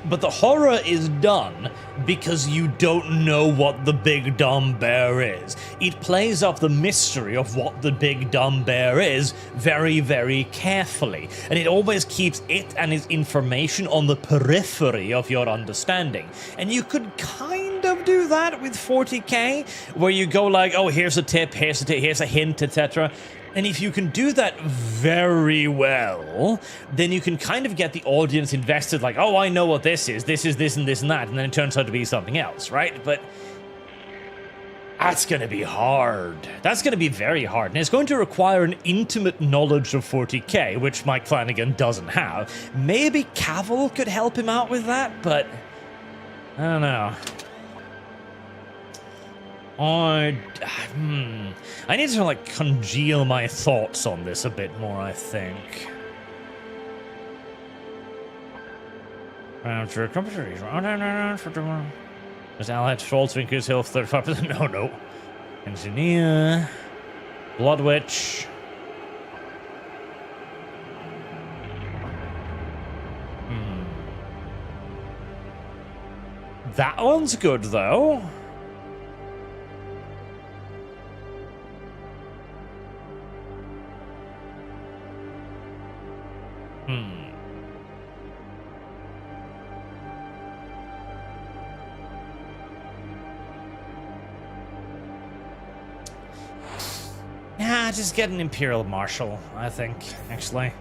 But the horror is done because you don't know what the big dumb bear is. It plays up the mystery of what the big dumb bear is very, very carefully. And it always keeps it and its information on the periphery of your understanding. And you could kind of do that with 40k, where you go like, oh, here's a tip, here's a hint, etc. And if you can do that very well, then you can kind of get the audience invested, like, oh, I know what this is this and this and that, and then it turns out to be something else, right? But that's going to be hard. That's going to be very hard, and it's going to require an intimate knowledge of 40k, which Mike Flanagan doesn't have. Maybe Cavill could help him out with that, but I don't know. I need to like congeal my thoughts on this a bit more, I think. After a competition, does allied trolls to increase health 35%? No. Engineer, Blood Witch. That one's good though. Yeah, just get an Imperial Marshal, I think, actually.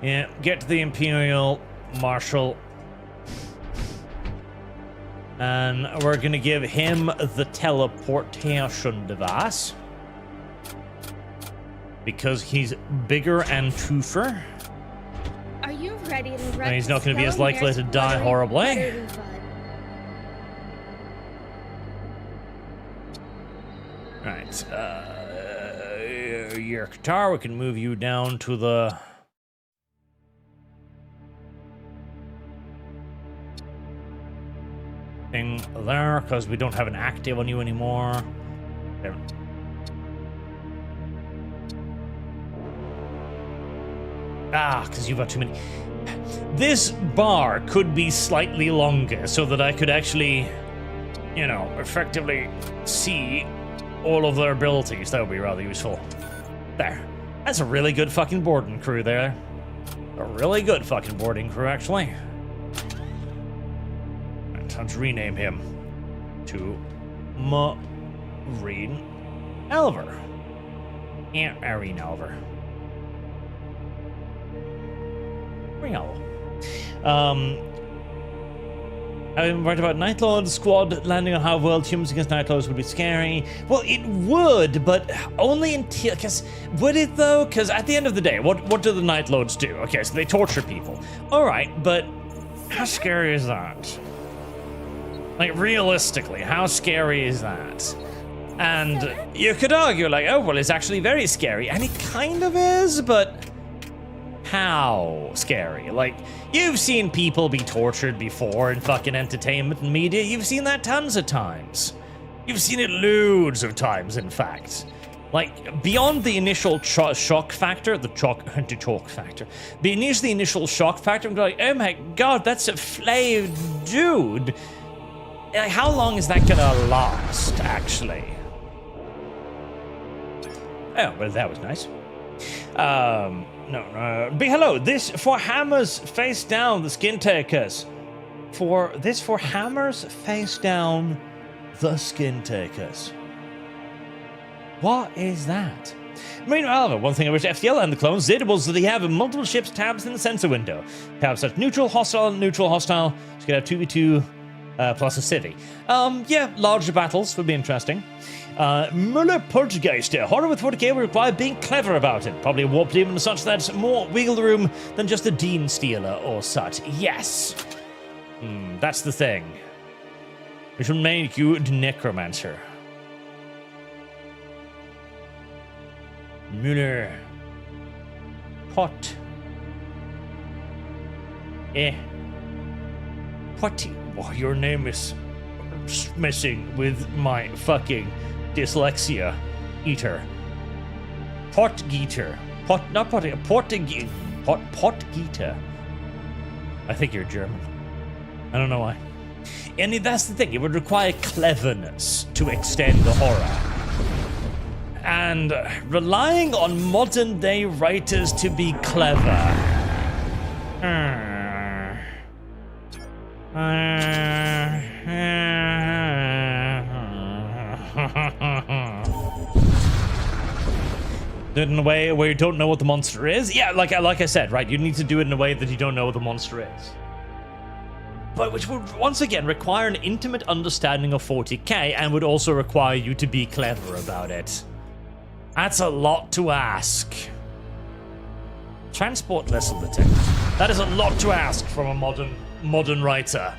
Yeah, get the Imperial Marshal. And we're gonna give him the teleportation device. Because he's bigger and tougher. Are you ready to run? And he's not gonna be as likely to die horribly. Right, your guitar, we can move you down to the thing there, because we don't have an active on you anymore. There. Because you've got too many. This bar could be slightly longer so that I could actually, you know, effectively see all of their abilities. That would be rather useful. There. That's a really good fucking boarding crew there. A really good fucking boarding crew, actually. Right, let's rename him to Marine Elver. Yeah, Marine Elver. Ring Owl. I'm right about Night Lord squad landing on Hive World. Humans against Night Lords would be scary. Well, it would, but only until... Because would it, though? Because at the end of the day, what do the Night Lords do? Okay, so they torture people. All right, but how scary is that? Like, realistically, how scary is that? And you could argue, like, oh, well, it's actually very scary. And it kind of is, but... how scary. Like, you've seen people be tortured before in fucking entertainment and media. You've seen that tons of times. You've seen it loads of times, in fact. Like, beyond the initial shock factor, the chalk factor, beneath the initial shock factor, I'm going, oh my god, that's a flayed dude. Like, how long is that gonna last, actually? Oh, well, that was nice. Be hello, this for hammers face down the skin takers. For hammers face down the skin takers. What is that? Marine Alva, one thing I wish FTL and the clones did was that they have multiple ships tabs in the sensor window. Tabs such neutral, hostile, so you could have 2v2 plus a city. Yeah, larger battles would be interesting. Muller Poltergeister. Horror with 40k would require being clever about it. Probably a warp demon such that's more wiggle room than just a Dean Stealer or such. Yes. That's the thing. We should make you the Necromancer. Muller. Pot. What? Oh, your name is messing with my fucking dyslexia. Eater. Pot-geeter. Pot-geeter. I think you're German. I don't know why. And that's the thing, it would require cleverness to extend the horror. And relying on modern day writers to be clever. Do it in a way where you don't know what the monster is? Yeah, like I said, right? You need to do it in a way that you don't know what the monster is. But which would once again require an intimate understanding of 40k and would also require you to be clever about it. That's a lot to ask. Transport vessel detected. That is a lot to ask from a modern writer.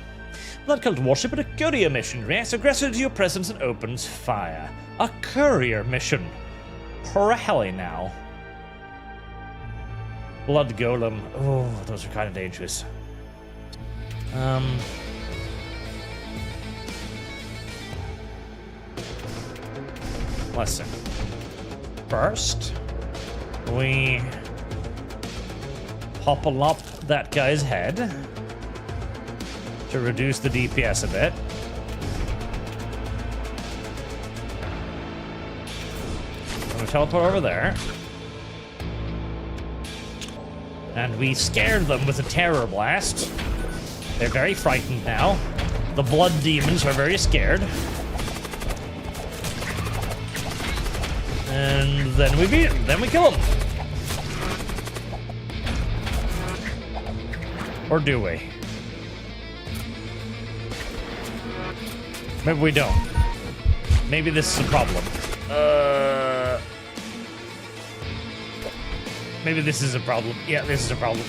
Blood cult warship at a courier mission reacts aggressively to your presence and opens fire. A courier mission. Really now. Blood golem. Oh, those are kind of dangerous. Listen. First, we popple up that guy's head to reduce the DPS a bit. I'm gonna teleport over there. And we scared them with a terror blast. They're very frightened now. The blood demons are very scared. And then we beat him. Then we kill him. Or do we? Maybe we don't. Maybe this is a problem. Maybe this is a problem. Yeah, this is a problem.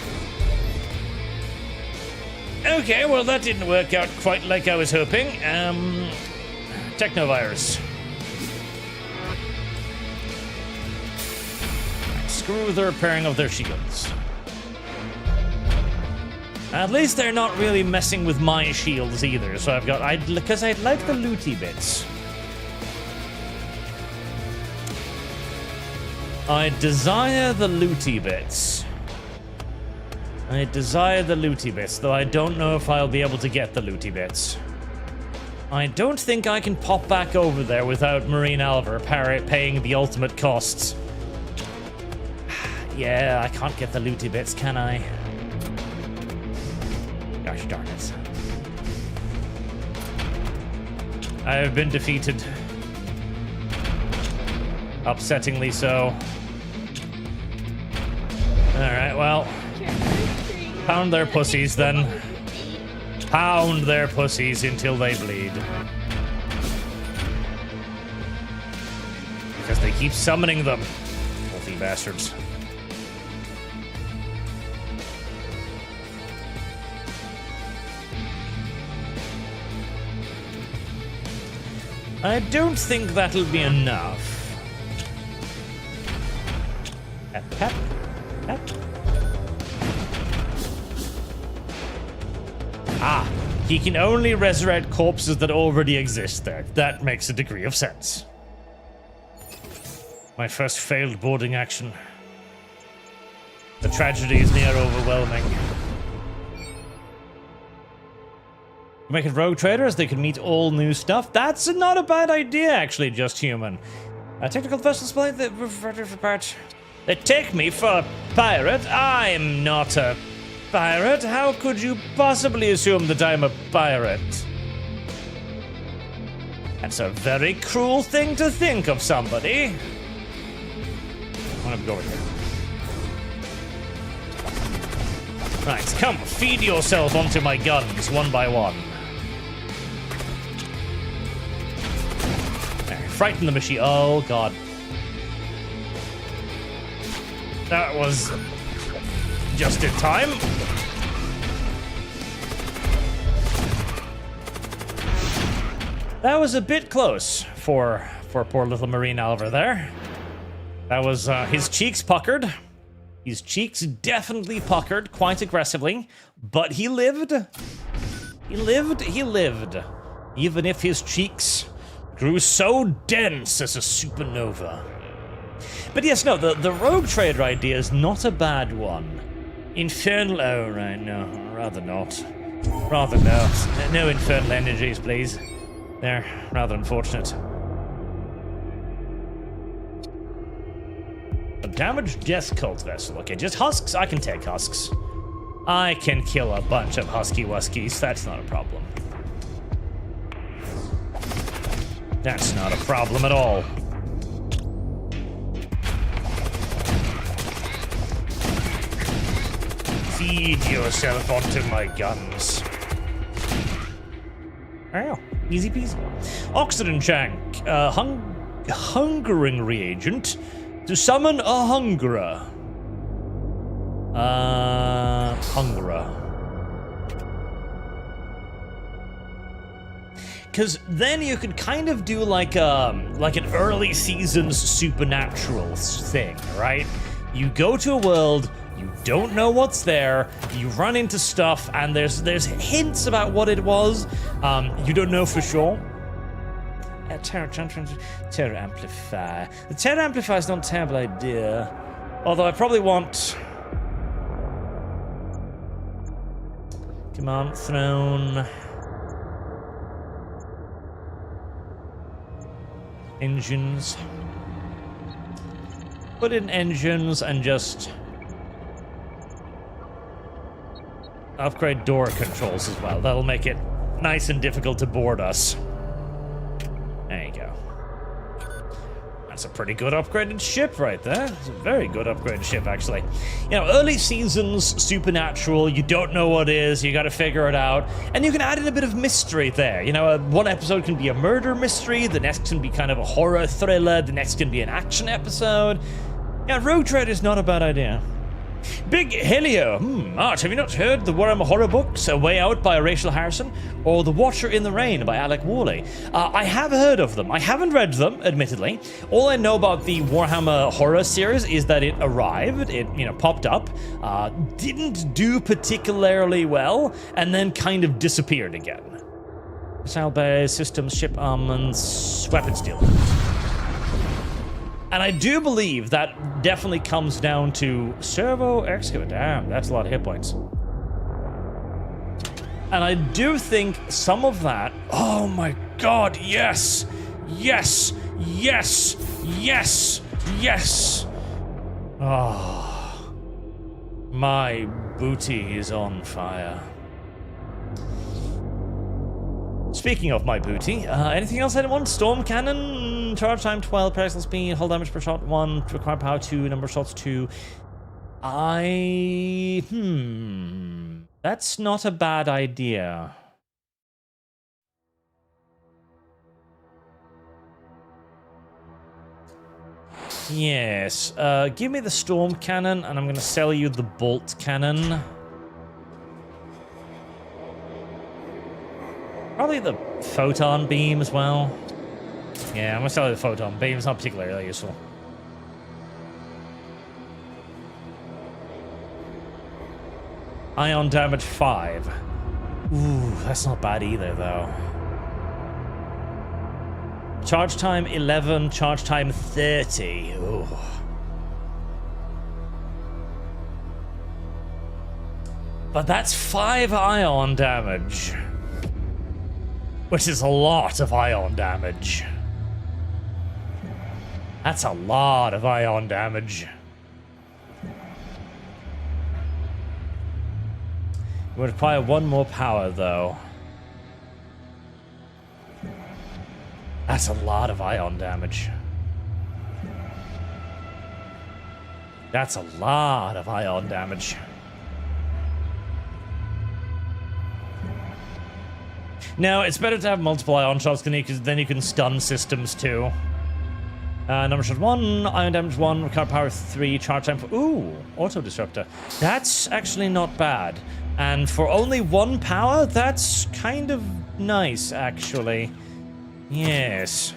Okay, well that didn't work out quite like I was hoping. Technovirus. Screw the repairing of their shields. At least they're not really messing with my shields either, so I've got... because I like the looty bits. I desire the looty bits. I desire the looty bits, though I don't know if I'll be able to get the looty bits. I don't think I can pop back over there without Marine Alva paying the ultimate costs. Yeah, I can't get the looty bits, can I? Gosh darn it. I have been defeated. Upsettingly so. Alright, well. Pound their pussies then. Pound their pussies until they bleed. Because they keep summoning them. Filthy bastards. I don't think that'll be enough. Pep, pep, pep. Ah, he can only resurrect corpses that already exist there. That makes a degree of sense. My first failed boarding action. The tragedy is near overwhelming. Make it rogue traders, they can meet all new stuff. That's not a bad idea, actually, Just Human. Technical vessels play the part. They take me for a pirate. I'm not a pirate. How could you possibly assume that I'm a pirate? That's a very cruel thing to think of somebody. I'm gonna go over here. Right, come, feed yourself onto my guns, one by one. Frighten the machine. Oh, God. That was just in time. That was a bit close for poor little Marine Oliver there. That was his cheeks puckered. His cheeks definitely puckered quite aggressively, but he lived. He lived. Even if his cheeks grew so dense as a supernova. But yes, no, the rogue trader idea is not a bad one. Infernal, oh right, no, rather not. Rather not. No infernal energies, please. They're rather unfortunate. A damaged death cult vessel. Okay, just husks? I can take husks. I can kill a bunch of husky wuskies, that's not a problem. That's not a problem at all. Feed yourself onto my guns. Oh, easy peasy. Oxygen tank, hungering reagent to summon a hungerer. Hungerer. Because then you could kind of do like an early seasons supernatural thing, right? You go to a world, you don't know what's there, you run into stuff, and there's hints about what it was. You don't know for sure. Terror amplifier. The terror amplifier is not a terrible idea, although I probably want command throne. Engines. Put in engines and just upgrade door controls as well. That'll make it nice and difficult to board us. There you go. That's a pretty good upgraded ship right there. It's a very good upgraded ship, actually. You know, early seasons, supernatural, you don't know what it is, you gotta figure it out, and you can add in a bit of mystery there. You know, one episode can be a murder mystery, the next can be kind of a horror thriller, the next can be an action episode. Yeah, rogue trade is not a bad idea. Big Helio. Art, have you not heard the Warhammer horror books, A Way Out by Rachel Harrison, or The Watcher in the Rain by Alec Worley? I have heard of them. I haven't read them, admittedly. All I know about the Warhammer horror series is that it arrived, it, you know, popped up, didn't do particularly well, and then kind of disappeared again. Missile base, systems, ship armaments, weapons dealer. And I do believe that definitely comes down to servo excavator. Damn, that's a lot of hit points. And I do think some of that. Oh my god, yes! Yes! Yes! Yes! Yes! Oh. My booty is on fire. Speaking of my booty, anything else I want? Storm cannon, charge time 12, pixel speed, hull damage per shot 1, required power 2, number of shots 2. That's not a bad idea. Yes, give me the storm cannon, and I'm going to sell you the bolt cannon. Probably the photon beam as well. Yeah, I'm gonna sell you the photon beam. It's not particularly useful. Ion damage 5. Ooh, that's not bad either, though. Charge time 11, charge time 30. Ooh. But that's 5 ion damage. Which is a lot of ion damage. That's a lot of ion damage. We would require 1 more power, though. That's a lot of ion damage. That's a lot of ion damage. No, it's better to have multiple ion shots because then you can stun systems too. Number shot 1, ion damage 1, recover power 3, charge time 4. Ooh, auto disruptor. That's actually not bad. And for only 1 power, that's kind of nice, actually. Yes.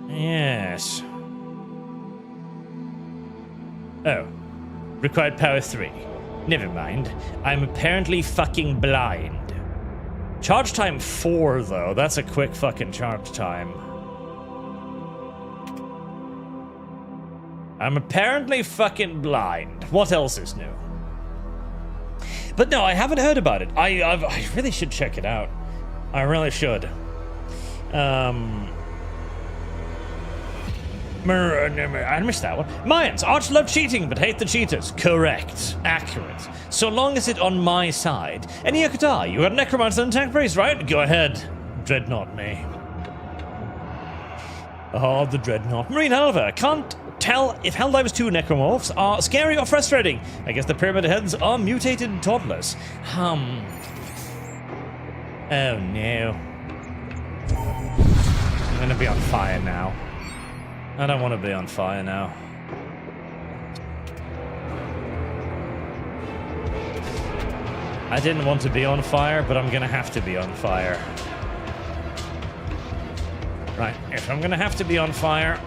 Yes. Oh. Required power 3. Never mind. I'm apparently fucking blind. Charge time 4, though. That's a quick fucking charge time. I'm apparently fucking blind. What else is new? But no, I haven't heard about it. I really should check it out. I really should. I missed that one. Mayans, arch love cheating, but hate the cheaters. Correct. Accurate. So long as it's on my side. And Yakuta, you got necromancer and tank priest, right? Go ahead. Dreadnought me. Oh, the Dreadnought. Marine Halver, can't tell if Helldivers 2 necromorphs are scary or frustrating. I guess the pyramid heads are mutated toddlers. Oh no. I'm gonna be on fire now. I don't want to be on fire now. I didn't want to be on fire, but I'm gonna have to be on fire. Right, if I'm gonna have to be on fire,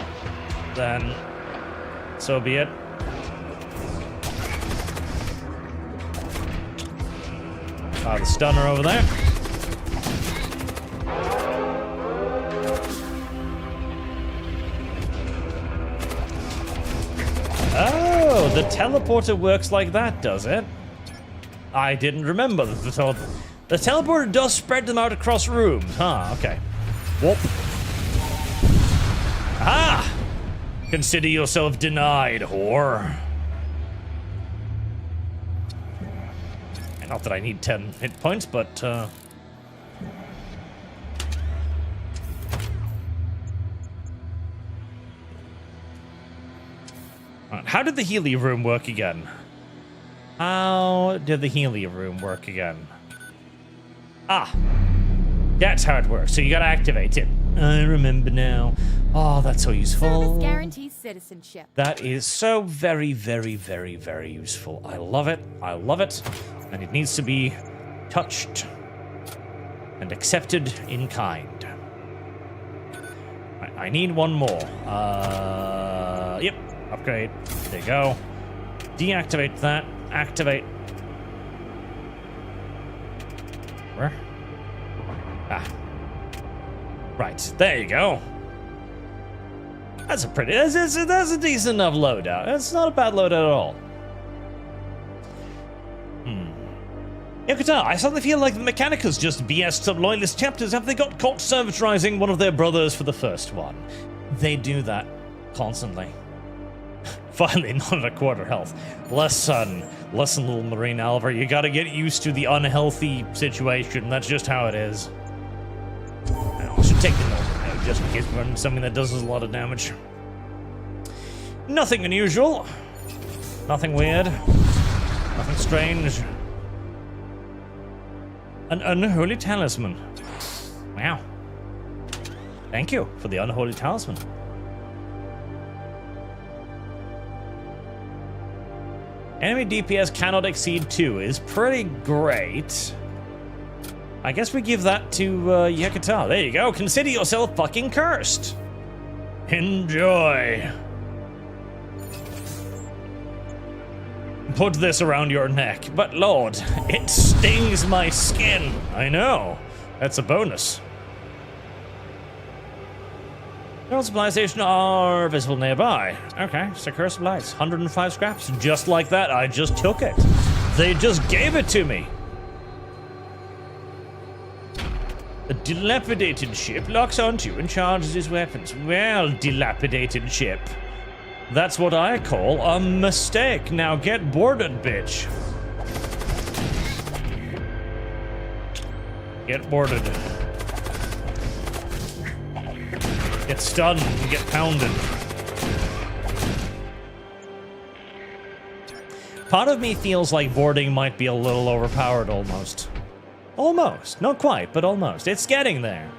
then so be it. The stunner over there. Oh, the teleporter works like that, does it? I didn't remember that the teleporter does spread them out across rooms. Huh, okay. Whoop. Ah! Consider yourself denied, whore. Not that I need 10 hit points, but how did the Healy room work again? How did the Healy room work again? Ah, that's how it works. So you gotta activate it. I remember now. Oh, that's so useful. Service guarantees citizenship. That is so very, very, very, very useful. I love it. I love it. And it needs to be touched and accepted in kind. I need one more. Yep. Upgrade. There you go. Deactivate that. Activate. Where? Ah. Right. There you go. That's a pretty... That's a decent enough loadout. It's not a bad loadout at all. Yakuta, I suddenly feel like the Mechanicus just BS'd some loyalist chapters. Have they got caught servitrizing one of their brothers for the first one? They do that constantly. Finally, not at a quarter health. Listen, little Marine Alvar, you gotta get used to the unhealthy situation. That's just how it is. I should take the note just in case we run something that does us a lot of damage. Nothing unusual. Nothing weird. Nothing strange. An unholy talisman. Wow. Thank you for the unholy talisman. Enemy DPS cannot exceed 2 is pretty great. I guess we give that to Yakuta. There you go. Consider yourself fucking cursed. Enjoy. put this around your neck, but Lord, it stings my skin. I know. That's a bonus. No supply station are visible nearby. Okay, secure supplies. 105 scraps. Just like that, I just took it. They just gave it to me. A dilapidated ship locks onto you and charges his weapons. Well, dilapidated ship. That's what I call a mistake. Now get boarded, bitch. Get boarded. Get stunned and get pounded. Part of me feels like boarding might be a little overpowered almost. Almost. Not quite, but almost. It's getting there.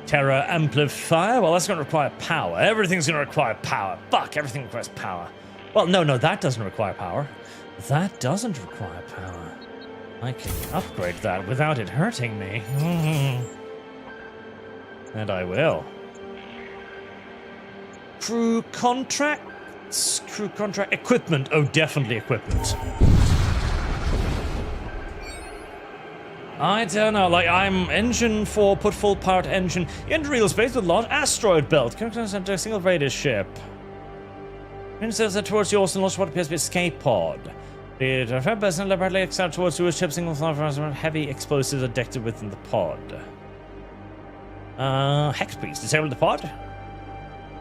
Terra Amplifier? Well, that's going to require power. Everything's going to require power. Fuck, everything requires power. Well, no, that doesn't require power. That doesn't require power. I can upgrade that without it hurting me. And I will. Crew contracts? Crew contract? Equipment. Oh, definitely equipment. I don't know, like, I'm engine 4, put full power to engine. Into real space with large asteroid belt. Connected to a single radius ship. Instead of towards yours and launch what appears to be escape pod. The threat person deliberately accelerates towards your ship, single heavy explosives are detected within the pod. Hex Priest, disable the pod.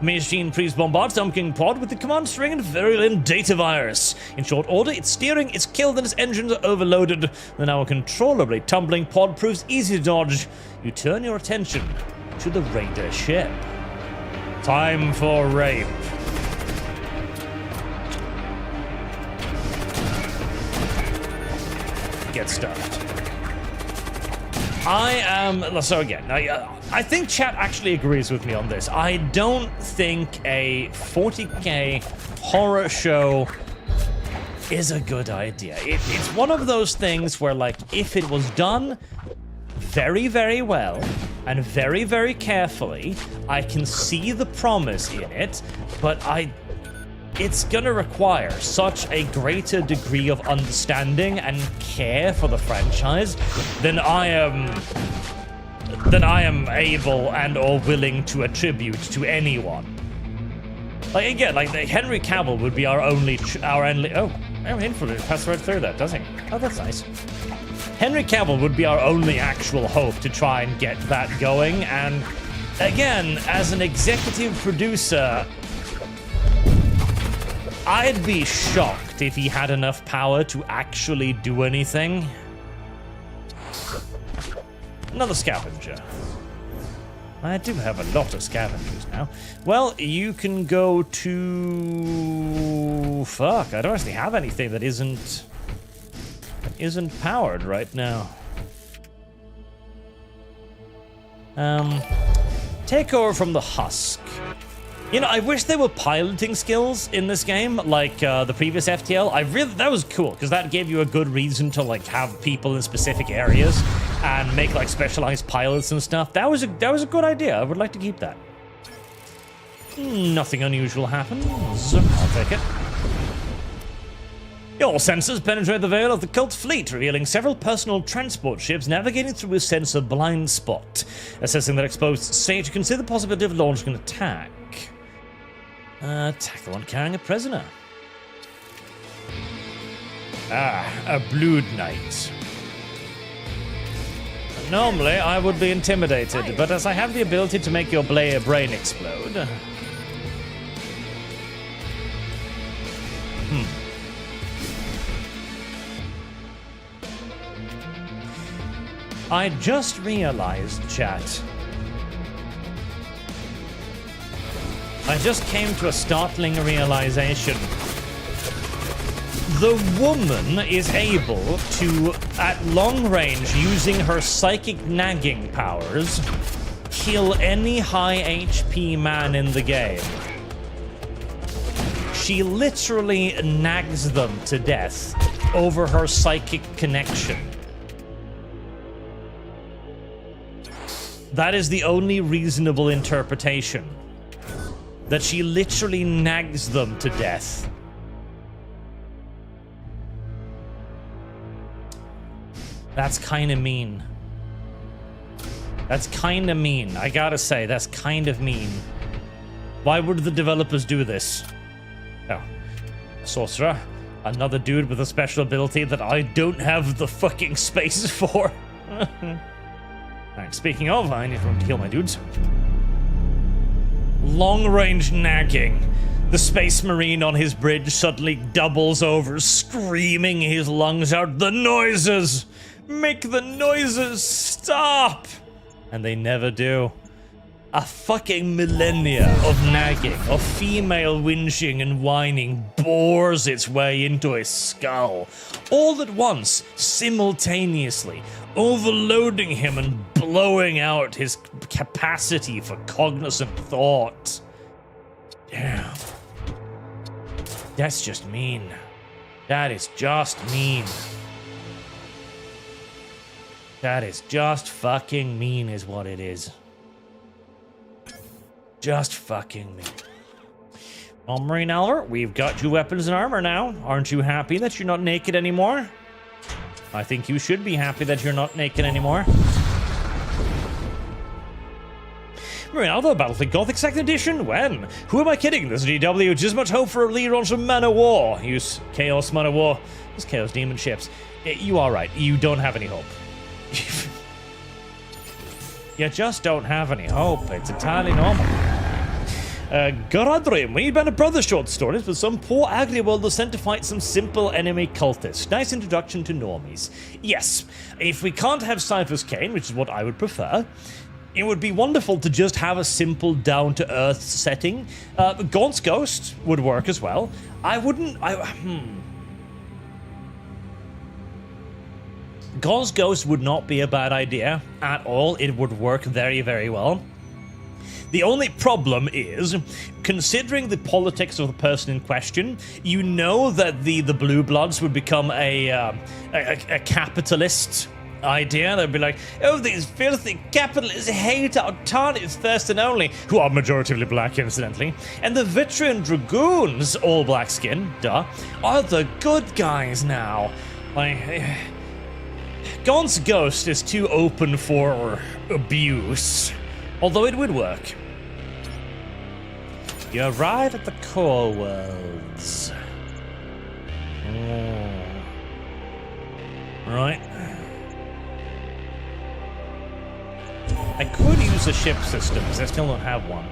Machine Priest bombards Dumpking pod with the command string and virulent data virus. In short order, its steering is killed and its engines are overloaded. The now uncontrollably tumbling pod proves easy to dodge. You turn your attention to the raider ship. Time for rape. Get stuffed. I think chat actually agrees with me on this. I don't think a 40k horror show is a good idea. It's one of those things where, like, if it was done very, very well and very, very carefully, I can see the promise in it, but it's gonna require such a greater degree of understanding and care for the franchise than I am able and or willing to attribute to anyone. Like, again, like, Henry Cavill would be our only oh, Infrared passed right through that, does he? Oh, that's nice. Henry Cavill would be our only actual hope to try and get that going, and again, as an executive producer, I'd be shocked if he had enough power to actually do anything. Another scavenger. I do have a lot of scavengers now. Well, you can go to... Fuck, I don't actually have anything that isn't powered right now. Take over from the husk. You know, I wish there were piloting skills in this game, like the previous FTL. That was cool, because that gave you a good reason to, like, have people in specific areas and make, like, specialized pilots and stuff. That was a good idea. I would like to keep that. Nothing unusual happens. I'll take it. Your sensors penetrate the veil of the cult fleet, revealing several personal transport ships navigating through a sensor blind spot. Assessing their exposed state, you consider the possibility of launching an attack. Tackle on carrying a prisoner. A Blood Knight. Normally, I would be intimidated, but as I have the ability to make your brain explode... I just realized, chat. I just came to a startling realization. The woman is able to, at long range, using her psychic nagging powers, kill any high HP man in the game. She literally nags them to death over her psychic connection. That is the only reasonable interpretation. That she literally nags them to death That's kind of mean. That's kind of mean. I gotta say, that's kind of mean. Why would the developers do this? Oh. Sorcerer. Another dude with a special ability that I don't have the fucking space for. Alright, speaking of, I need room to heal my dudes. Long-range nagging. The Space Marine on his bridge suddenly doubles over, screaming his lungs out. The noises! Make the noises stop! And they never do. A fucking millennia of nagging, of female whinging and whining bores its way into his skull, all at once, simultaneously, overloading him and blowing out his capacity for cognizant thought. Damn. That's just mean. That is just mean. That is just fucking mean is what it is. Just fucking mean. Well, Marine Albert, we've got you weapons and armor now. Aren't you happy that you're not naked anymore? I think you should be happy that you're not naked anymore. Marine Albert, Battlefield Gothic 2nd Edition? When? Who am I kidding? This is GW. Just much hope for a lead on some Man of War. Use Chaos Man of War. Those Chaos Demon ships. You are right. You don't have any hope. You just don't have any hope. It's entirely normal. Garadrim, we need Band of Brothers short stories with some poor Agriworld was sent to fight some simple enemy cultists. Nice introduction to normies. Yes, if we can't have Cypher's Cane, which is what I would prefer, it would be wonderful to just have a simple down-to-earth setting. Gaunt's Ghost would work as well. Gaunt's Ghost would not be a bad idea at all. It would work very, very well. The only problem is, considering the politics of the person in question, you know that the Blue Bloods would become a capitalist idea. They'd be like, oh, these filthy capitalists hate our tarnies first and only, who are majoritively black, incidentally. And the Vitrian Dragoons, all black skin, duh, are the good guys now. Like, Gaunt's Ghost is too open for abuse, although it would work. You arrive at the core worlds. Right. I could use a ship system, because I still don't have one.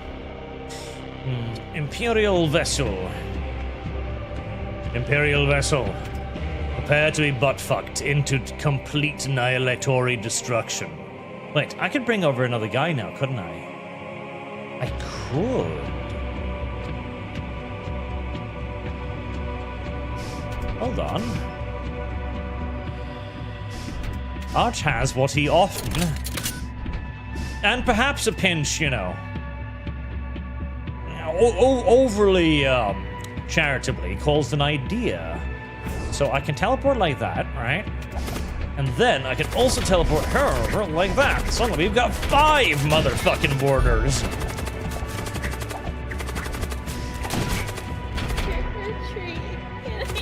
Imperial Vessel. Imperial Vessel. Prepare to be butt-fucked into complete annihilatory destruction. Wait, I could bring over another guy now, couldn't I? I could. Hold on. Arch has what he often, and perhaps a pinch, you know, overly charitably calls an idea. So I can teleport like that, right? And then I can also teleport her over like that. Suddenly we've got 5 motherfucking borders.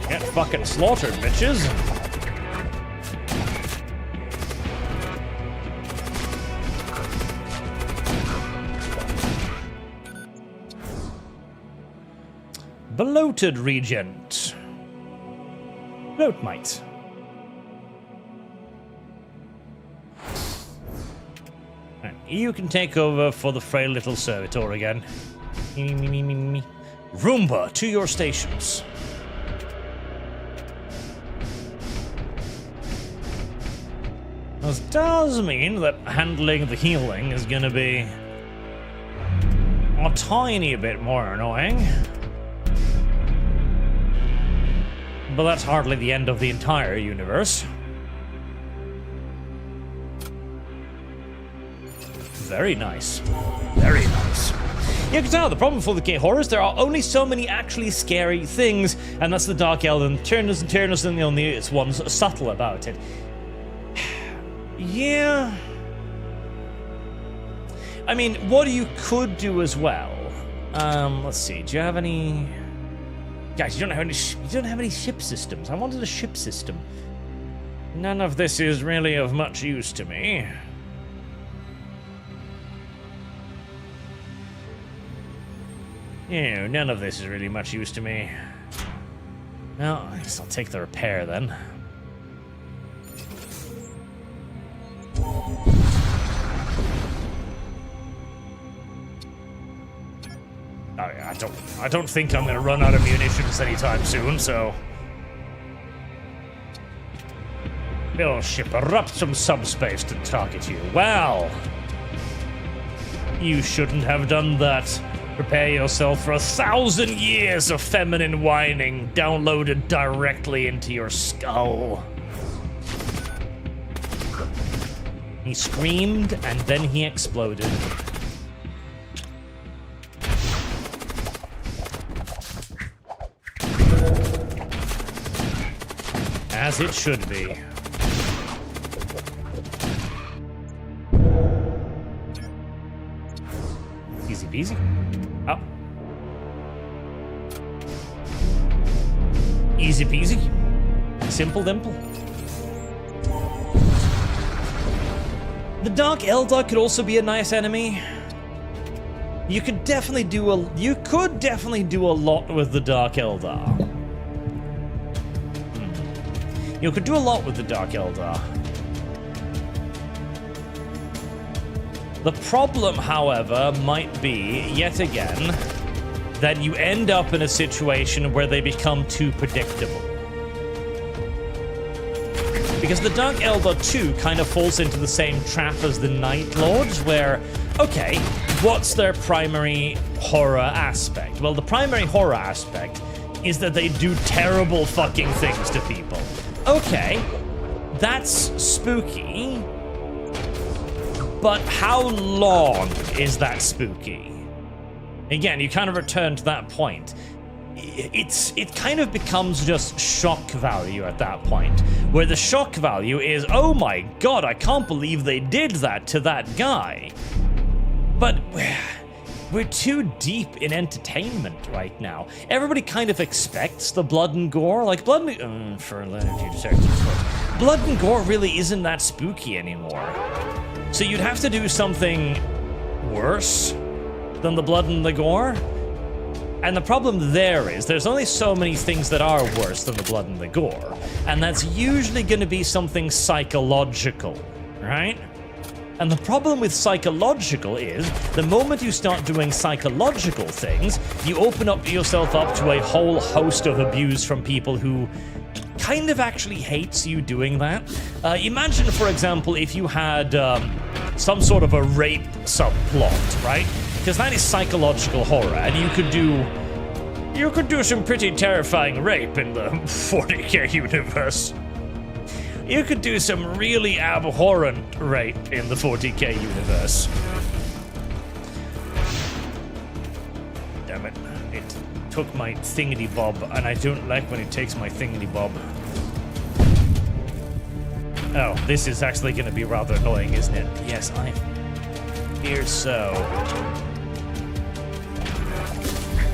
Get fucking slaughtered, bitches. Bloated Regent. Bloatmite. Right, you can take over for the frail little servitor again. Roomba, to your stations. This does mean that handling the healing is gonna be a tiny bit more annoying. But that's hardly the end of the entire universe. Very nice. Very nice. You can tell the problem for the gay horrors, there are only so many actually scary things, and that's the Dark Elven Turnus and the only one's subtle about it. Yeah. I mean, what you could do as well. Let's see. Do you have any? Guys, you don't have any ship systems. I wanted a ship system. None of this is really of much use to me. Yeah, none of this is really much use to me. Well, I guess I'll take the repair then. Oh yeah, I don't think I'm gonna run out of munitions anytime soon, so Bill ship erupt from subspace to target you. Well, you shouldn't have done that. Prepare yourself for 1,000 years of feminine whining downloaded directly into your skull. He screamed and then he exploded. As it should be. Easy peasy. Oh. Easy peasy. Simple dimple. The Dark Eldar could also be a nice enemy. You could definitely do a lot with the Dark Eldar. You could do a lot with the Dark Eldar. The problem, however, might be, yet again, that you end up in a situation where they become too predictable. Because the Dark Eldar 2 kind of falls into the same trap as the Night Lords, where, okay, what's their primary horror aspect? Well, the primary horror aspect is that they do terrible fucking things to people. Okay, that's spooky, but how long is that spooky? Again, you kind of return to that point. It kind of becomes just shock value at that point, where the shock value is, oh my god, I can't believe they did that to that guy. But we're too deep in entertainment right now. Everybody kind of expects the blood and gore, like blood and blood and gore really isn't that spooky anymore. So you'd have to do something worse than the blood and the gore. And the problem there is there's only so many things that are worse than the blood and the gore, and that's usually going to be something psychological, right? And the problem with psychological is, the moment you start doing psychological things, you open up yourself up to a whole host of abuse from people who kind of actually hates you doing that. Imagine, for example, if you had some sort of a rape subplot, right? Because that is psychological horror, and you could do some pretty terrifying rape in the 40k universe. You could do some really abhorrent rape in the 40k universe. Damn it. It took my thingity-bob, and I don't like when it takes my thingity-bob. Oh, this is actually going to be rather annoying, isn't it? Yes, I fear so.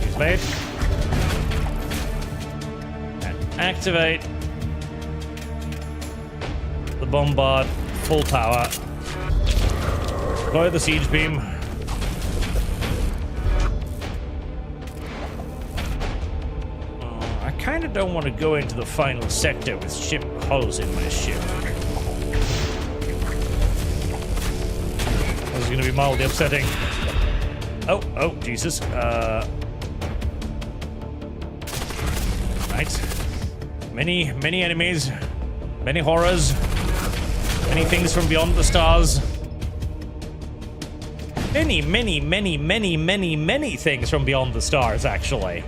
Use mate. And activate the bombard, full power. Deploy the siege beam. I kind of don't want to go into the final sector with ship hulls in my ship. This is going to be mildly upsetting. Oh, Jesus. Right. Many enemies. Many horrors. Many things from beyond the stars. Many things from beyond the stars, actually.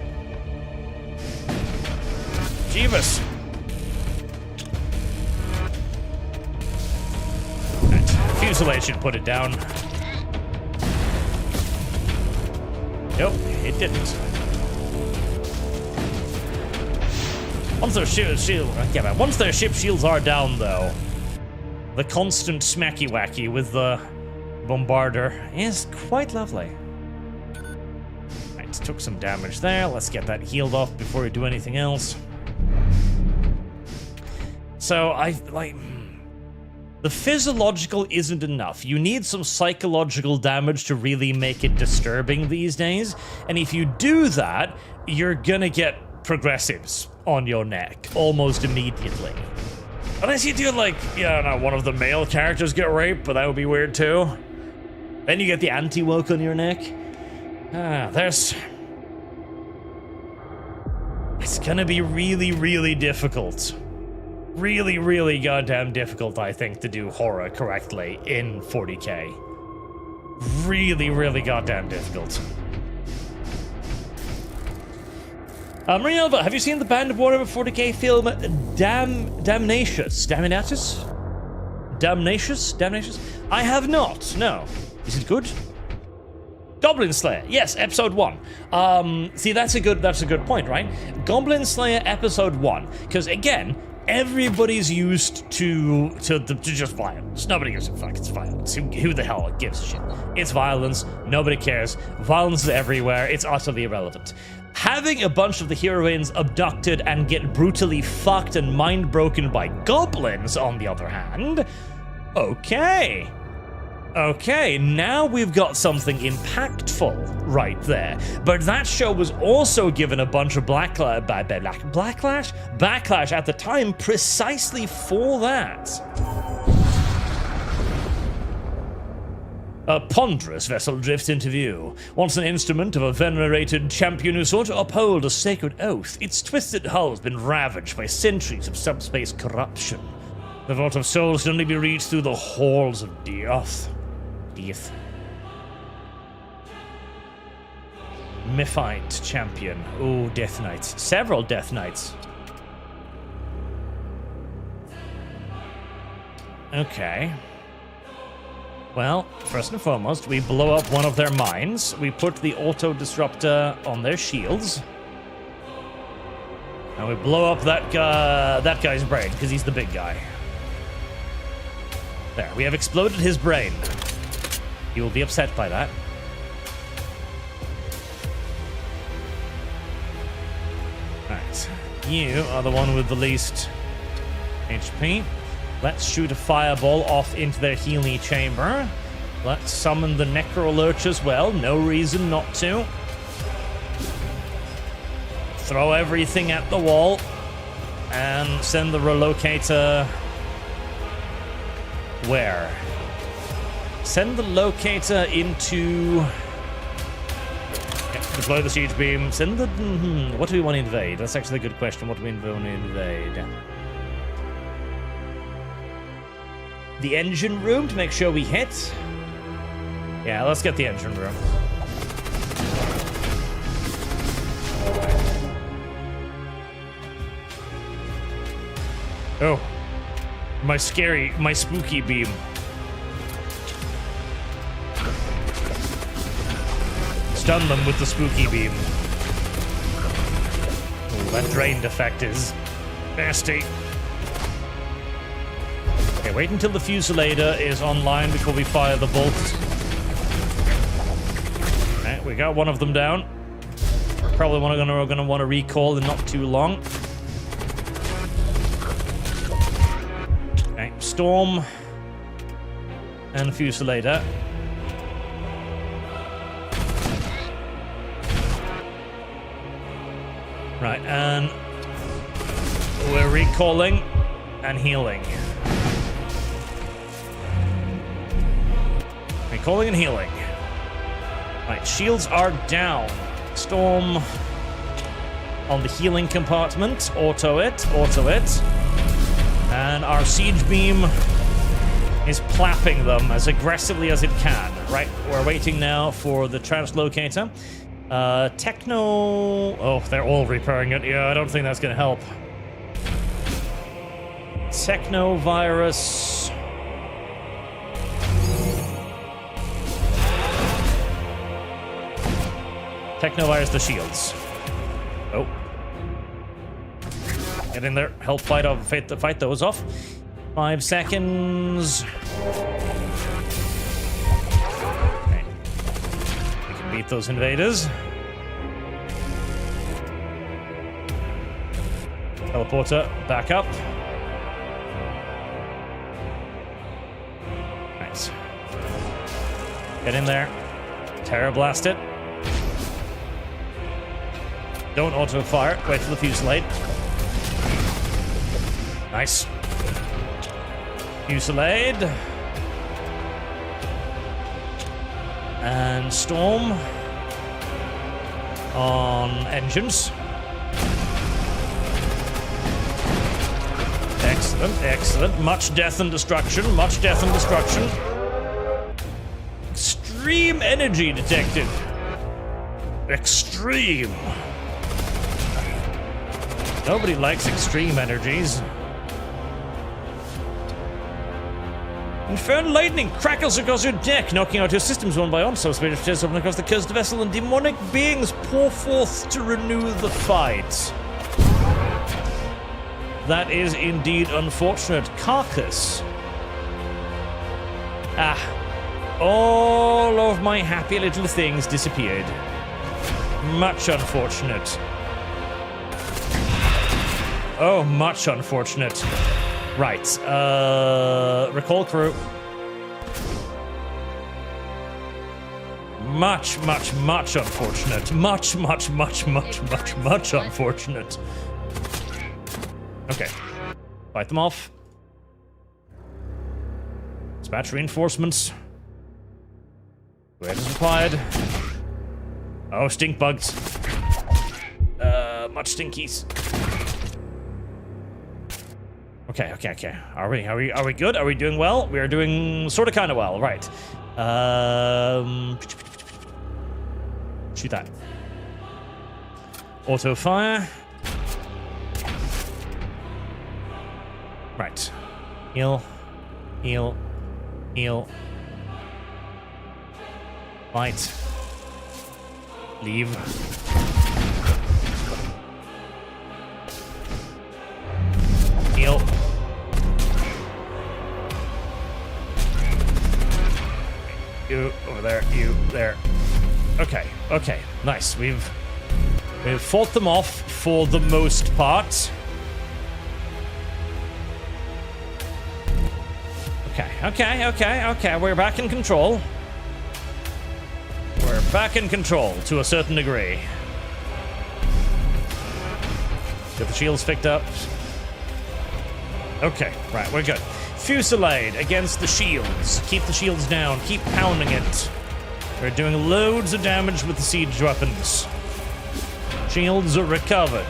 Jeebus. Right. Fuselage should put it down. Nope, it didn't. Once their ship shields are down, though, the constant smacky wacky with the bombarder is quite lovely. Right, took some damage there. Let's get that healed off before we do anything else. So the physiological isn't enough. You need some psychological damage to really make it disturbing these days. And if you do that, you're gonna get progressives on your neck almost immediately. Unless you do like, yeah, I don't know, one of the male characters get raped, but that would be weird too. Then you get the anti-woke on your neck. It's gonna be really, really difficult. Really, really goddamn difficult, I think, to do horror correctly in 40k. Really, really goddamn difficult. Marielva, have you seen the Band of Warhammer 40k film Damnatius? Damnatius? I have not, no. Is it good? Goblin Slayer, yes, episode 1. See, that's a good point, right? Goblin Slayer episode 1, because again, everybody's used to just violence. Nobody gives a fuck, it's violence. Who the hell gives a shit? It's violence, nobody cares. Violence is everywhere, it's utterly irrelevant. Having a bunch of the heroines abducted and get brutally fucked and mind broken by goblins, on the other hand, okay. Okay, now we've got something impactful right there. But that show was also given a bunch of backlash at the time precisely for that. A ponderous vessel drifts into view. Once an instrument of a venerated champion who sought to uphold a sacred oath, its twisted hull has been ravaged by centuries of subspace corruption. The Vault of Souls can only be reached through the halls of death. Myphite champion. Oh, Death Knights. Several Death Knights. Okay. Well, first and foremost, we blow up one of their mines. We put the auto-disruptor on their shields. And we blow up that guy's brain, because he's the big guy. There, we have exploded his brain. He will be upset by that. Right. You are the one with the least HP. Let's shoot a fireball off into their healing chamber. Let's summon the Necro Lurch as well. No reason not to. Throw everything at the wall. And send the relocator... Where? Send the locator into... Deploy the siege beam. Send the... What do we want to invade? That's actually a good question. What do we want to invade? The engine room to make sure we hit. Yeah, let's get the engine room. Oh. My spooky beam. Stun them with the spooky beam. Ooh, that drained effect is nasty. Okay, wait until the Fuselator is online before we fire the bolt. Alright, we got one of them down. Probably we're gonna want to recall in not too long. Okay, Storm and Fuselator. Right, and we're recalling and healing. Recalling and healing. Right, shields are down. Storm on the healing compartment. Auto it. And our siege beam is plapping them as aggressively as it can. Right, we're waiting now for the translocator. Techno... Oh, they're all repairing it. Yeah, I don't think that's going to help. Technovirus... Technovirus the shields. Oh. Get in there. Help fight those off. 5 seconds. Okay. We can beat those invaders. Teleporter, back up. Get in there. Terror blast it. Don't auto fire. Wait for the fusillade. Nice. Fusillade. And storm on engines. Excellent, excellent. Much death and destruction, much death and destruction. Extreme energy detected. Extreme. Nobody likes extreme energies. Infernal lightning crackles across your deck, knocking out your systems one by one. So spirit tears open across the cursed vessel, and demonic beings pour forth to renew the fight. That is indeed unfortunate. Carcass. All of my happy little things disappeared. Much unfortunate. Oh, much unfortunate. Right. Recall crew. Much unfortunate. Much unfortunate. Okay. Fight them off. Dispatch reinforcements. Where is required. Oh, stink bugs. Much stinkies. Okay. Are we good? Are we doing well? We are doing sort of kind of well, right. Shoot that. Auto fire. Right. Heal. Fight. Leave. Heal. You over there, you there. Okay, nice. We've fought them off for the most part. Okay. We're back in control. We're back in control to a certain degree. Get the shields picked up. Okay, right, we're good. Fusillade against the shields. Keep the shields down. Keep pounding it. We're doing loads of damage with the siege weapons. Shields are recovered.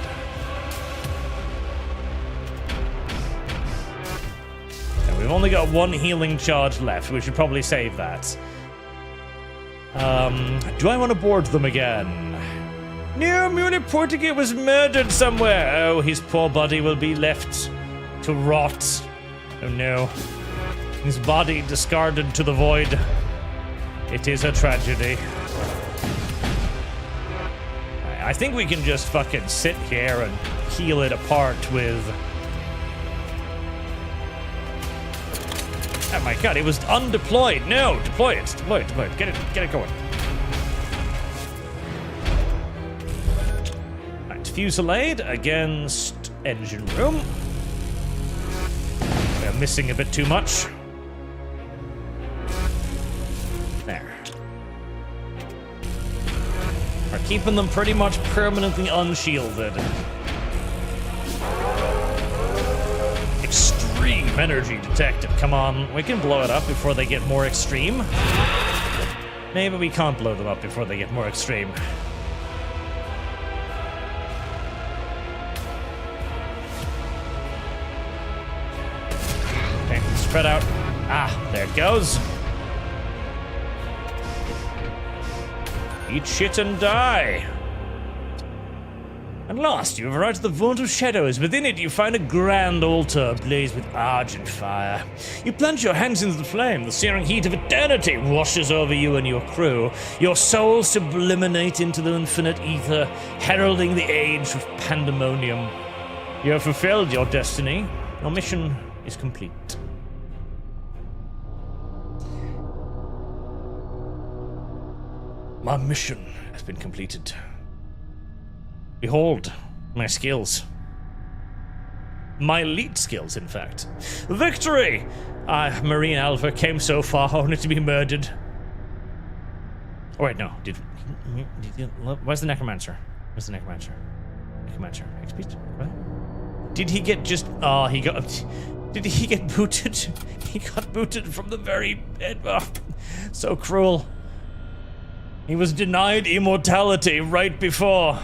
And we've only got one healing charge left. We should probably save that. Do I want to board them again? No, Mule Portuguese was murdered somewhere. Oh, his poor body will be left to rot. Oh no. His body discarded to the void. It is a tragedy. I think we can just fucking sit here and heal it apart with... Oh my god, it was undeployed. No, deploy it. Deploy it. Get it going. Right, fusillade against engine room. We're missing a bit too much. There. We're keeping them pretty much permanently unshielded. Extreme energy detected. Come on, we can blow it up before they get more extreme. Maybe we can't blow them up before they get more extreme. Okay, spread out. Ah, there it goes. Eat shit and die. At last, you have arrived at the Vault of Shadows. Within it, you find a grand altar ablaze with argent fire. You plunge your hands into the flame. The searing heat of eternity washes over you and your crew. Your souls subliminate into the infinite ether, heralding the age of pandemonium. You have fulfilled your destiny. Your mission is complete. My mission has been completed. Behold, my skills. My elite skills, in fact. Victory! Marine Alpha came so far only to be murdered. Oh wait, no. Where's the necromancer? Where's the necromancer? Necromancer. XP? What? Did he get just? Oh, he got. Did he get booted? He got booted from the very end. Oh, so cruel. He was denied immortality right before.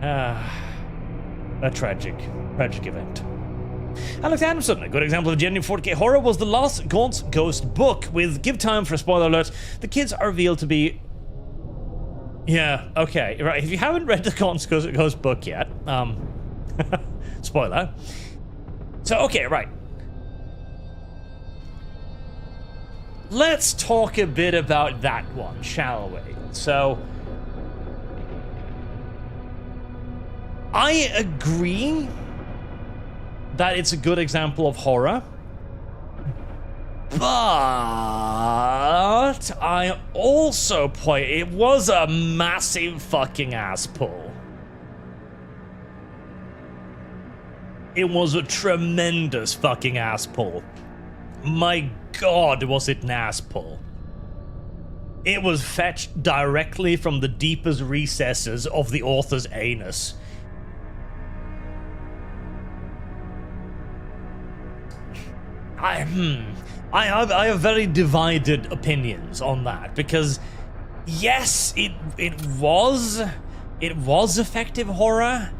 A tragic event. Alex Anderson, a good example of genuine 40k horror was the Lost Gaunt's Ghost book with, give time for a spoiler alert, the kids are revealed to be... Yeah, okay, right, if you haven't read the Gaunt's Ghost book yet, spoiler. So, okay, right. Let's talk a bit about that one, shall we? So... I agree that it's a good example of horror, but I also point it was a massive fucking ass pull. It was a tremendous fucking ass pull. My god, was it an ass pull. It was fetched directly from the deepest recesses of the author's anus. I have very divided opinions on that, because yes, it was effective horror,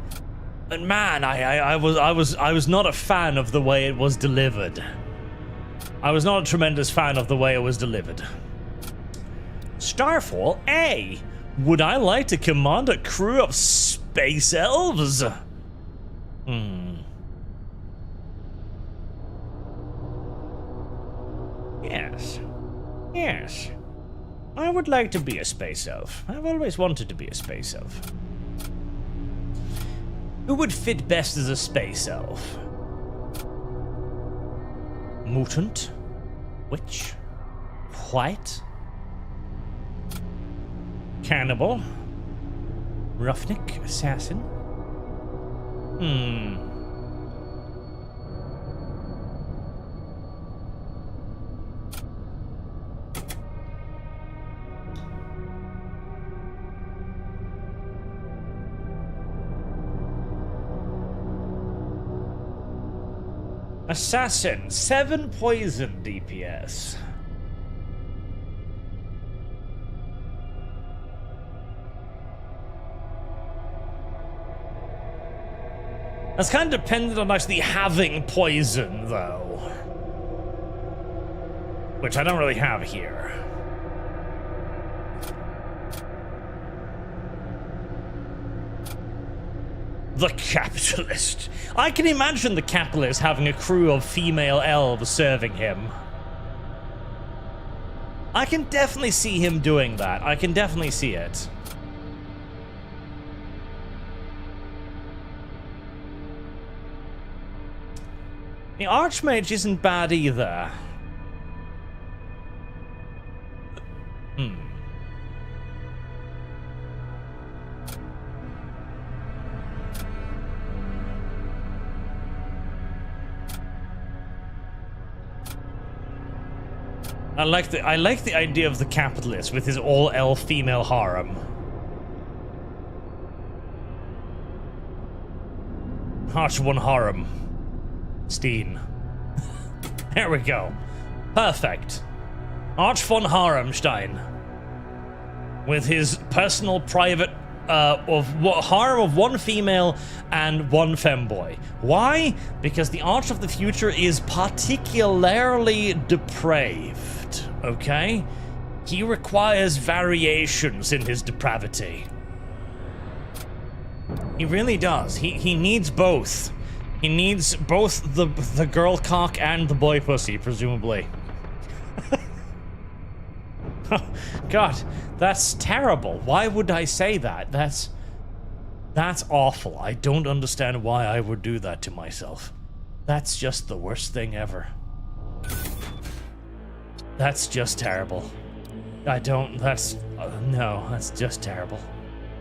but man, I was not a fan of the way it was delivered. I was not a tremendous fan of the way it was delivered. Starfall A. Would I like to command a crew of space elves? Yes. I would like to be a space elf. I've always wanted to be a space elf. Who would fit best as a space elf? Mutant? Witch? White? Cannibal? Roughneck? Assassin? Assassin, 7 poison DPS. That's kind of dependent on actually having poison, though. Which I don't really have here. The Capitalist. I can imagine the Capitalist having a crew of female elves serving him. I can definitely see him doing that. I can definitely see it. The Archmage isn't bad either. I like the idea of the Capitalist with his all-elf female harem. Arch one harem. Steen. There we go. Perfect. Arch von Haremstein. With his personal private harem of 1 female and 1 femboy. Why? Because the Arch of the Future is particularly depraved, okay? He requires variations in his depravity. He really does. He needs both. He needs both the girl cock and the boy pussy, presumably. God, that's terrible. Why would I say that? That's awful. I don't understand why I would do that to myself. That's just the worst thing ever. That's just terrible. I don't, that's, no, that's just terrible.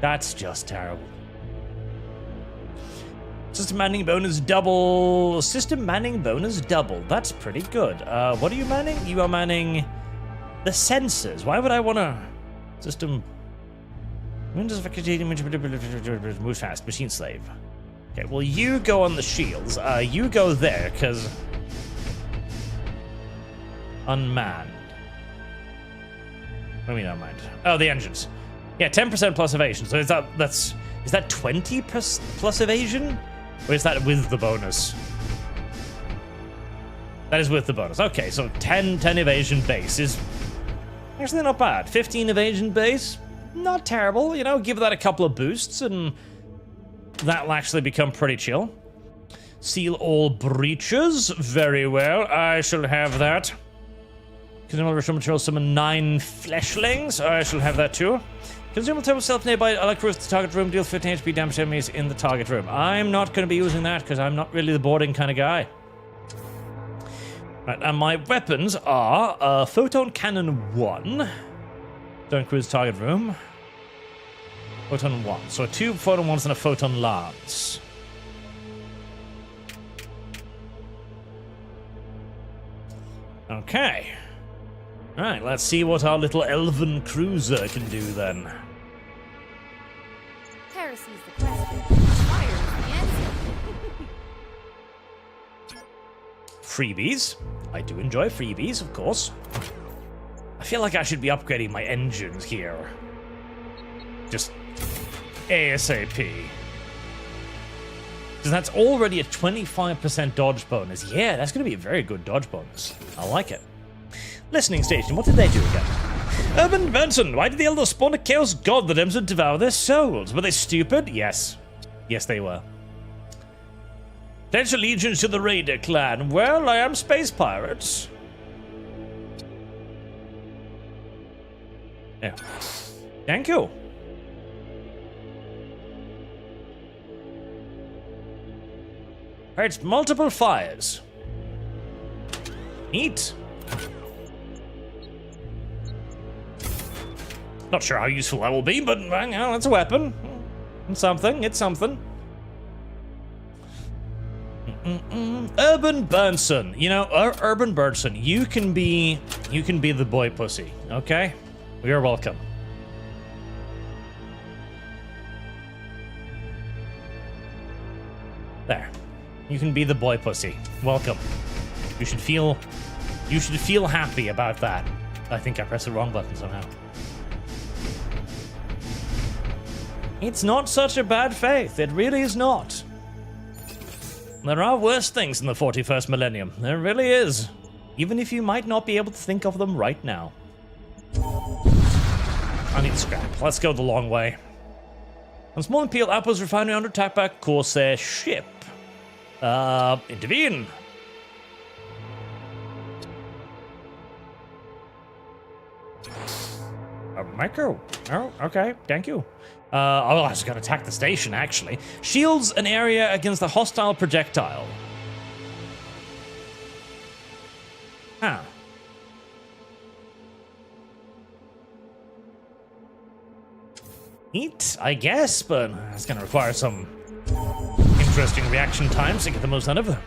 That's just terrible. System manning bonus double. System manning bonus double. That's pretty good. What are you manning? You are manning The sensors. Why would I want to... System... Windows move fast. Machine slave. Okay, well, you go on the shields. You go there, because... Unmanned. What do you mean unmanned? Oh, the engines. Yeah, 10% plus evasion. So is that 20 plus evasion? Or is that with the bonus? That is with the bonus. Okay, so 10 evasion base is actually not bad. 15 evasion base, not terrible. You know, give that a couple of boosts and that'll actually become pretty chill. Seal all breaches. Very well. I shall have that. Consumable ritual material summon 9 fleshlings. I shall have that too. Consumable table self nearby electros the target room, deal 15 HP damage to enemies in the target room. I'm not going to be using that because I'm not really the boarding kind of guy. Right, and my weapons are Photon Cannon 1. Don't cruise target room. Photon 1. So 2 Photon 1s and a Photon Lance. Okay. Alright, let's see what our little elven cruiser can do then. Heresy's the question. Fire is the answer. Freebies. I do enjoy freebies, of course. I feel like I should be upgrading my engines here. Just ASAP. Because that's already a 25% dodge bonus. Yeah, that's going to be a very good dodge bonus. I like it. Listening station, what did they do again? Urban Benson, why did the elders spawn a chaos god that aims to devour their souls? Were they stupid? Yes. Yes, they were. Pledge allegiance to the Raider clan. Well, I am space pirates. Yeah. Thank you. It's multiple fires. Neat. Not sure how useful that will be, but you know, it's a weapon. It's something. It's something. Urban Burnson. You know, Urban Burnson, you can be the boy pussy, okay? You're welcome. There. You can be the boy pussy. Welcome. You should feel happy about that. I think I pressed the wrong button somehow. It's not such a bad faith. It really is not. There are worse things in the 41st millennium. There really is. Even if you might not be able to think of them right now. I need scrap. Let's go the long way. On small Imperial outpost refinery under attack by a Corsair ship. Intervene. Micro. Oh, okay. Thank you. I was going to attack the station, actually. Shields an area against a hostile projectile. Huh. Neat, I guess, but it's going to require some interesting reaction times to get the most out of them.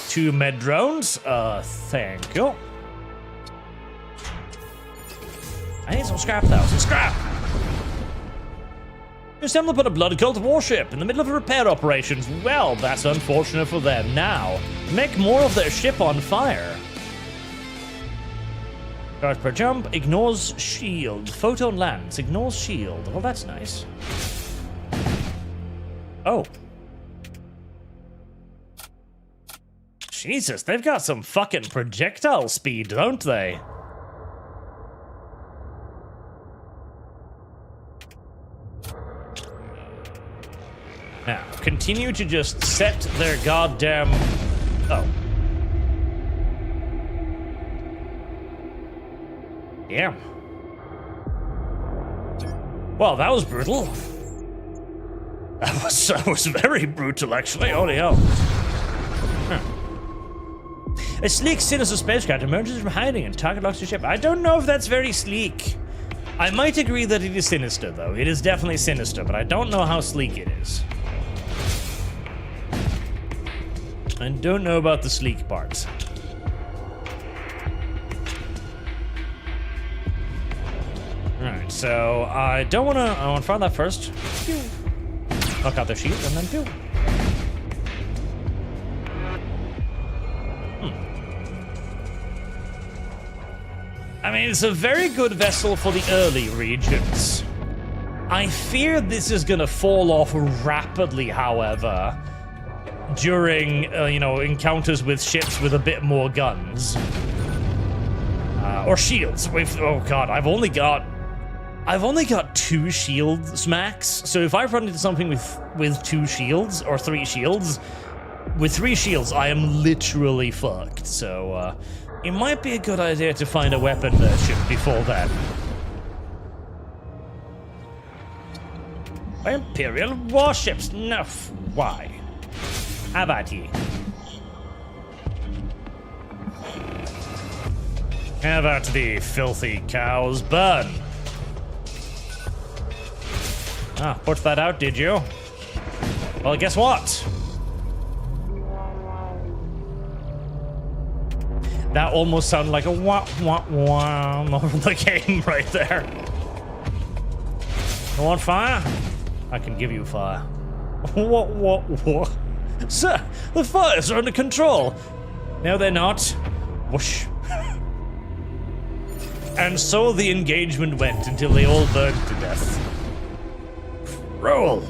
2 med drones. Thank you. I need some scrap, though. Some scrap! You stumbled upon a blood cult warship in the middle of a repair operations. Well, that's unfortunate for them. Now, make more of their ship on fire. Charge per jump, ignores shield. Photon lance, ignores shield. Well, that's nice. Oh. Jesus, they've got some fucking projectile speed, don't they? Now, continue to just set their goddamn... Oh. Damn. Well, that was brutal. That was very brutal, actually. Holy hell. Huh. A sleek, sinister spacecraft emerges from hiding and target locks your ship. I don't know if that's very sleek. I might agree that it is sinister, though. It is definitely sinister, but I don't know how sleek it is. I don't know about the sleek parts. Right, so I don't want to... I want to fire that first. Pew. Knock out the shield and then pew. I mean, it's a very good vessel for the early regions. I fear this is gonna fall off rapidly, however, during, encounters with ships with a bit more guns. Or shields. Oh god, I've only got 2 shields max, so if I run into something with 2 shields, or 3 shields, with 3 shields, I am literally fucked, so, it might be a good idea to find a weapon merchant before then. Imperial warships? No, why? How about ye? How about the filthy cows burn? Ah, put that out, did you? Well, guess what? That almost sounded like a wah-wah-wah over the game right there. You want fire? I can give you fire. What? Sir, the fires are under control. No, they're not. Whoosh. And so the engagement went until they all burned to death. Roll.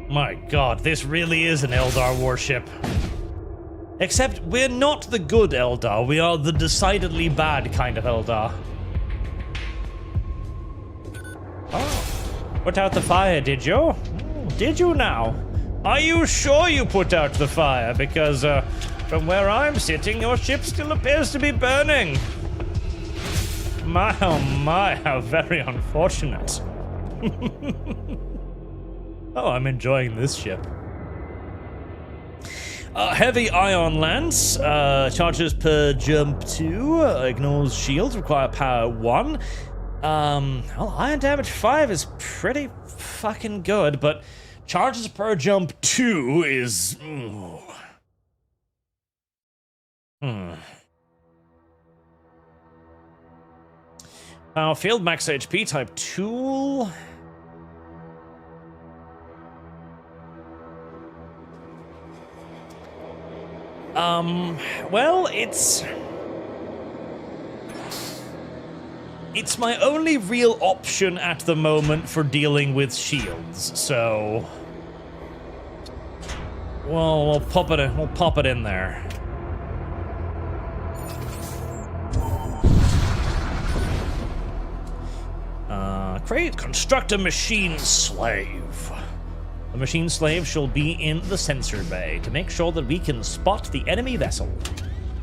My god, this really is an Eldar warship. Except we're not the good Eldar, we are the decidedly bad kind of Eldar. Oh, put out the fire, did you? Did you now? Are you sure you put out the fire? Because, from where I'm sitting, your ship still appears to be burning. My, oh my, how very unfortunate. Oh, I'm enjoying this ship. Heavy ion lance, charges per jump 2, ignores shields, require power 1. Well, iron damage 5 is pretty fucking good, but charges per jump 2 is... Field max HP type tool. Well, it's my only real option at the moment for dealing with shields, so we'll pop it in there. Construct a machine slave. The machine slave shall be in the sensor bay to make sure that we can spot the enemy vessel.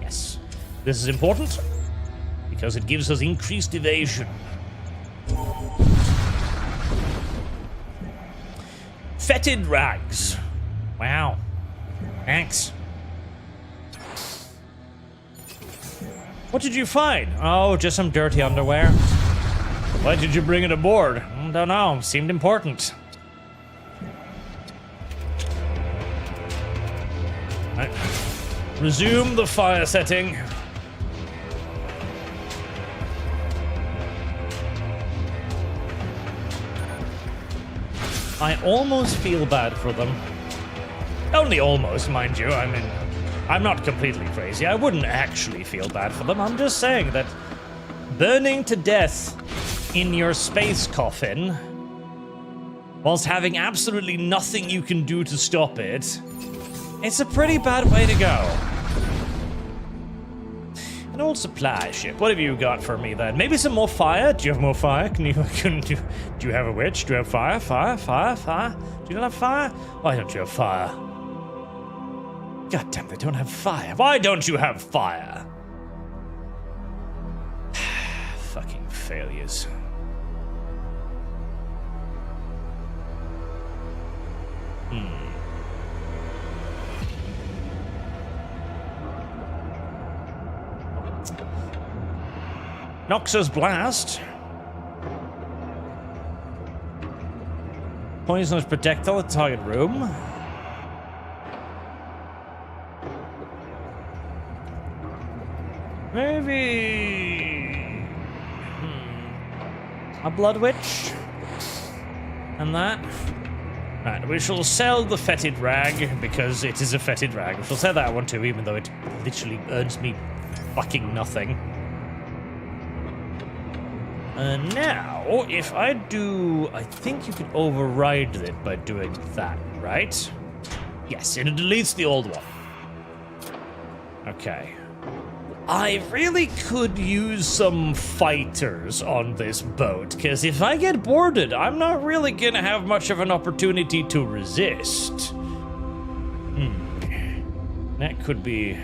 Yes, this is important because it gives us increased evasion. Fetid rags. Wow. Thanks. What did you find? Oh, just some dirty underwear. Why did you bring it aboard? Don't know. Seemed important. Right. Resume the fire setting. I almost feel bad for them. Only almost, mind you. I mean, I'm not completely crazy. I wouldn't actually feel bad for them. I'm just saying that burning to death in your space coffin, whilst having absolutely nothing you can do to stop it, it's a pretty bad way to go. An old supply ship. What have you got for me then? Maybe some more fire? Do you have more fire? Do you have a witch? Do you have fire? Fire? Do you not have fire? Why don't you have fire? God damn, they don't have fire. Why don't you have fire? Fucking failures. Noxus Blast. Poisonous projectile at target room. Maybe a blood witch. And that. Right, we shall sell the fetid rag, because it is a fetid rag. We shall sell that one too, even though it literally earns me fucking nothing. Now, if I do... I think you can override it by doing that, right? Yes, and it deletes the old one. Okay. I really could use some fighters on this boat, because if I get boarded, I'm not really gonna have much of an opportunity to resist. That could be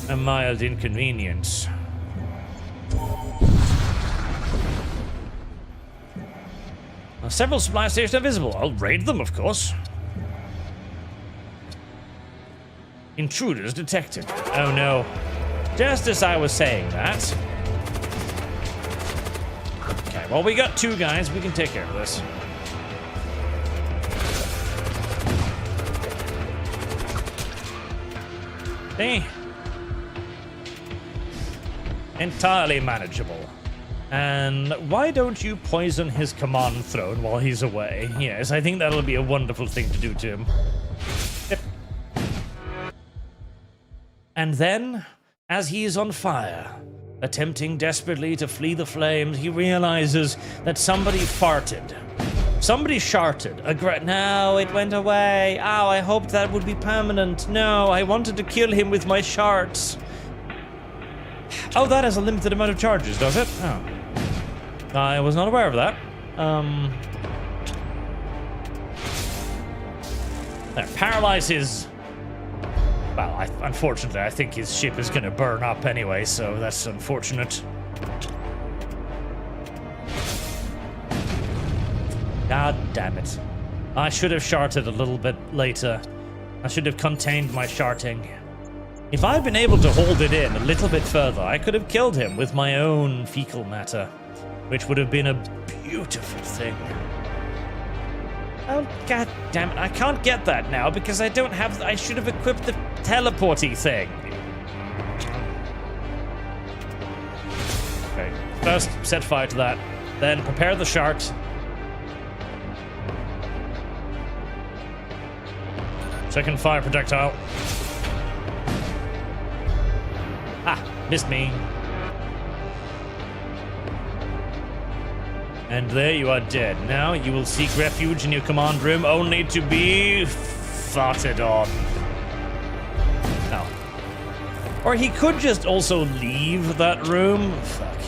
a mild inconvenience. Several supply stations are visible. I'll raid them, of course. Intruders detected. Oh no. Just as I was saying that. Okay, well, we got 2 guys. We can take care of this. See? Entirely manageable. And why don't you poison his command throne while he's away? Yes, I think that'll be a wonderful thing to do to him. Yep. And then, as he is on fire, attempting desperately to flee the flames, he realizes that somebody farted. Somebody sharted. No, it went away. Oh, I hoped that would be permanent. No, I wanted to kill him with my sharts. Oh, that has a limited amount of charges, does it? Oh. I was not aware of that. There, paralyze his... Well, unfortunately, I think his ship is going to burn up anyway, so that's unfortunate. God damn it. I should have sharted a little bit later. I should have contained my sharting. If I'd been able to hold it in a little bit further, I could have killed him with my own fecal matter, which would have been a beautiful thing. Oh, god damn it. I can't get that now because I don't have... I should have equipped the teleporty thing. Okay, first set fire to that. Then prepare the shart. Second fire projectile. Ah, missed me. And there you are dead. Now you will seek refuge in your command room only to be farted on. No. Or he could just also leave that room. Fuck.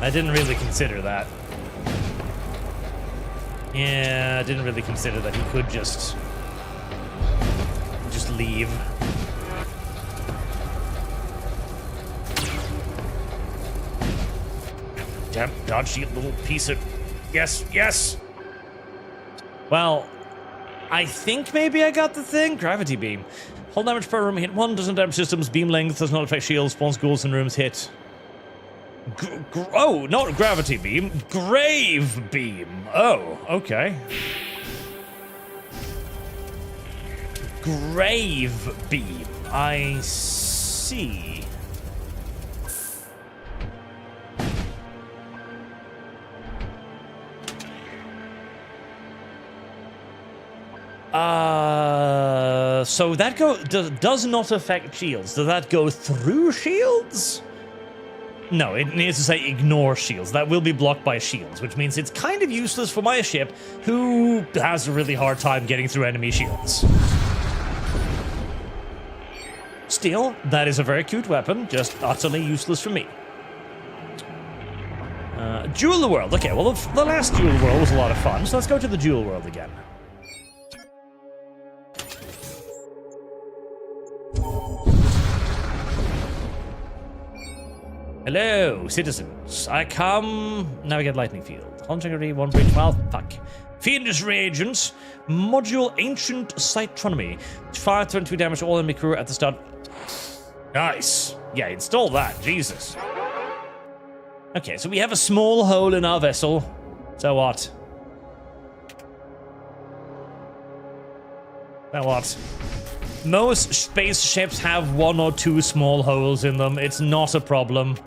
I didn't really consider that. Yeah, I didn't really consider that he could just leave. Damn, dodge you little piece of... Yes, yes! Well, I think maybe I got the thing. Gravity beam. Hold damage per room hit 1, doesn't damage systems, beam length, does not affect shields, spawns ghouls in rooms hit. Oh, not gravity beam. Grave beam. Oh, okay. Grave beam. I see. So that does not affect shields. Does that go through shields? No, it needs to say ignore shields. That will be blocked by shields, which means it's kind of useless for my ship, who has a really hard time getting through enemy shields. Still, that is a very cute weapon, just utterly useless for me. Jewel the World. Okay, well, the last Jewel World was a lot of fun, so let's go to the Jewel World again. Hello, citizens. I come... Navigate lightning field. Integrity, 1 bridge, well, fuck. Fiendish reagents. Module Ancient Cytronomy. Fire 22 damage to all enemy crew at the start. Nice. Yeah, install that. Jesus. Okay, so we have a small hole in our vessel. So what? So what? Most spaceships have 1 or 2 small holes in them. It's not a problem.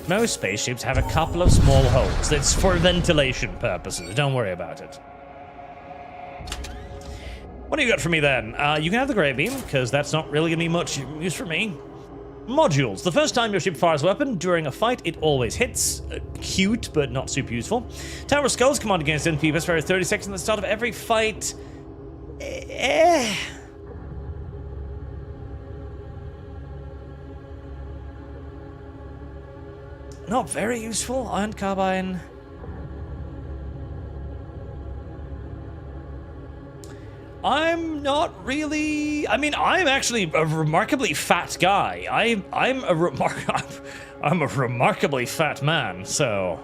Most spaceships have a couple of small holes. It's for ventilation purposes. Don't worry about it. What do you got for me then? You can have the Grey Beam, because that's not really going to be much use for me. Modules. The first time your ship fires a weapon during a fight, it always hits. Cute, but not super useful. Tower of Skulls command against NP for 30 seconds at the start of every fight. Not very useful. Iron Carbine. I'm not really... I mean, I'm actually a remarkably fat guy. I'm a remarkably fat man, so...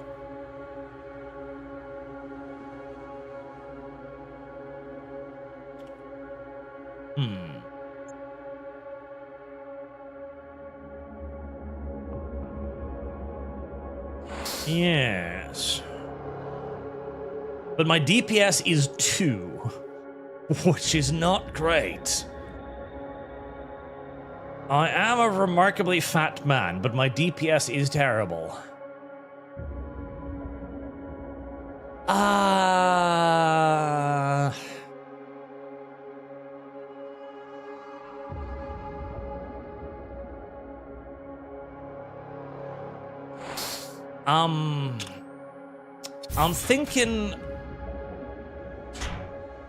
Yes. But my DPS is 2, which is not great. I am a remarkably fat man, but my DPS is terrible.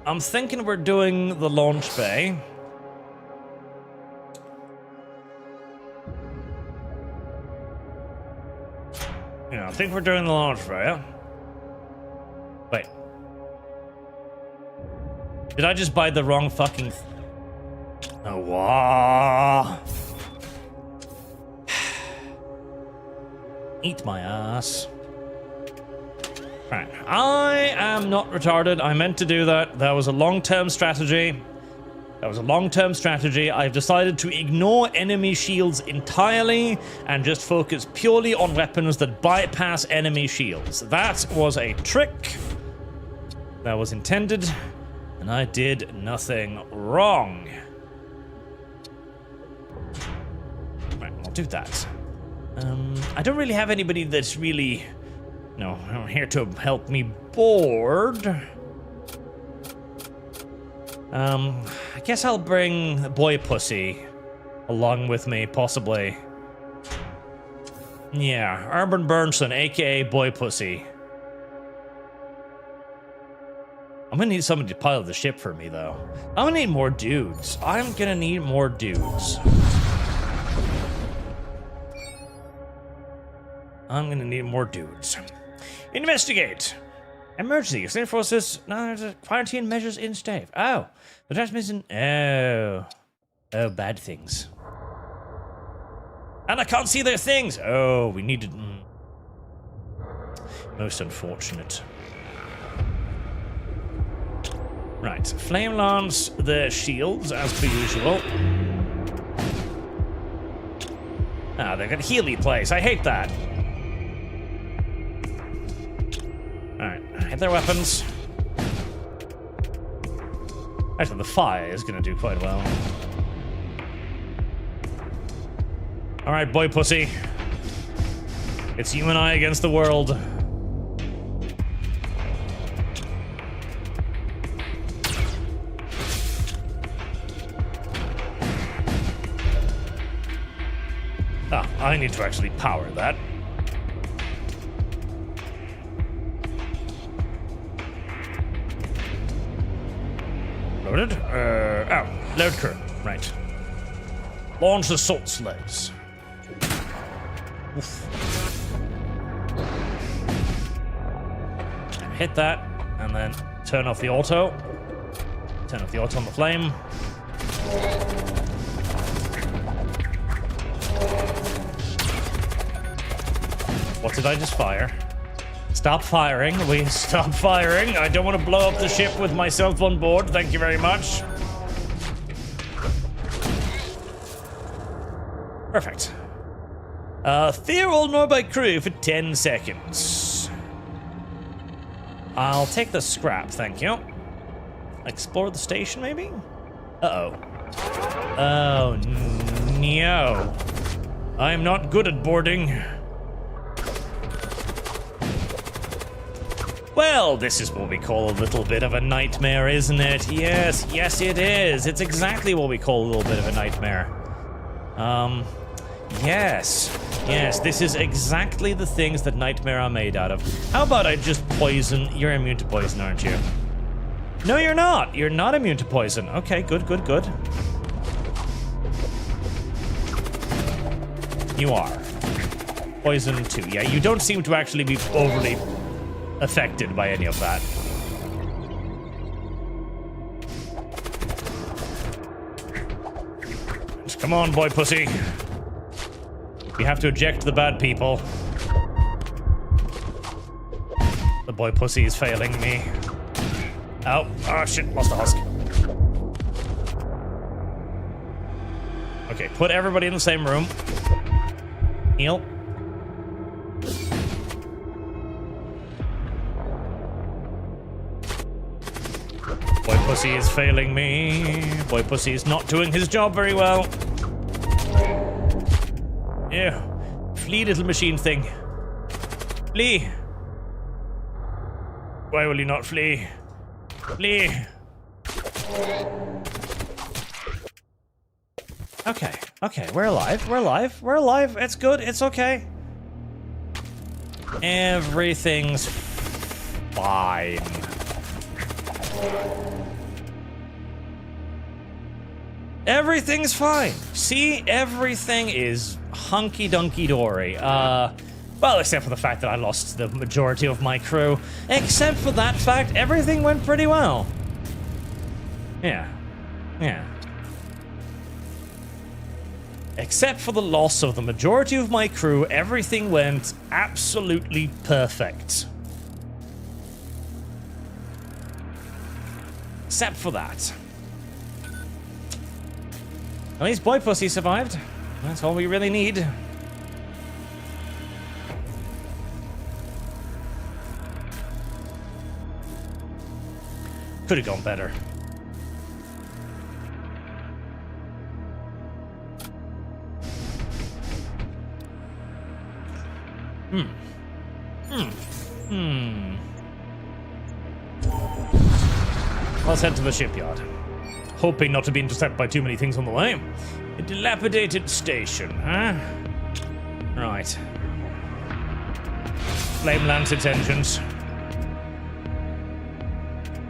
I'm thinking we're doing the launch bay. Yeah, I think we're doing the launch bay. Wait. Did I just buy the wrong fucking... Oh, wow. Eat my ass. Right. I am not retarded. I meant to do that. That was a long-term strategy. I've decided to ignore enemy shields entirely and just focus purely on weapons that bypass enemy shields. That was a trick. That was intended, and I did nothing wrong. Right, I'll do that. I don't really have anybody that's really... No, I'm here to help me board. I guess I'll bring Boy Pussy along with me, possibly. Yeah, Urban Burnson, aka Boy Pussy. I'm gonna need somebody to pilot the ship for me, though. I'm gonna need more dudes. Investigate. Emergency. Extended forces. No, there's a quarantine measures in stave. Oh, the transmission. Oh, bad things. And I can't see their things. Oh, we needed. Most unfortunate. Right, flame lance the shields as per usual. Ah, they've got a Healy place. I hate that. Alright, hit their weapons. Actually, the fire is going to do quite well. Alright, Boy Pussy. It's you and I against the world. Ah, I need to actually power that. Loaded? Load crew. Right. Launch the assault slaves. Oof. Hit that, and then turn off the auto. Turn off the auto on the flame. What did I just fire? Stop firing. Stop firing. I don't want to blow up the ship with myself on board. Thank you very much. Perfect. Fear all Norbite crew for 10 seconds. I'll take the scrap, thank you. Explore the station, maybe? Uh-oh. Oh, no. I'm not good at boarding. Well, this is what we call a little bit of a nightmare, isn't it? Yes, yes it is. It's exactly what we call a little bit of a nightmare. Yes. Yes, this is exactly the things that nightmare are made out of. How about I just poison? You're immune to poison, aren't you? No, you're not. You're not immune to poison. Okay, good, good, good. You are. Poison too. Yeah, you don't seem to actually be overly affected by any of that. Just come on, boy pussy. We have to eject the bad people. The boy pussy is failing me. Oh, oh shit, lost the husk. Okay, put everybody in the same room. Heal. Boy pussy is failing me. Boy pussy is not doing his job very well. Yeah. Flee, little machine thing. Flee. Why will you not flee? Flee. Okay, okay, we're alive, we're alive, we're alive. It's good, it's okay. Everything's fine. Everything's fine. See, everything is hunky-dunky-dory. Well, except for the fact that I lost the majority of my crew. Except for that fact, everything went pretty well. Yeah. Yeah. Except for the loss of the majority of my crew, everything went absolutely perfect. Except for that. At least Boy Pussy survived. That's all we really need. Could have gone better. Let's head to the shipyard. Hoping not to be intercepted by too many things on the way. A dilapidated station, huh? Right. Flame Lancet's engines.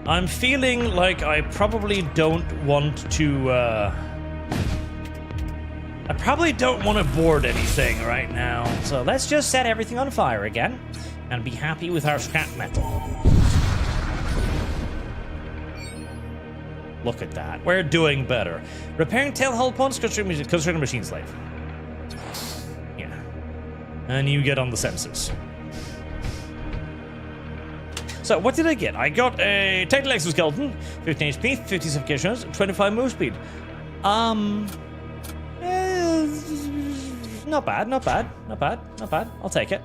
I'm feeling like I probably don't want to, I probably don't want to board anything right now. So let's just set everything on fire again and be happy with our scrap metal. Look at that. We're doing better. Repairing tail hull points, constructing machine slave. Yeah. And you get on the sensors. So, what did I get? I got a technical exoskeleton, 15 HP, 50 suffocations, 25 move speed. Not bad, not bad, not bad, not bad. I'll take it.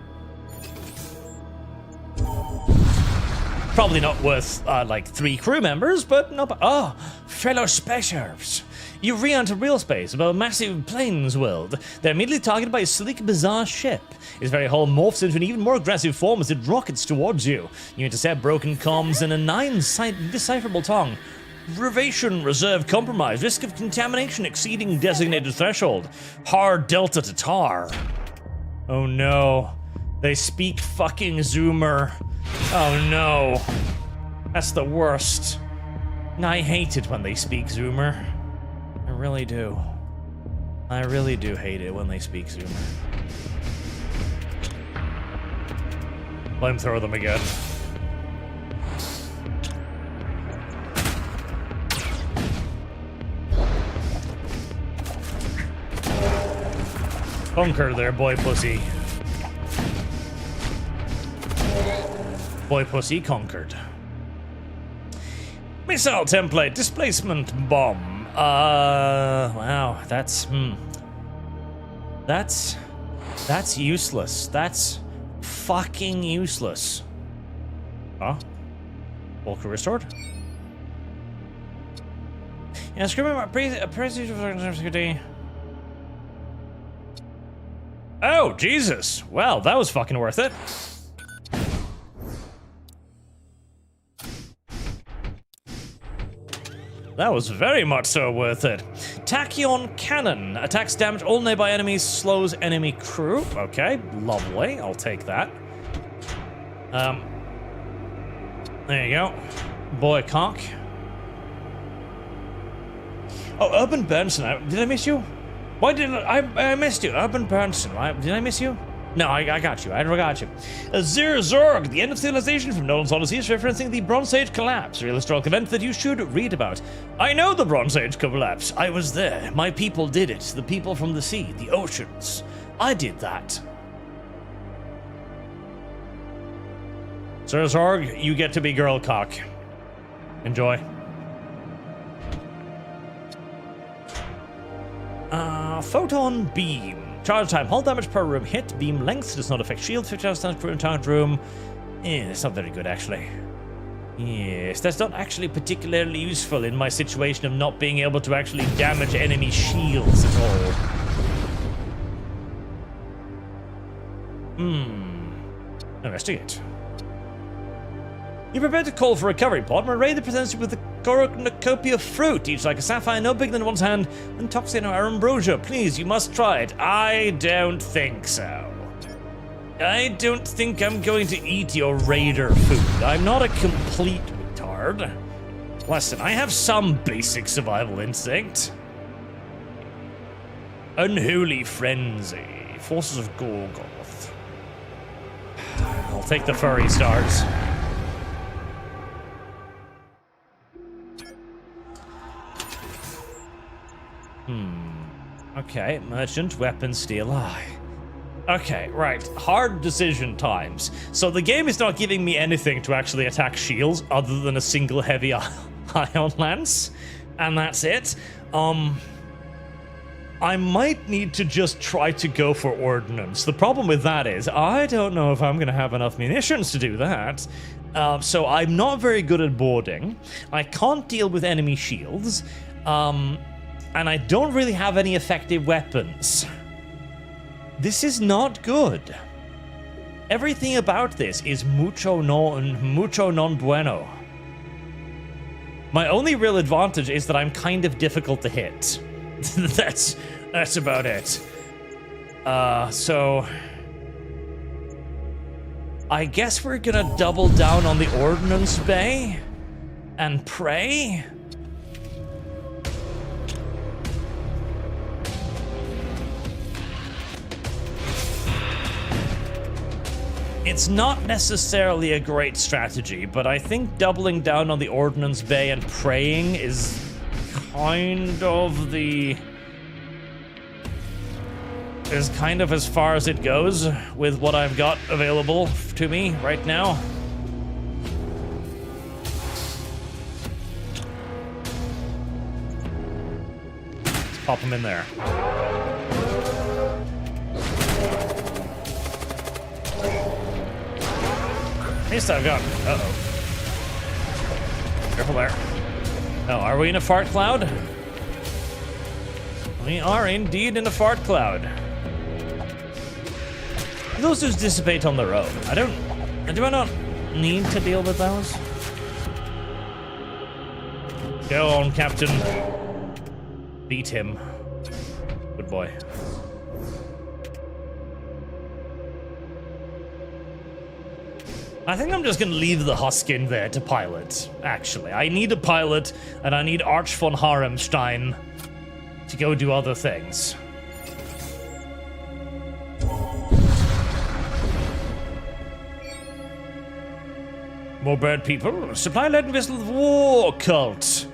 Probably not worth, like, 3 crew members, but not bad. Oh, fellow spacers. You re-enter real space above a massive plains world. They're immediately targeted by a sleek, bizarre ship. Its very hull morphs into an even more aggressive form as it rockets towards you. You intercept broken comms in a indecipherable tongue. Privation reserve compromised. Risk of contamination exceeding designated threshold. Hard delta to tar. Oh no. They speak fucking Zoomer. Oh no. That's the worst. I hate it when they speak Zoomer. I really do. I really do hate it when they speak Zoomer. Flamethrower them again. Conquer there, boy pussy. Boy pussy conquered. Missile template, displacement bomb. Wow, that's useless. That's fucking useless. Huh? Walker restored. Yeah, screaming about praise. Oh, Jesus. Well, that was fucking worth it. That was very much so worth it. Tachyon Cannon. Attacks damage all nearby enemies, slows enemy crew. Okay, lovely. I'll take that. There you go. Boy cock. Oh, Urban Burnson. Did I miss you? Why did I missed you? Urban Burnson. Did I miss you? No, I got you. I got you. Azir Zorg, the end of civilization from Nolan's Odyssey, is referencing the Bronze Age collapse, a real historical event that you should read about. I know the Bronze Age collapse. I was there. My people did it. The people from the sea, the oceans. I did that. Sir Zorg, you get to be girl cock. Enjoy. Photon Beam. Charge time, hull damage per room hit, beam length does not affect shield, 50 damage per entire room. That's not very good, actually. Yes, that's not actually particularly useful in my situation of not being able to actually damage enemy shields at all. Investigate. You prepare to call for a recovery pod when Raider presents you with a cornucopia of fruit, each like a sapphire, no bigger than one's hand, and toxin or ambrosia. Please, you must try it. I don't think so. I don't think I'm going to eat your Raider food. I'm not a complete retard. Listen, I have some basic survival instinct. Unholy Frenzy. Forces of Gorgoth. I'll take the furry stars. Okay, merchant, weapon, steel eye. Okay, right, hard decision times. So the game is not giving me anything to actually attack shields other than a single heavy ion lance, and that's it. I might need to just try to go for ordnance. The problem with that is I don't know if I'm gonna have enough munitions to do that. So I'm not very good at boarding. I can't deal with enemy shields. And I don't really have any effective weapons. This is not good. Everything about this is mucho non bueno. My only real advantage is that I'm kind of difficult to hit. That's about it. So I guess we're gonna double down on the Ordnance Bay and pray. It's not necessarily a great strategy, but I think doubling down on the Ordnance Bay and praying is kind of as far as it goes with what I've got available to me right now. Let's pop them in there. At least I've got... Uh-oh. Careful there. Oh, are we in a fart cloud? We are indeed in a fart cloud. Those just dissipate on their own. Do I not need to deal with those? Go on, Captain. Beat him. Good boy. I think I'm just gonna leave the husk in there to pilot, actually. I need a pilot, and I need Arch von Haremstein to go do other things. More bird people. Supply-laden vessel of war cult.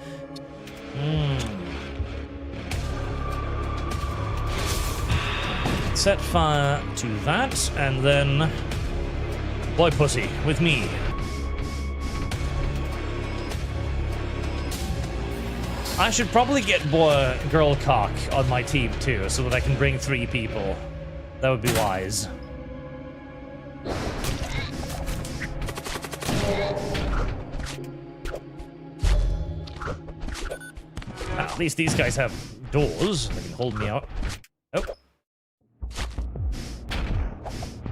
Set fire to that, and then... Boy pussy, with me. I should probably get girl cock on my team too, so that I can bring 3 people. That would be wise. At least these guys have doors. They can hold me out. Oh.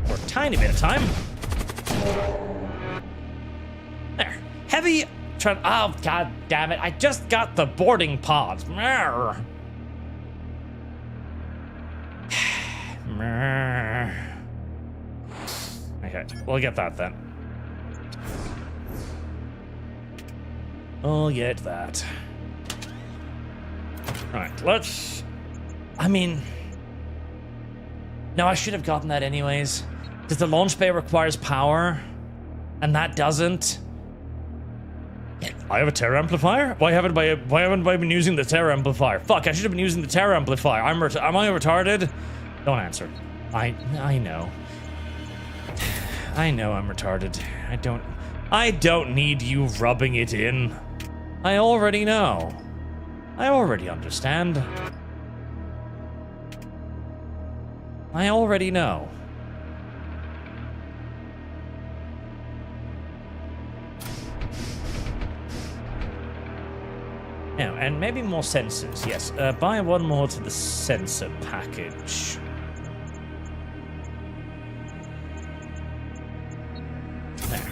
For a tiny bit of time. There. Heavy... Oh, god damn it. I just got the boarding pods. Okay, we'll get that then. I'll get that. Alright, let's... I mean... No, I should have gotten that anyways. Because the launch bay requires power, and that doesn't. I have a terror amplifier? Why haven't I been using the terror amplifier? Fuck, I should have been using the terror amplifier. Am I retarded? Don't answer. I know. I know I'm retarded. I don't need you rubbing it in. I already know. I already understand. I already know. Yeah, and maybe more sensors, yes. Buy one more to the sensor package. There.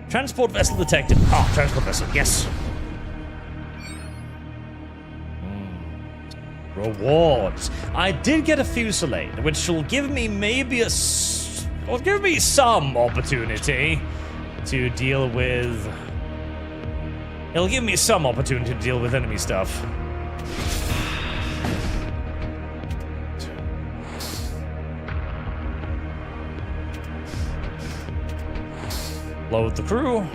Transport vessel detected. Ah, transport vessel, yes. Rewards. I did get a fusillade, which will give me maybe will give me some opportunity to deal with... It'll give me some opportunity to deal with enemy stuff. Load the crew.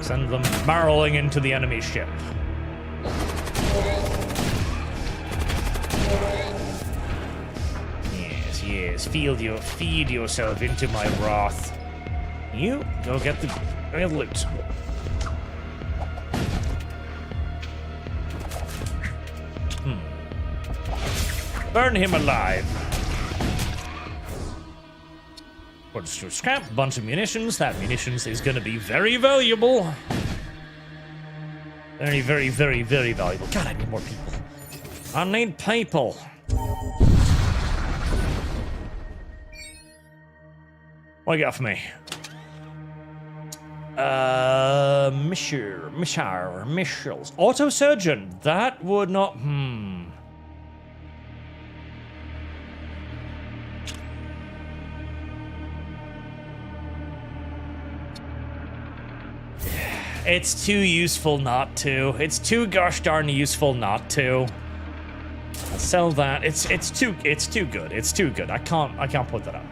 Send them barreling into the enemy ship. Yes, feed yourself into my wrath. You go get the loot. Burn him alive. What's to scrap? A bunch of munitions. That munitions is going to be very valuable. Very, very, very, very valuable. God, I need more people. I need people. What you got for me? Missiles. Auto surgeon. That would not. It's too useful not to. It's too gosh darn useful not to. I'll sell that. It's too good. It's too good. I can't put that up.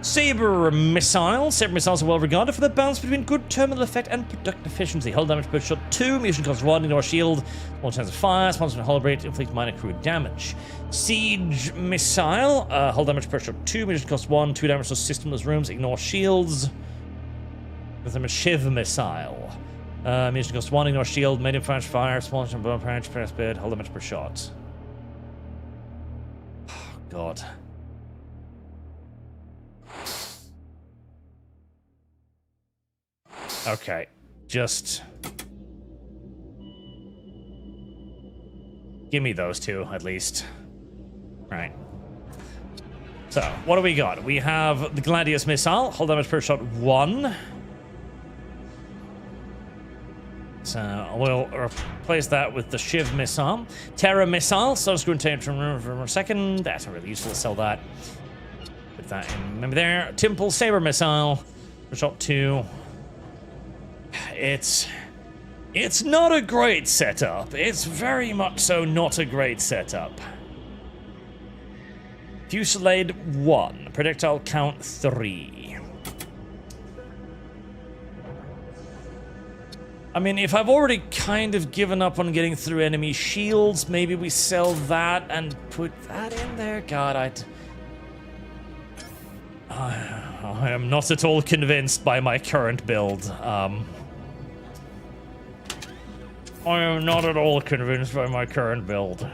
Saber missiles. Saber missiles are well regarded for their balance between good terminal effect and product efficiency. Hull damage per shot 2. Mission cost 1. Ignore shield. More chance of fire. Sponsor hull rate. Inflict minor crew damage. Siege missile. Hull damage per shot 2. Mission cost 1. 2 damage to systemless rooms. Ignore shields. With them a Shiv missile. Mission cost 1. Ignore shield. Medium flash fire. Small bomb branch. Press bid. Hull damage per shot. Oh, God. Okay, just give me those two at least. Right. So, what do we got? We have the Gladius missile, hull damage per shot 1. So we'll replace that with the Shiv missile. Terra missile, so screw and for a second. That's not really useful to sell that. Put that in. Remember there. Temple Saber missile per shot 2. It's not a great setup. It's very much so not a great setup. Fusillade 1. Projectile count 3. I mean, if I've already kind of given up on getting through enemy shields, maybe we sell that and put that in there. God, I am not at all convinced by my current build. I am not at all convinced by my current build.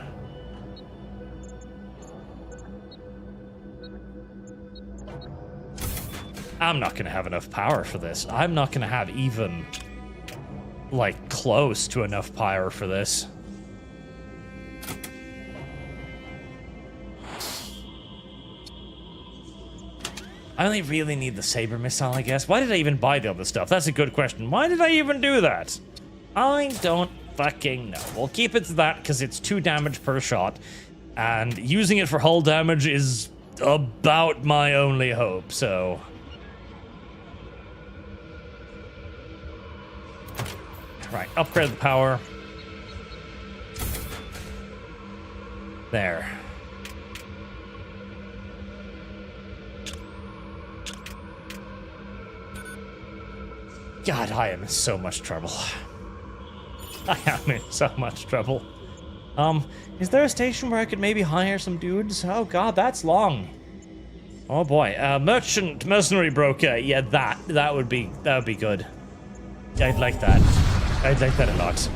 I'm not going to have enough power for this. I'm not going to have even like, close to enough pyre for this. I only really need the saber missile, I guess. Why did I even buy the other stuff? That's a good question. Why did I even do that? I don't fucking know. We'll keep it to that because it's 2 damage per shot. And using it for hull damage is about my only hope, so... Right, upgrade the power. There. God, I am in so much trouble. I am in so much trouble. Is there a station where I could maybe hire some dudes? Oh god, that's long. Oh boy, mercenary broker. Yeah, that would be good. I'd like that. I'd like that a lot.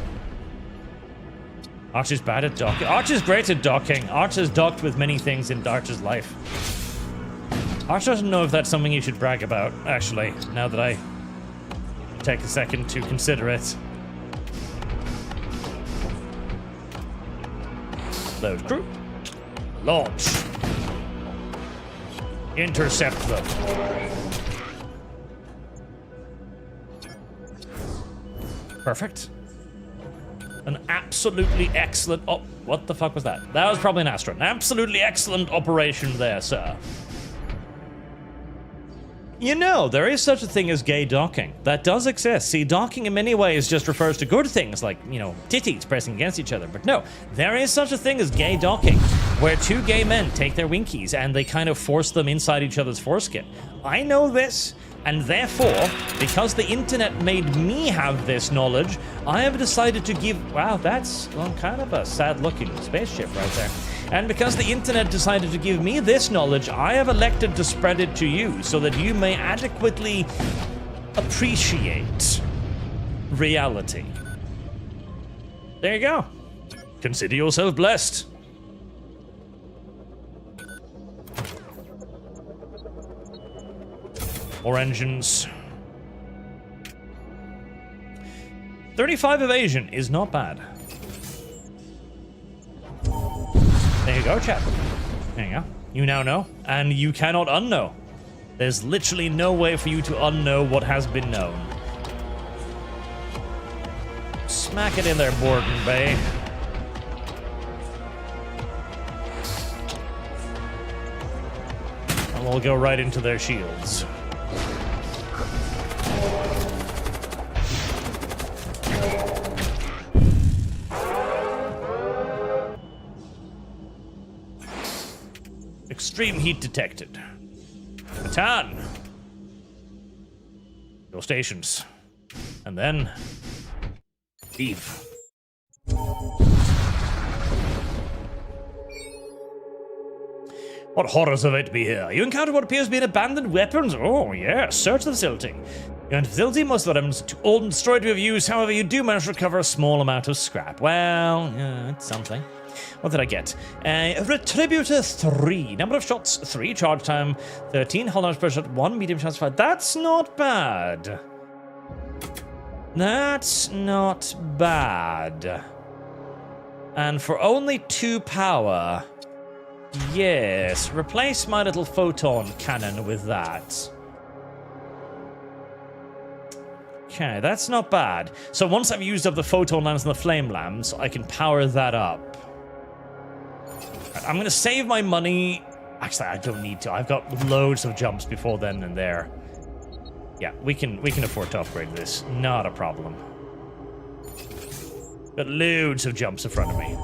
Archer's bad at docking. Archer's great at docking. Archer's docked with many things in Archer's life. Archer doesn't know if that's something you should brag about, actually, now that I take a second to consider it. Load crew. Launch. Intercept them. Perfect. An absolutely excellent... Oh, what the fuck was that? That was probably an Astra. An absolutely excellent operation there, sir. You know, there is such a thing as gay docking. That does exist. See, docking in many ways just refers to good things, like, you know, titties pressing against each other. But no, there is such a thing as gay docking, where 2 gay men take their winkies and they kind of force them inside each other's foreskin. I know this, and therefore, because the internet made me have this knowledge, I have decided to give... Wow, that's, well, kind of a sad-looking spaceship right there. And because the internet decided to give me this knowledge, I have elected to spread it to you so that you may adequately appreciate reality. There you go. Consider yourself blessed. More engines. 35 evasion is not bad. There you go, chap. There you go. You now know, and you cannot unknow. There's literally no way for you to unknow what has been known. Smack it in there, Borden Bay. And we'll go right into their shields. Extreme heat detected. Baton. Your stations. And then... leave. What horrors of it be here? You encounter what appears to be an abandoned weapons? Oh, yes. Search the facility. You enter the facility, most of them old and destroyed to have used. However, you do manage to recover a small amount of scrap. Well, it's something. What did I get? Retributor 3. Number of shots 3. Charge time 13. Hull damage per shot 1. Medium shots 5. That's not bad. That's not bad. And for only 2 power... yes. Replace my little photon cannon with that. Okay, that's not bad. So once I've used up the photon lamps and the flame lamps, I can power that up. I'm going to save my money. Actually, I don't need to. I've got loads of jumps before then and there. Yeah, we can afford to upgrade this. Not a problem. Got loads of jumps in front of me.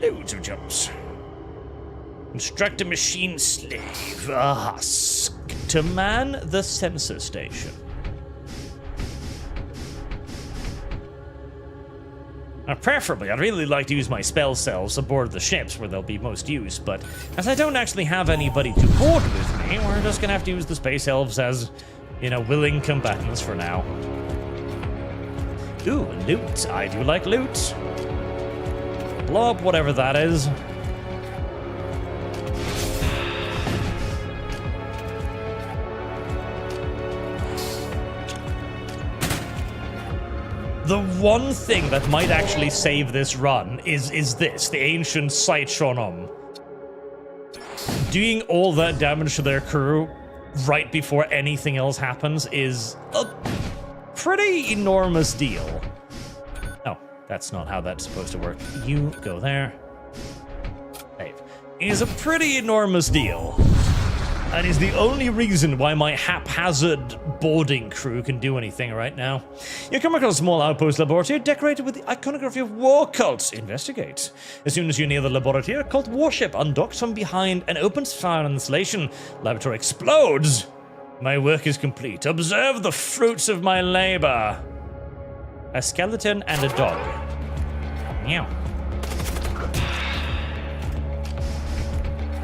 Loads of jumps. Instruct a machine slave. A husk. To man the sensor station. Now, preferably, I'd really like to use my spell cells aboard the ships where they'll be most used, but as I don't actually have anybody to board with me, we're just gonna have to use the space elves as, you know, willing combatants for now. Ooh, loot. I do like loot. Blob, whatever that is. The one thing that might actually save this run is this, the ancient sight Shonom. Doing all that damage to their crew right before anything else happens is a pretty enormous deal. Oh, that's not how that's supposed to work. You go there. Save. Is a pretty enormous deal. And is the only reason why my haphazard boarding crew can do anything right now. You come across a small outpost laboratory decorated with the iconography of war cults. Investigate. As soon as you're near the laboratory, a cult warship undocks from behind and opens fire on the installation. Laboratory explodes. My work is complete. Observe the fruits of my labor. A skeleton and a dog. Meow.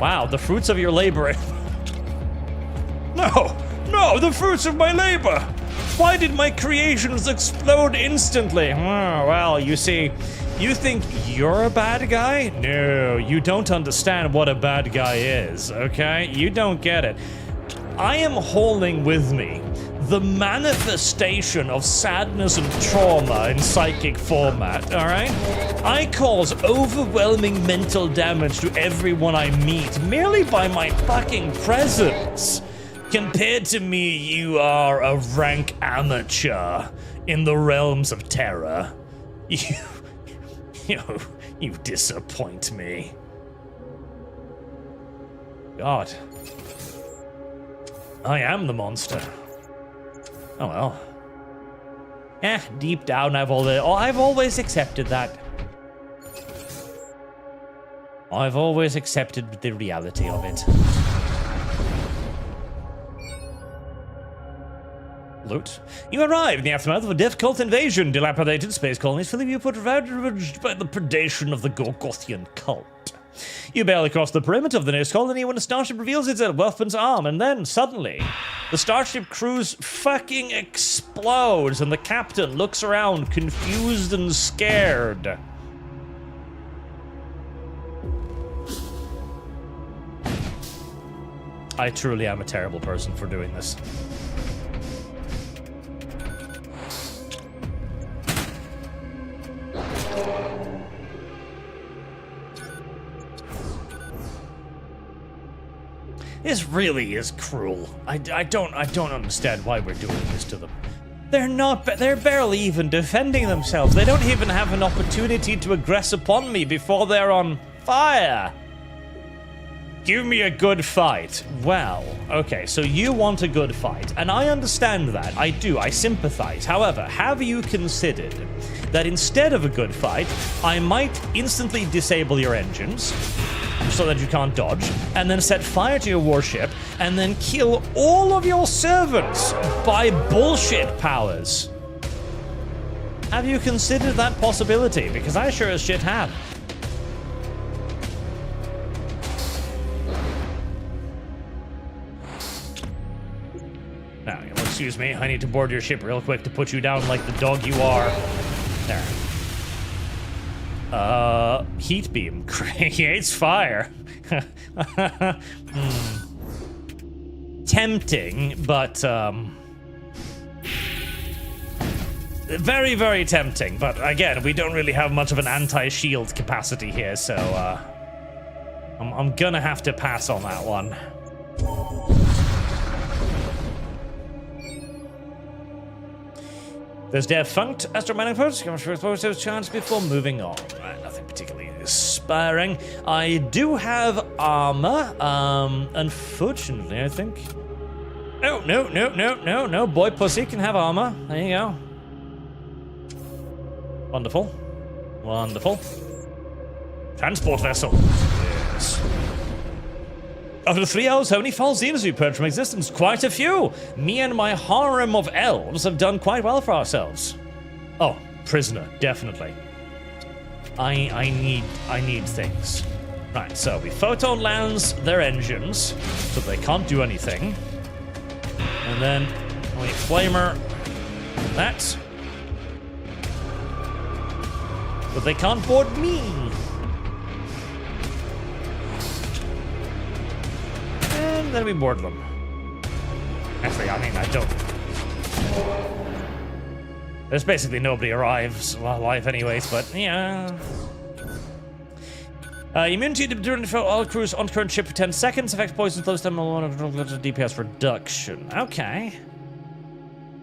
Wow, the fruits of your labor. No, the fruits of my labor! Why did my creations explode instantly? Oh, well, you see, you think you're a bad guy? No, you don't understand what a bad guy is, okay? You don't get it. I am holding with me the manifestation of sadness and trauma in psychic format, alright? I cause overwhelming mental damage to everyone I meet merely by my fucking presence. Compared to me, you are a rank amateur in the realms of terror. You disappoint me. God. I am the monster. Oh well. Deep down I've always accepted that. I've always accepted the reality of it. Loot. You arrive in the aftermath of a difficult invasion. Dilapidated space colonies fill the viewport ravaged by the predation of the Gorgothian cult. You barely cross the perimeter of the nearest colony when a starship reveals itself, weapons armed, and then, suddenly, the starship cruise fucking explodes and the captain looks around, confused and scared. I truly am a terrible person for doing this. This really is cruel. I don't understand why we're doing this to them. They're barely even defending themselves. They don't even have an opportunity to aggress upon me before they're on fire. Give me a good fight. Well, okay, so you want a good fight, and I understand that. I do, I sympathize. However, have you considered that instead of a good fight, I might instantly disable your engines so that you can't dodge, and then set fire to your warship, and then kill all of your servants by bullshit powers? Have you considered that possibility? Because I sure as shit have. Now, excuse me, I need to board your ship real quick to put you down like the dog you are. There. Heat beam creates fire. Tempting, but, very, very tempting. But again, we don't really have much of an anti-shield capacity here, so, I'm gonna have to pass on that one. There's defunct astromagnetic photos chance before moving on. Right, nothing particularly inspiring. I do have armor. Unfortunately, I think. No. Boy pussy can have armor. There you go. Wonderful. Transport vessel. Yes. After 3 hours, how many false demons we purged from existence? Quite a few. Me and my harem of elves have done quite well for ourselves. Oh, prisoner, definitely. I need things. Right, so we photon lance their engines, so they can't do anything. And then we flamer that. But they can't board me. And then we board them. Actually, I mean, I don't. There's basically nobody arrives alive anyways, but yeah. Immunity to during all crews on current ship for 10 seconds. Affects poison, close time, DPS reduction. Okay.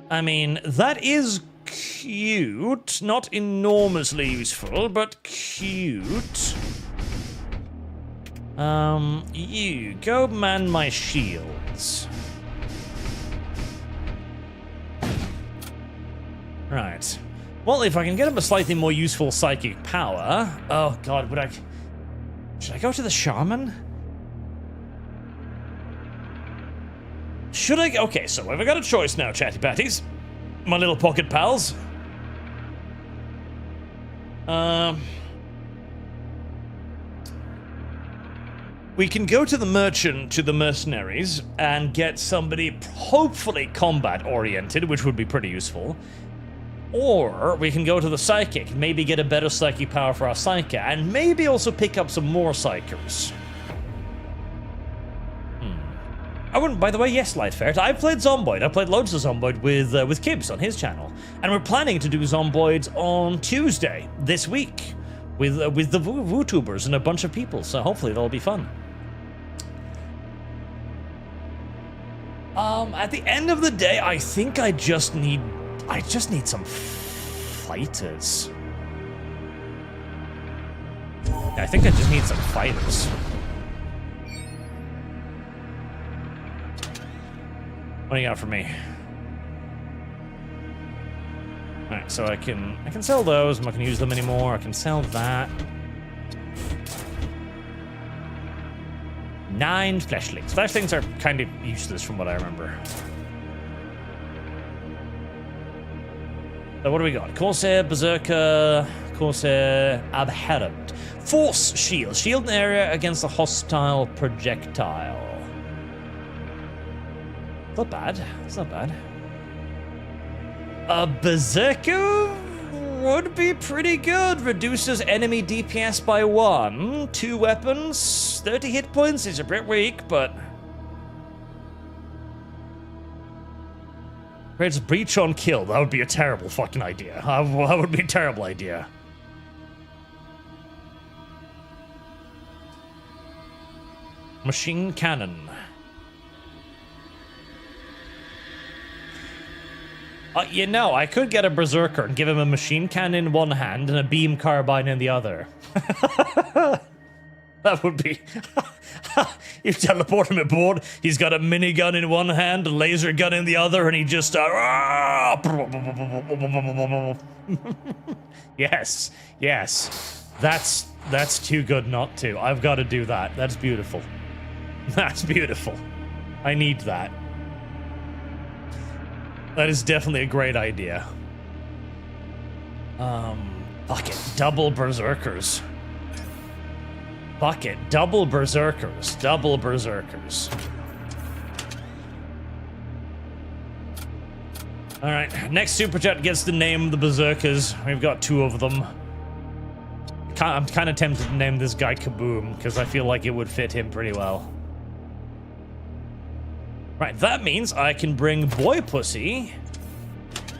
I mean, that is cute. Not enormously useful, but cute. You go man my shields. Right. Well, if I can get him a slightly more useful psychic power... Oh, God, would I... Should I go to the shaman? Should I... Okay, so have I got a choice now, chatty patties? My little pocket pals. We can go to the merchant, to the mercenaries, and get somebody hopefully combat-oriented, which would be pretty useful. Or we can go to the psychic, maybe get a better psychic power for our psychic, and maybe also pick up some more psychers. I wouldn't, by the way, yes, Lightfairt, I've played Zomboid. I played loads of Zomboid with Kibbs on his channel. And we're planning to do Zomboids on Tuesday, this week, with the VooTubers and a bunch of people, so hopefully that'll be fun. At the end of the day, I think I just need some fighters. I think I just need some fighters. What do you got for me? Alright, so I can sell those. I'm not gonna use them anymore. I can sell that. 9 fleshlings. Fleshlings are kind of useless from what I remember. So what do we got? Corsair, Berserker, Corsair, Abherent. Force Shield. Shield an area against a hostile projectile. Not bad. It's not bad. A Berserker would be pretty good. Reduces enemy DPS by 1. 2 weapons. 30 hit points is a bit weak, but... Creates breach on kill. That would be a terrible fucking idea. That would be a terrible idea. Machine cannon. You know, I could get a berserker and give him a machine cannon in one hand and a beam carbine in the other. That would be... You teleport him aboard, he's got a minigun in one hand, a laser gun in the other, and he just... Yes, yes. That's too good not to. I've got to do that. That's beautiful. That's beautiful. I need that. That is definitely a great idea. Fuck it. Double berserkers. Fuck it. Double berserkers. Double berserkers. Alright, next super chat gets to name the berserkers. We've got 2 of them. I'm kind of tempted to name this guy Kaboom, because I feel like it would fit him pretty well. Right, that means I can bring Boy Pussy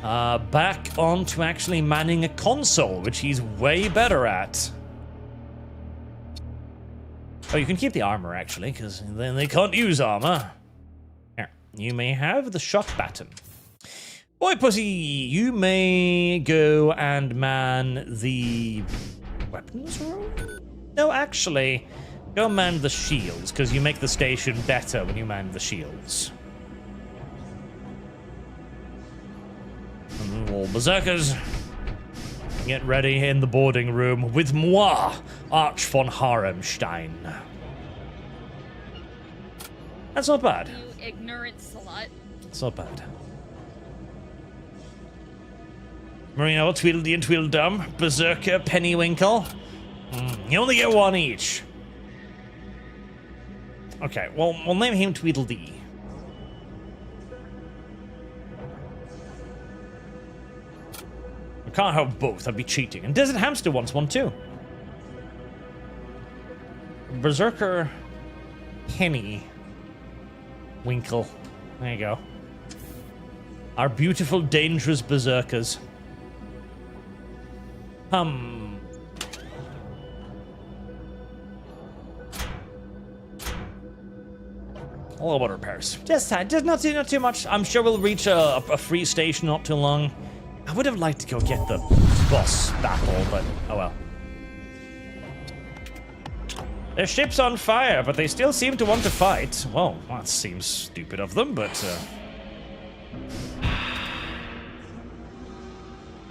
back onto actually manning a console, which he's way better at. Oh, you can keep the armor, actually, because then they can't use armor. Here, you may have the shock baton. Boy Pussy, you may go and man the weapons room? No, actually... Go man the shields, because you make the station better when you man the shields. And all berserkers, get ready in the boarding room with moi, Arch von Haremstein. That's not bad. You ignorant slut. It's not bad. Marino, Tweedledee and Tweedledum, Berserker, Pennywinkle. You only get 1 each. Okay, well, we'll name him Tweedledee. We can't have both, that'd be cheating. And Desert Hamster wants one too. Berserker Penny Winkle. There you go. Our beautiful, dangerous berserkers. A little bit of repairs. Just not too much. I'm sure we'll reach a free station not too long. I would have liked to go get the boss battle, but oh well. Their ship's on fire, but they still seem to want to fight. Well, that seems stupid of them, but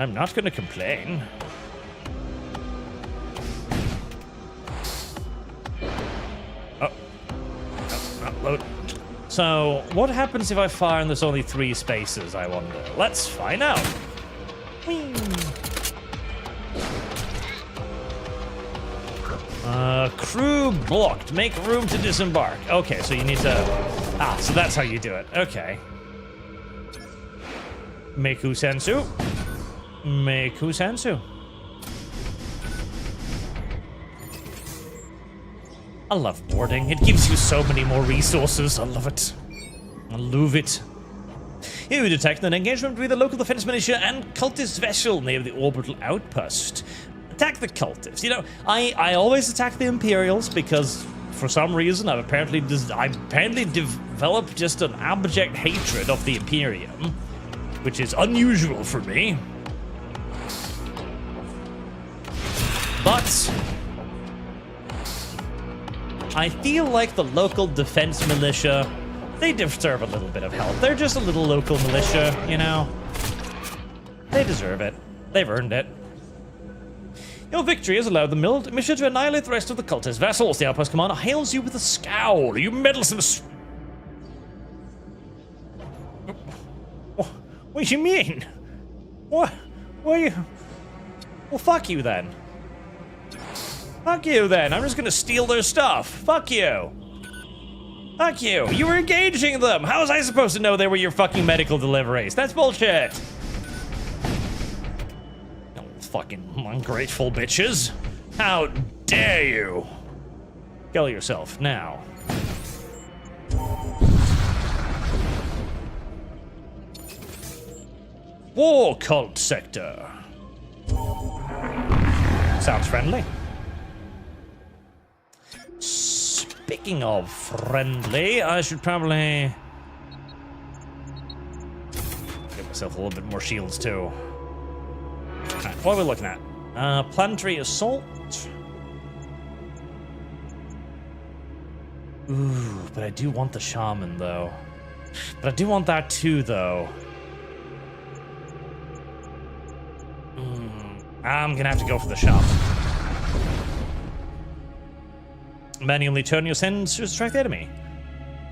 I'm not gonna complain. Oh. No, load. So, what happens if I fire and there's only 3 spaces, I wonder? Let's find out. Whee. Crew blocked. Make room to disembark. Okay, so you need to... Ah, so that's how you do it. Okay. Meku sensu. Meku sensu. I love boarding. It gives you so many more resources. I love it. I love it. You detect an engagement between the local defense militia and cultist vessel near the orbital outpost. Attack the cultists. You know, I always attack the Imperials because for some reason I've apparently developed just an abject hatred of the Imperium, which is unusual for me. But I feel like the local defense militia, they deserve a little bit of help. They're just a little local militia, you know? They deserve it. They've earned it. Your victory has allowed the mission to annihilate the rest of the cultist vessels. The outpost commander hails you with a scowl. You meddlesome... What do you mean? What are you... Well, fuck you then. Fuck you then. I'm just gonna steal their stuff. Fuck you. Fuck you. You were engaging them. How was I supposed to know they were your fucking medical deliveries? That's bullshit. Fucking ungrateful bitches. How dare you? Kill yourself now. War cult sector. Sounds friendly. Speaking of friendly, I should probably give myself a little bit more shields too. Right, what are we looking at? Planetary assault. Ooh, but I do want the shaman though. But I do want that too though. I'm gonna have to go for the shaman. Manually turn your sensors to distract the enemy.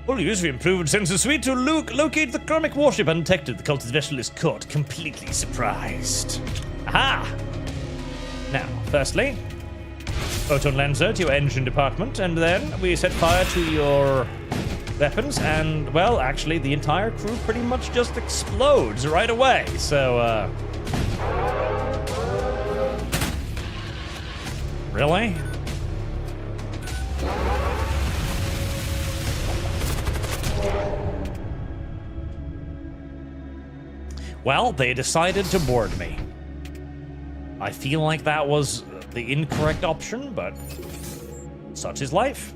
We'll use the improved sensor suite to locate the chromic warship undetected. The cultist vessel is caught, completely surprised. Aha! Now, firstly, photon lenser to your engine department, and then we set fire to your weapons, and, well, actually, the entire crew pretty much just explodes right away, so, Really? Well, they decided to board me. I feel like that was the incorrect option, but such is life.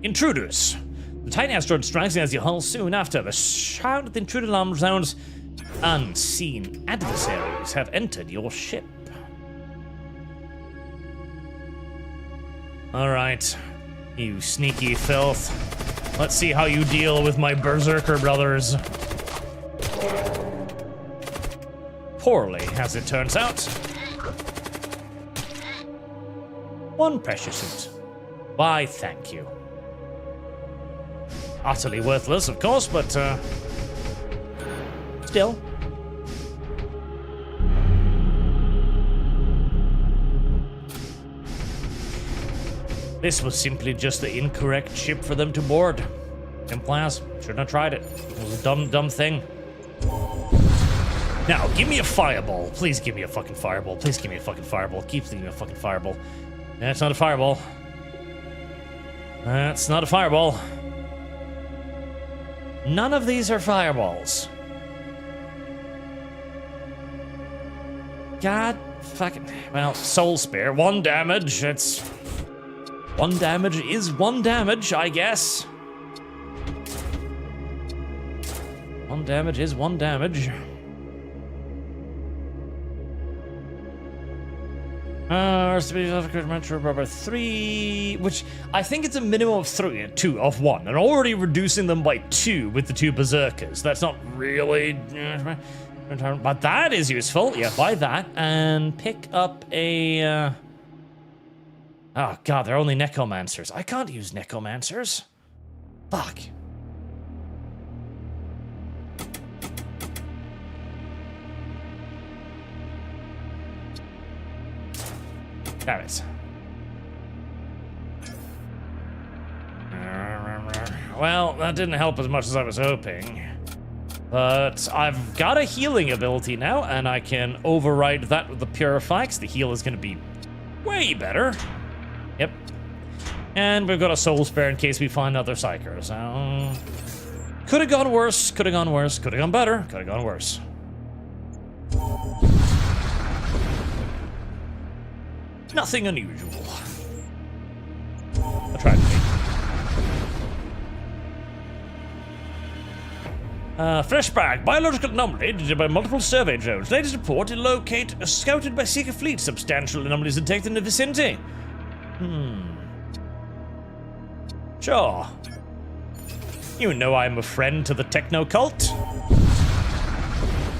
Intruders. The tiny asteroid strikes as your hull soon after. The sound of the intruder alarm sounds. Unseen adversaries have entered your ship. All right, you sneaky filth. Let's see how you deal with my berserker brothers. Poorly, as it turns out. One pressure suit. Why, thank you. Utterly worthless, of course, but, still. This was simply just the incorrect ship for them to board. Simple as. Shouldn't have tried it. It was a dumb thing. Now, give me a fireball. Please give me a fucking fireball. Please give me a fucking fireball. Keep giving me a fucking fireball. That's not a fireball. That's not a fireball. None of these are fireballs. God fucking... Well, Soul Spear. 1 damage. It's... 1 damage is 1 damage, I guess. 1 damage is 1 damage. Rubber 3, which I think it's a minimum of 3, 2 of 1, and already reducing them by 2 with the 2 berserkers. That's not really, but that is useful. Yeah, buy that and pick up a. Oh god, they're only necromancers. I can't use necromancers. Fuck. Damn it. Well, that didn't help as much as I was hoping. But I've got a healing ability now, and I can override that with the Purify, because the heal is going to be way better. Yep. And we've got a Soul Spare in case we find other Psychers. Could have gone worse, could have gone worse, could have gone better, could have gone worse. Nothing unusual. I tried to be. Fresh bag. Biological anomaly detected by multiple survey drones. Latest report to locate scouted by Seeker fleet. Substantial anomalies detected in the vicinity. Sure. You know I'm a friend to the techno cult.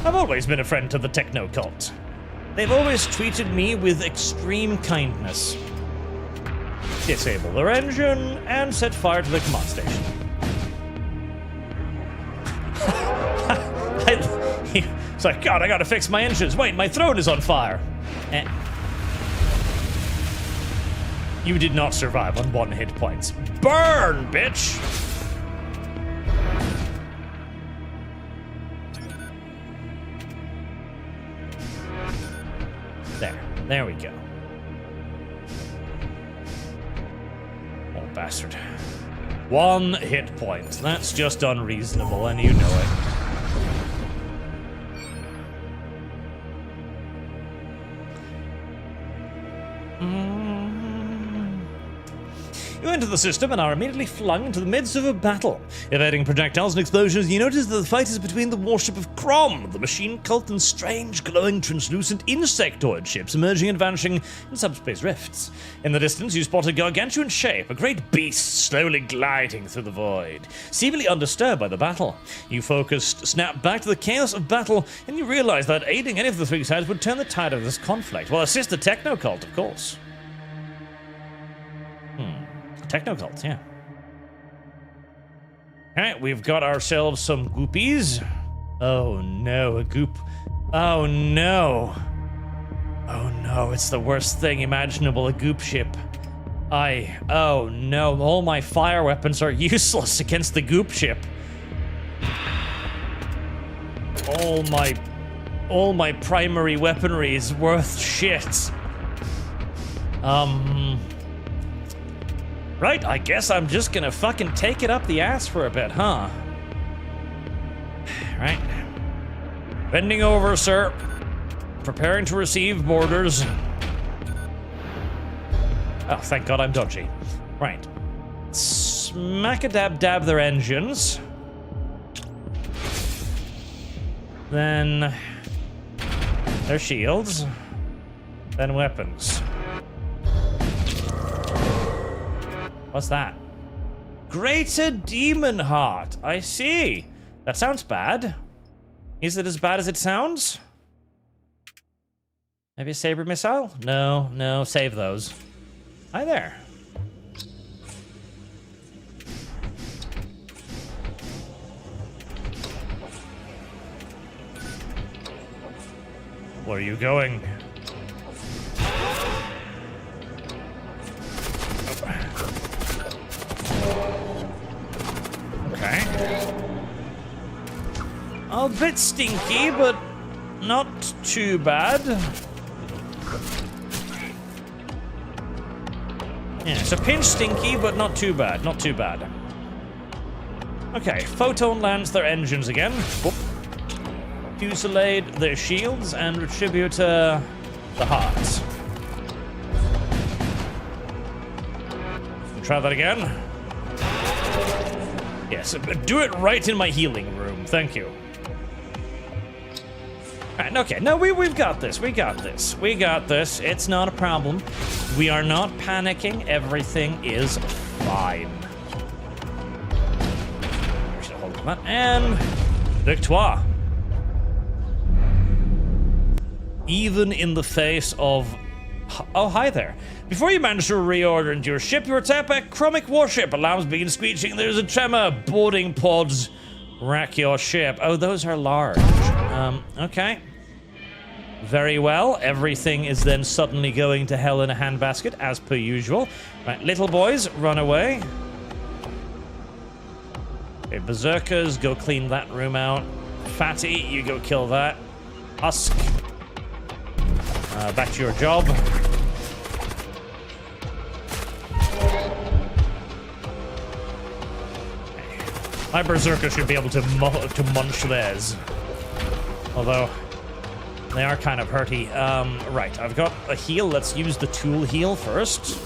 I've always been a friend to the techno cult. They've always treated me with extreme kindness. Disable their engine and set fire to the command station. It's like, God, I gotta fix my engines. Wait, my throne is on fire. You did not survive on 1 hit points. Burn, bitch! There we go. Oh, bastard. 1 hit point. That's just unreasonable, and you know it. You enter the system and are immediately flung into the midst of a battle. Evading projectiles and explosions, you notice that the fight is between the warship of Crom, the machine cult, and strange, glowing, translucent insectoid ships emerging and vanishing in subspace rifts. In the distance, you spot a gargantuan shape, a great beast slowly gliding through the void, seemingly undisturbed by the battle. You focused, snap back to the chaos of battle, and you realize that aiding any of the 3 sides would turn the tide of this conflict. Well, assist the techno cult, of course. Techno cult, yeah. Alright, we've got ourselves some goopies. Oh no, a goop. Oh no. Oh no, it's the worst thing imaginable, a goop ship. Oh no, all my fire weapons are useless against the goop ship. All my primary weaponry is worth shit. Right, I guess I'm just gonna fucking take it up the ass for a bit, huh? Right. Bending over, sir. Preparing to receive boarders. Oh, thank God I'm dodgy. Right. Smack-a-dab-dab their engines. Then their shields. Then weapons. What's that? Greater Demon Heart. I see. That sounds bad. Is it as bad as it sounds? Maybe a saber missile? No, save those. Hi there. Where are you going? A bit stinky, but not too bad. Yeah, it's a pinch stinky, but not too bad, not too bad. Okay, Photon lands their engines again. Whoop. Fusillade their shields, and Retributor the hearts. Try that again. Yes, do it right in my healing room. Thank you. Alright, okay, no, we've got this. We got this. We got this. It's not a problem. We are not panicking. Everything is fine. Should hold on that. And victoire. Even in the face of... Oh, hi there. Before you manage to reorder into your ship, you are attacked by a chromic warship. Alarms begin screeching. There's a tremor. Boarding pods rack your ship. Oh, those are large. Okay. Very well. Everything is then suddenly going to hell in a handbasket, as per usual. Right, little boys, run away. Okay, berserkers, go clean that room out. Fatty, you go kill that. Husk. Back to your job. My berserker should be able to munch theirs. Although, they are kind of hurty. Right, I've got a heal. Let's use the tool heal first.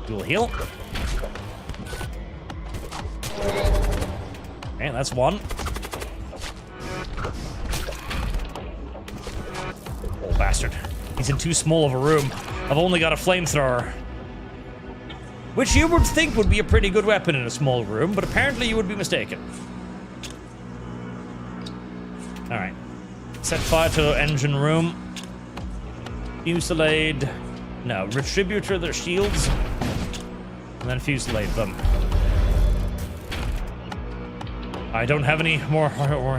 Tool heal. Okay, that's one. Oh, bastard. He's in too small of a room. I've only got a flamethrower. Which you would think would be a pretty good weapon in a small room, but apparently you would be mistaken. Alright. Set fire to engine room. Fusillade. No, Retributor their shields. And then fusillade them. I don't have any more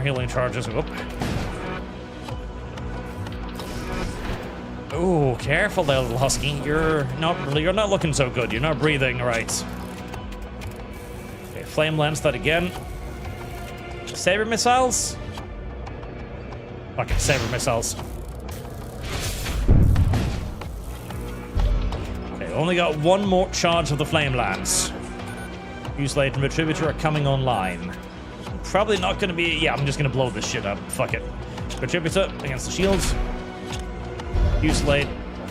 healing charges. Whoop. Oh, careful there, little husky. You're not looking so good. You're not breathing right. Okay, flame lance that again. Saber missiles. Fuck it, saber missiles. Okay, only got one more charge of the flame lance. Fusillade and Retributor are coming online. Probably not going to be... Yeah, I'm just going to blow this shit up. Fuck it. Retributor against the shields. Fusillade,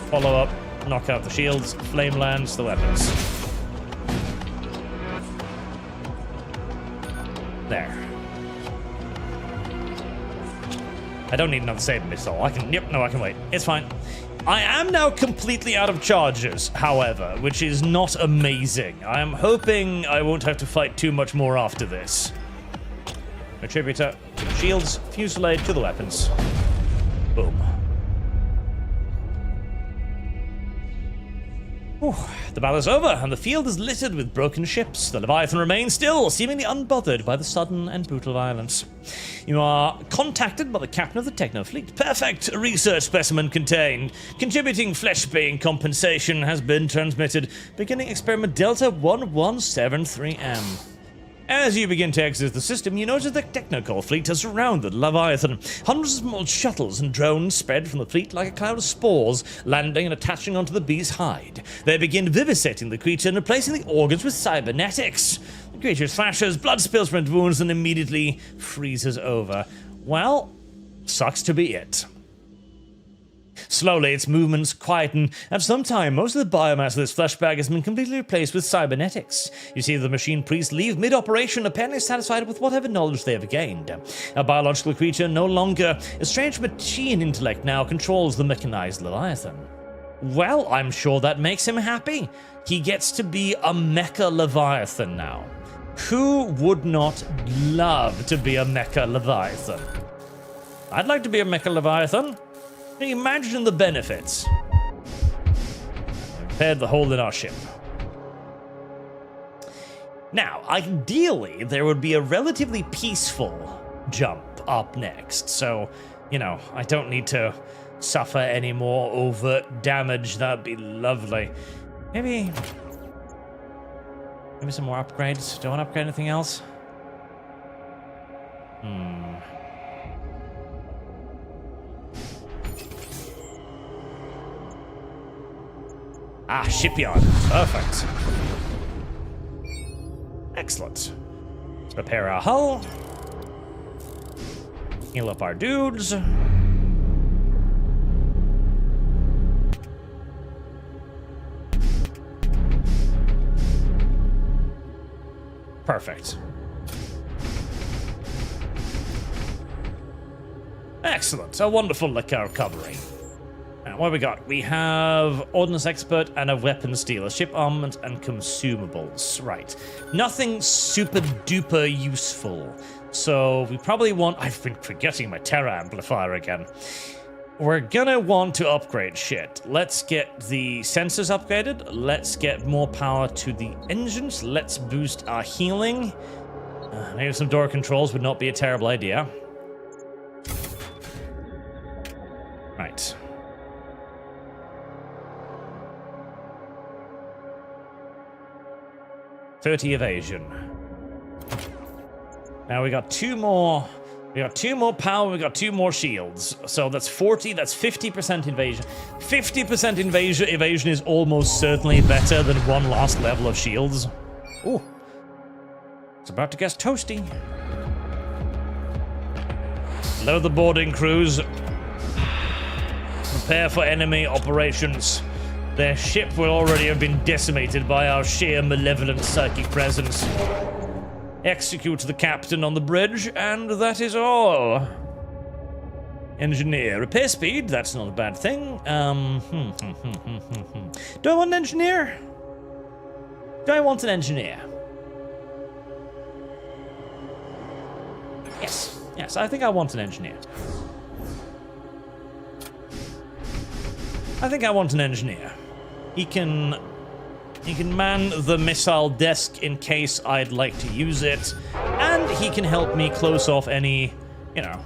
follow up, knock out the shields, flame lance the weapons. There. I don't need another saber missile. I can wait. It's fine. I am now completely out of charges, however, which is not amazing. I am hoping I won't have to fight too much more after this. Retributor to the shields, Fusillade to the weapons. Boom. Whew. The battle is over, and the field is littered with broken ships. The Leviathan remains still, seemingly unbothered by the sudden and brutal violence. You are contacted by the captain of the Techno Fleet. Perfect! A research specimen contained. Contributing flesh being compensation has been transmitted. Beginning experiment Delta 1173M. As you begin to exit the system, you notice the Technocore fleet has surrounded Leviathan. Hundreds of small shuttles and drones spread from the fleet like a cloud of spores, landing and attaching onto the bee's hide. They begin vivisecting the creature and replacing the organs with cybernetics. The creature slashes, blood spills from its wounds, and immediately freezes over. Well, sucks to be it. Slowly, its movements quieten. After some time, most of the biomass of this flesh bag has been completely replaced with cybernetics. You see the machine priests leave mid-operation, apparently satisfied with whatever knowledge they have gained. A biological creature, no longer a strange machine intellect, now controls the mechanized Leviathan. Well, I'm sure that makes him happy. He gets to be a mecha Leviathan now. Who would not love to be a mecha Leviathan? I'd like to be a mecha Leviathan. Imagine the benefits. Repaired the hole in our ship. Now, ideally, there would be a relatively peaceful jump up next. So, you know, I don't need to suffer any more overt damage. That'd be lovely. Maybe some more upgrades. Do I want to upgrade anything else? Ah, shipyard. Perfect. Excellent. Let's repair our hull. Heal up our dudes. Perfect. Excellent. A wonderful liquor recovery. Now, what have we got? We have Ordnance Expert and a Weapon Stealer. Ship armament and consumables. Right. Nothing super duper useful. So we probably want... I've been forgetting my Terra Amplifier again. We're gonna want to upgrade shit. Let's get the sensors upgraded. Let's get more power to the engines. Let's boost our healing. Maybe some door controls would not be a terrible idea. Right. .30 evasion. Now we got two more. We got 2 more power. We got 2 more shields. So that's 40. That's 50% invasion. 50% evasion is almost certainly better than one last level of shields. Ooh, it's about to get toasty. Load the boarding crews. Prepare for enemy operations. Their ship will already have been decimated by our sheer malevolent psychic presence. Execute the captain on the bridge, and that is all. Engineer. Repair speed, that's not a bad thing. Do I want an engineer? Do I want an engineer? Yes, I think I want an engineer. I think I want an engineer. He can man the missile desk in case I'd like to use it, and he can help me close off any, you know,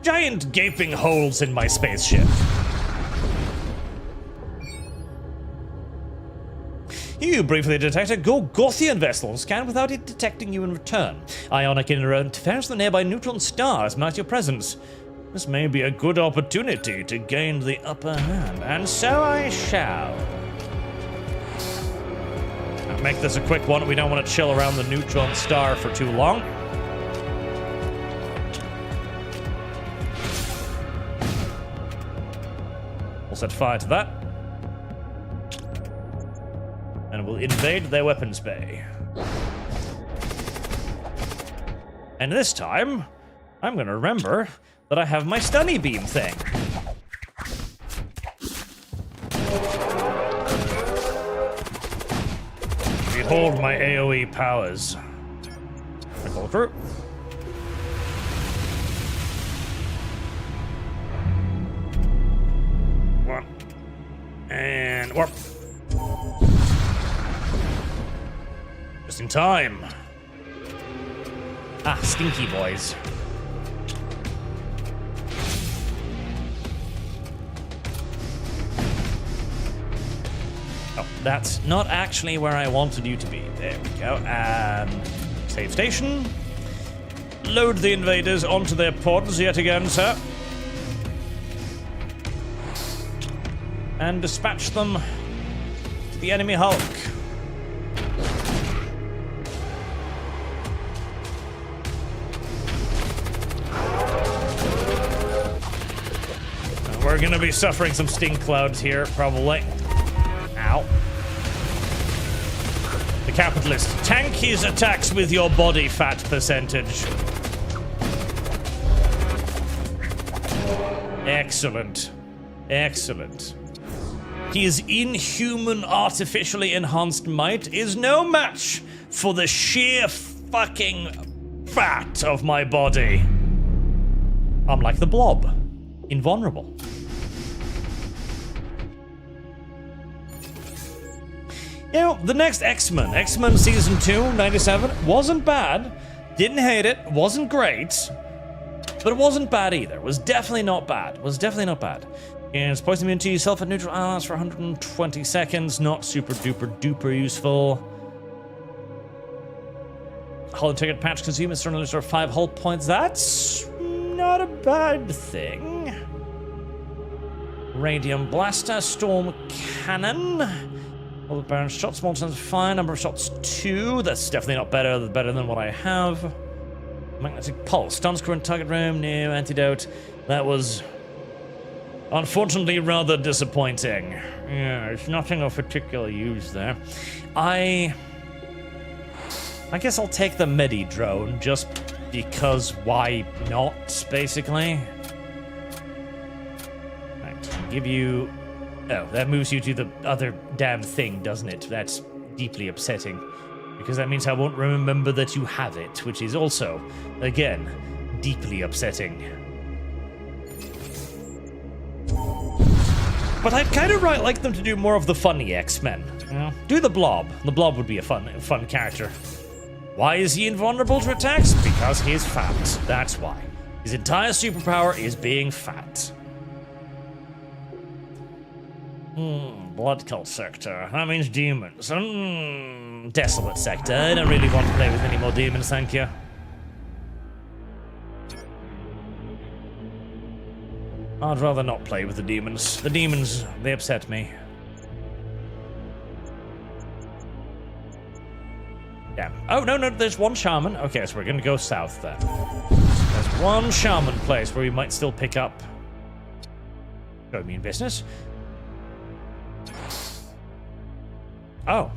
giant gaping holes in my spaceship. You briefly detect a Gorgothian vessel. Scan without it detecting you in return. Ionic interference with the nearby neutron stars marks your presence. This may be a good opportunity to gain the upper hand, and so I shall. I'll make this a quick one. We don't want to chill around the neutron star for too long. We'll set fire to that. And we'll invade their weapons bay. And this time, I'm going to remember that I have my stunny beam thing. Behold my AoE powers. I call through. One. And warp. Just in time. Ah, stinky boys. Oh, that's not actually where I wanted you to be. There we go. And save station. Load the invaders onto their pods yet again, sir. And dispatch them to the enemy Hulk. We're gonna be suffering some stink clouds here, probably. Ow. The capitalist. Tank his attacks with your body fat percentage. Excellent. Excellent. His inhuman, artificially enhanced might is no match for the sheer fucking fat of my body. I'm like the Blob. Invulnerable. You know, the next X-Men, X-Men Season 2, 97, wasn't bad. Didn't hate it, wasn't great. But it wasn't bad either. It was definitely not bad. It was definitely not bad. And it's poison immunity yourself at neutral allies for 120 seconds. Not super duper duper useful. Hull ticket patch consume external restore 5 hull points. That's not a bad thing. Radium blaster, storm cannon. Overbearing shots, small chance of fire, number of shots 2. That's definitely not better than what I have. Magnetic pulse. Stuns current target room. No antidote. That was unfortunately rather disappointing. Yeah, it's nothing of particular use there. I guess I'll take the Medi drone just because why not, basically. Right, give you... Oh, that moves you to the other damn thing, doesn't it? That's deeply upsetting. Because that means I won't remember that you have it, which is also, again, deeply upsetting. But I'd kind of like them to do more of the funny X-Men. You know? Do the Blob. The Blob would be a fun character. Why is he invulnerable to attacks? Because he's fat. That's why. His entire superpower is being fat. Blood cult sector. That means demons. Desolate sector. I don't really want to play with any more demons, thank you. I'd rather not play with the demons. The demons, they upset me. Damn. Oh, no, there's one shaman. Okay, so we're gonna go south then. There's one shaman place where we might still pick up. Show me in business. Oh.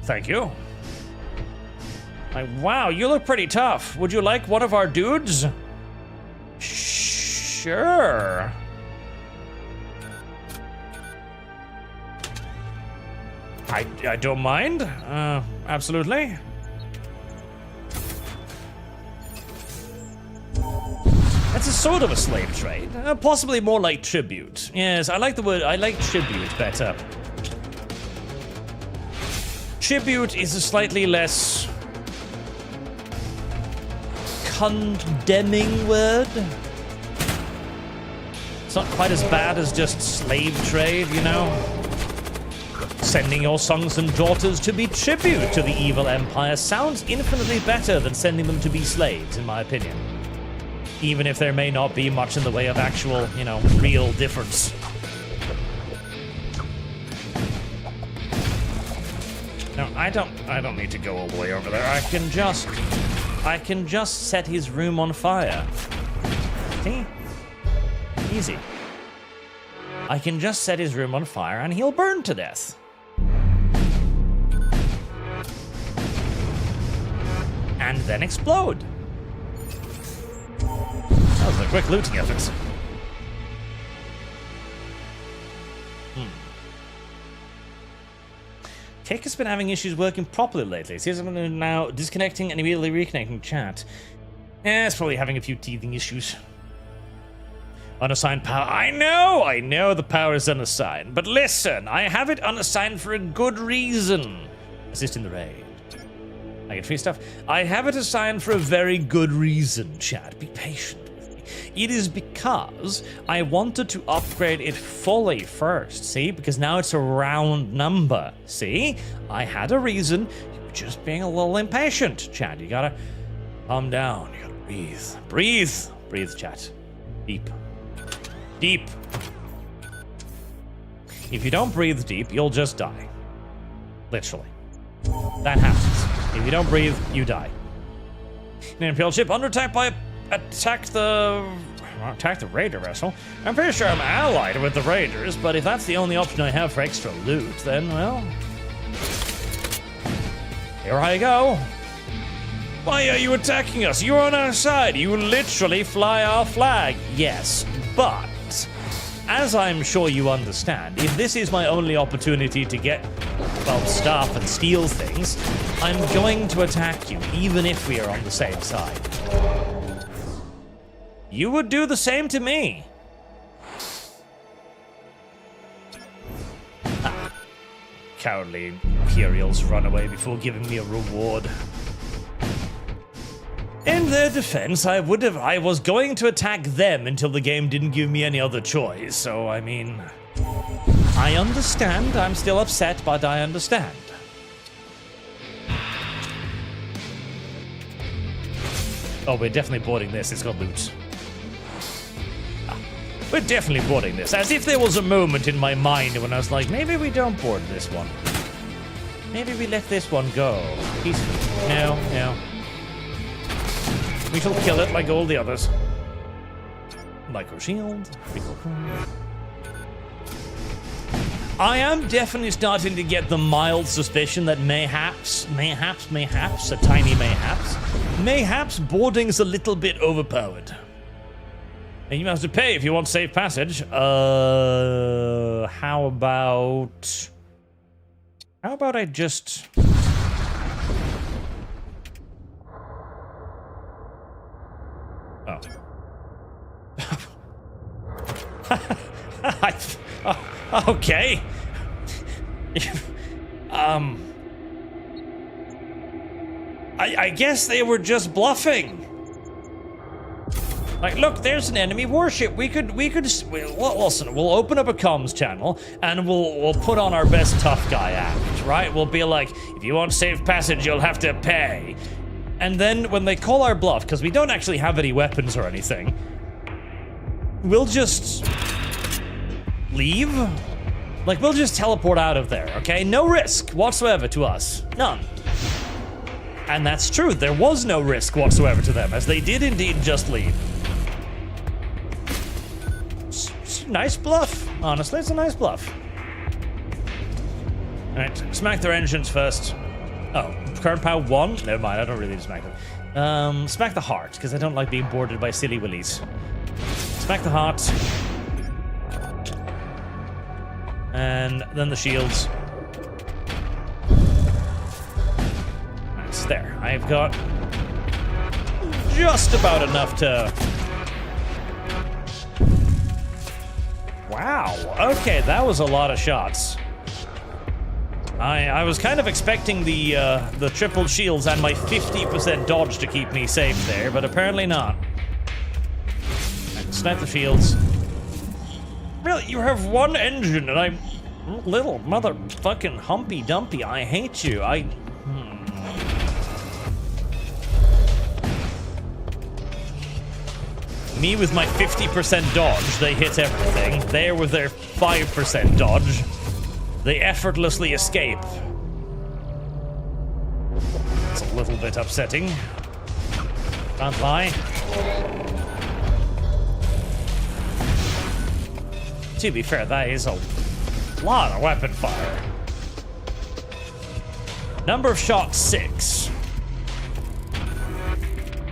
Thank you. Like, wow, you look pretty tough. Would you like one of our dudes? Sure. I don't mind. Absolutely. That's a sort of a slave trade. Possibly more like tribute. Yes, I like the word. I like tribute better. Tribute is a slightly less condemning word. It's not quite as bad as just slave trade, you know? Sending your sons and daughters to be tribute to the evil empire sounds infinitely better than sending them to be slaves, in my opinion. Even if there may not be much in the way of actual, you know, real difference. No, I don't need to go all the way over there. I can just set his room on fire. See? Easy. I can just set his room on fire and he'll burn to death. And then explode. That was a quick looting effort. Cake has been having issues working properly lately. Seems I'm now disconnecting and immediately reconnecting chat. Yeah, it's probably having a few teething issues. Unassigned power. I know the power is unassigned. But listen, I have it unassigned for a good reason. Assist in the raid. I get free stuff. I have it assigned for a very good reason, chat. Be patient with me. It is because I wanted to upgrade it fully first, see? Because now it's a round number, see? I had a reason. You're just being a little impatient, chat. You gotta calm down. You gotta breathe. Breathe. Breathe, chat. Deep. Deep. If you don't breathe deep, you'll just die. Literally. That happens. If you don't breathe, you die. An Imperial ship under attack by attack the raider vessel. I'm pretty sure I'm allied with the raiders, but if that's the only option I have for extra loot, then well, here I go. Why are you attacking us? You're on our side. You literally fly our flag. Yes, but as I'm sure you understand, if this is my only opportunity to get, well, stuff and steal things, I'm going to attack you, even if we are on the same side. You would do the same to me. Ah. Cowardly Imperials run away before giving me a reward. In their defense, I was going to attack them until the game didn't give me any other choice, so I mean, I understand. I'm still upset, but I understand. Oh, we're definitely boarding this. It's got loot. We're definitely boarding this. As if there was a moment in my mind when I was like, maybe we don't board this one. Maybe we let this one go. Peacefully. No, no. We shall kill it like all the others. Micro shield. I am definitely starting to get the mild suspicion that mayhaps, a tiny mayhaps boarding's a little bit overpowered. And you have to pay if you want safe passage. How about I just... Oh. Okay. I guess they were just bluffing. Like, look, there's an enemy warship. We could. Well, listen, we'll open up a comms channel and we'll put on our best tough guy act, right? We'll be like, if you want safe passage, you'll have to pay. And then when they call our bluff, because we don't actually have any weapons or anything, we'll just leave. Like, we'll just teleport out of there, okay? No risk whatsoever to us. None. And that's true. There was no risk whatsoever to them, as they did indeed just leave. It's a nice bluff. Honestly, it's a nice bluff. Alright, smack their engines first. Oh, current power 1? Never mind, I don't really need to smack them. Smack the heart, because I don't like being boarded by silly willies. Smack the heart. And then the shields. Nice, there. I've got just about enough to... Wow, okay, that was a lot of shots. I was kind of expecting the triple shields and my 50% dodge to keep me safe there, but apparently not. Snipe the shields. Really, you have one engine and I'm little motherfucking Humpy Dumpy. I hate you. Me with my 50% dodge, they hit everything. There with their 5% dodge, they effortlessly escape. It's a little bit upsetting. Can't lie. To be fair, that is a lot of weapon fire. Number of shots, 6.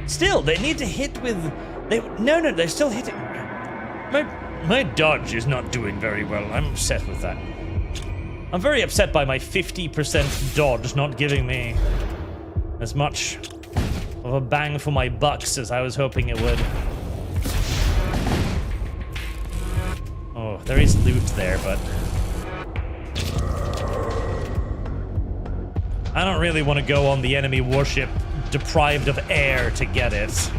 Still, they need to hit with... No, they're still hitting... My dodge is not doing very well. I'm upset with that. I'm very upset by my 50% dodge not giving me as much of a bang for my bucks as I was hoping it would. Oh, there is loot there, but... I don't really want to go on the enemy warship deprived of air to get it.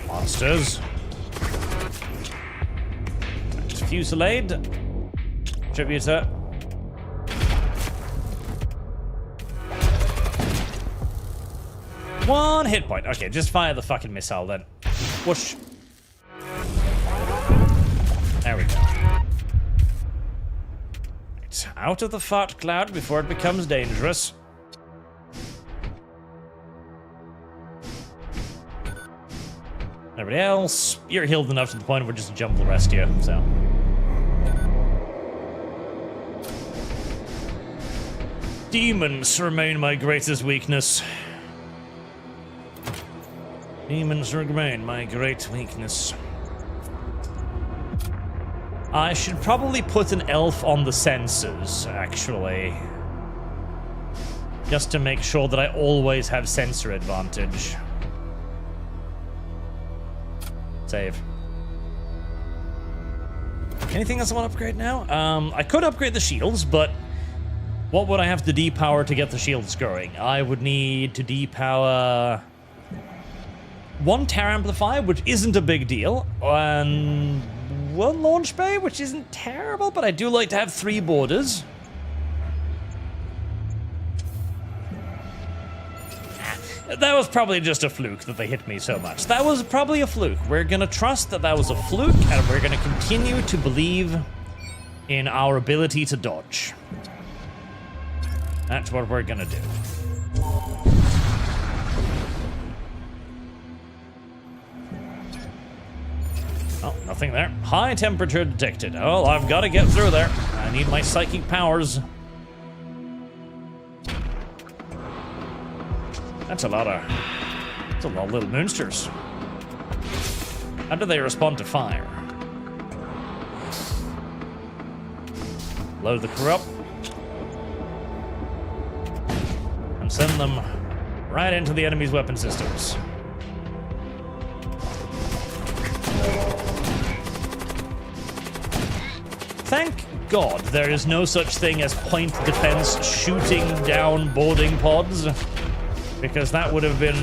Monsters. Fusillade. Tributor. One hit point. Okay, just fire the fucking missile then. Whoosh. There we go. Right, out of the fart cloud before it becomes dangerous. Everybody else, you're healed enough to the point where just jump the rest of you, so. Demons remain my greatest weakness. Demons remain my great weakness. I should probably put an elf on the sensors, actually. Just to make sure that I always have sensor advantage. Save. Anything else I want to upgrade now? I could upgrade the shields, but what would I have to depower to get the shields going? I would need to depower 1 Terra Amplify, which isn't a big deal, and 1 Launch Bay, which isn't terrible, but I do like to have 3 borders. That was probably just a fluke that they hit me so much. That was probably a fluke. We're gonna trust that that was a fluke, and we're gonna continue to believe in our ability to dodge. That's what we're gonna do. Oh, nothing there. High temperature detected. Oh, I've got to get through there. I need my psychic powers. That's a lot of little monsters. How do they respond to fire? Load the crew up. And send them right into the enemy's weapon systems. Thank God there is no such thing as point defense shooting down boarding pods, because that would have been...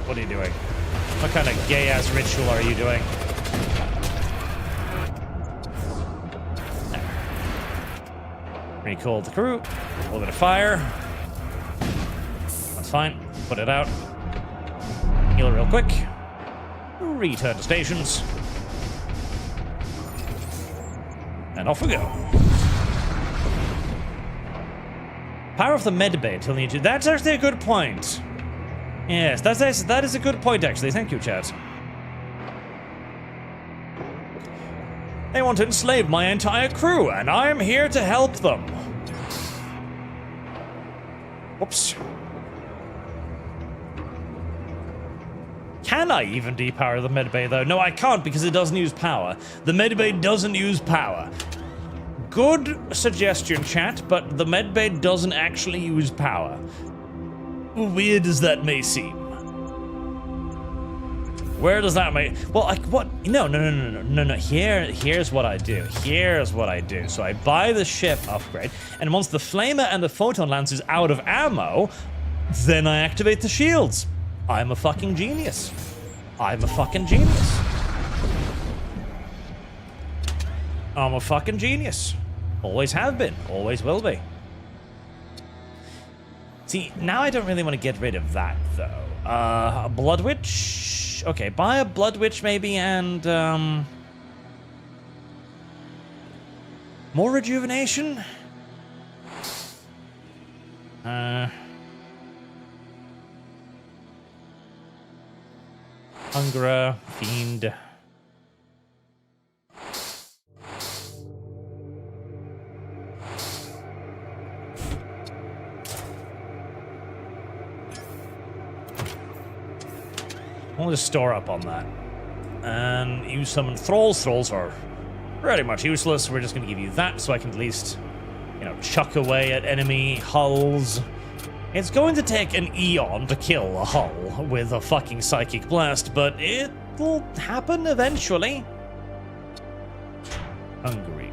What are you doing? What kind of gay-ass ritual are you doing? Recall the crew. A little bit of fire. That's fine. Put it out. Heal real quick. Return to stations. And off we go. Power of the medbay until need to. That's actually a good point. Yes, that is a good point, actually. Thank you, chat. They want to enslave my entire crew, and I'm here to help them. Whoops. Can I even depower the medbay, though? No, I can't, because it doesn't use power. The medbay doesn't use power. Good suggestion, chat, but the medbay doesn't actually use power. Weird as that may seem. Where does that make... Well, like, what? No. Here's what I do. So I buy the ship upgrade, and once the flamer and the photon lance is out of ammo, then I activate the shields. I'm a fucking genius. I'm a fucking genius. Always have been. Always will be. See, now I don't really want to get rid of that, though. A Blood Witch? Okay, buy a Blood Witch, maybe, and, more rejuvenation? Hungerer, Fiend. We'll just store up on that. And use summon Thralls. Thralls are pretty much useless. We're just going to give you that so I can at least, you know, chuck away at enemy hulls. It's going to take an eon to kill a hull with a fucking psychic blast, but it will happen eventually. Hungry.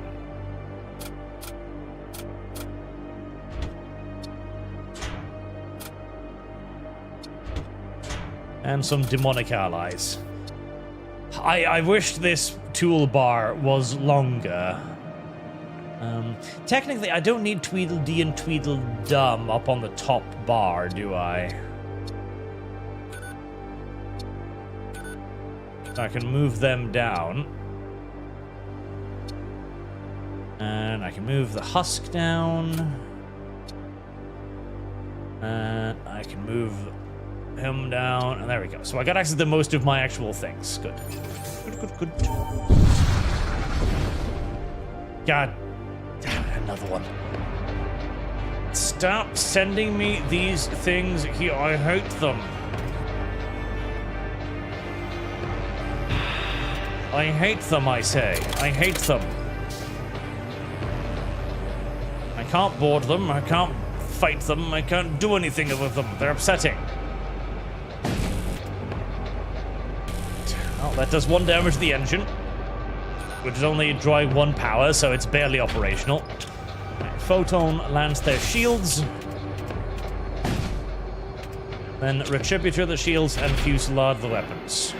And some demonic allies. I wish this toolbar was longer. Technically, I don't need Tweedledee and Tweedledum up on the top bar, do I? I can move them down. And I can move the husk down. And I can move him down, and there we go. So I got access to most of my actual things. Good. Good. God damn it, another one. Stop sending me these things here. I hate them. I hate them, I say. I hate them. I can't board them. I can't fight them. I can't do anything with them. They're upsetting. Oh, that does 1 damage to the engine, which is only drawing 1 power, so it's barely operational. Photon lands their shields. Then Retributor the shields and Fusillade the weapons.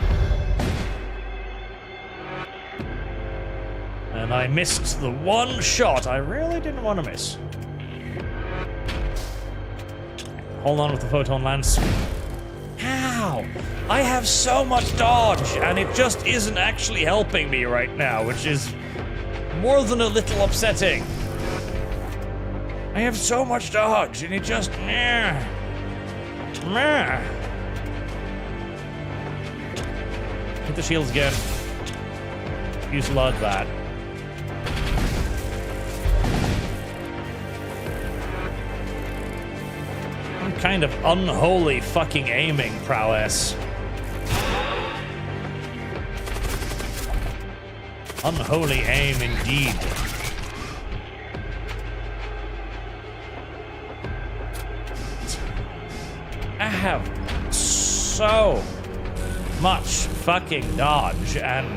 And I missed the 1 shot I really didn't want to miss. Hold on with the photon lance. How? I have so much dodge, and it just isn't actually helping me right now, which is more than a little upsetting. I have so much dodge, and it just... Meh. Hit the shields again. Use a lot of that. Some kind of unholy fucking aiming prowess. Unholy aim indeed. I have so much fucking dodge, and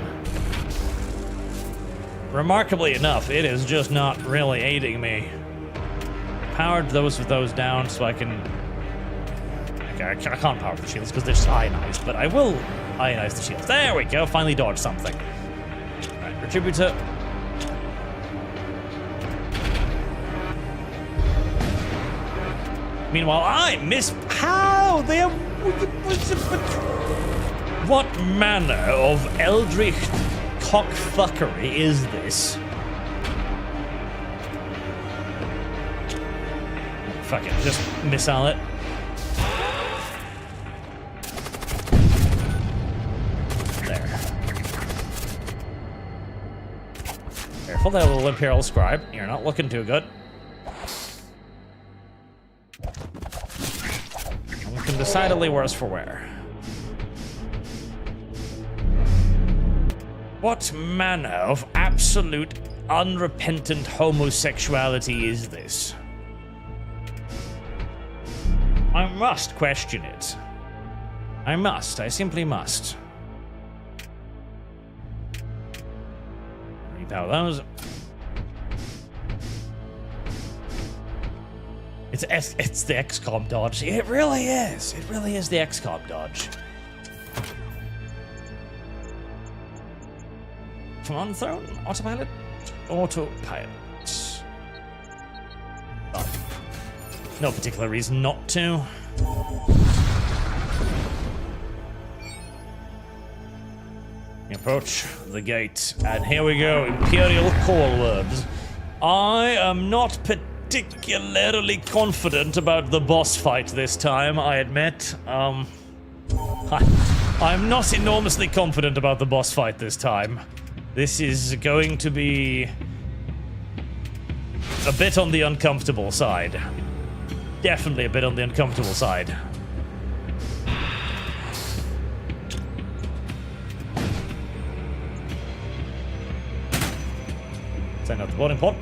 remarkably enough, it is just not really aiding me. Powered those with those down so I can... Okay, I can't power the shields because they're just ionized, but I will ionize the shields. There we go, finally dodged something. Alright, Retributor. Meanwhile, I miss... How? They are... What manner of eldritch cockfuckery is this? Fuck it, just missile it. There. Careful there, little Imperial Scribe. You're not looking too good. I'm looking decidedly worse for wear. What manner of absolute unrepentant homosexuality is this? I must question it. I must. I simply must. Repower those. It's the XCOM dodge. It really is. It really is the XCOM dodge. Command throne, autopilot, autopilot. Oh. No particular reason not to. Approach the gate, and here we go. Imperial call words. I am not particularly confident about the boss fight this time, I admit. I'm not enormously confident about the boss fight this time. This is going to be a bit on the uncomfortable side. Definitely a bit on the uncomfortable side. Send out the boarding pod.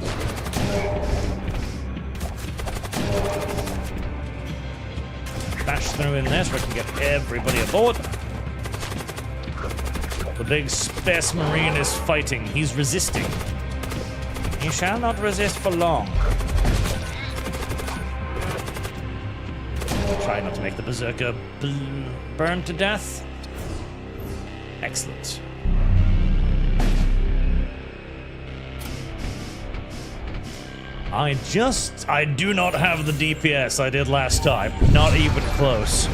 Bash through in there so we can get everybody aboard. The big Space Marine is fighting. He's resisting. He shall not resist for long. Try not to make the Berserker burn to death. Excellent. I do not have the DPS I did last time. Not even close.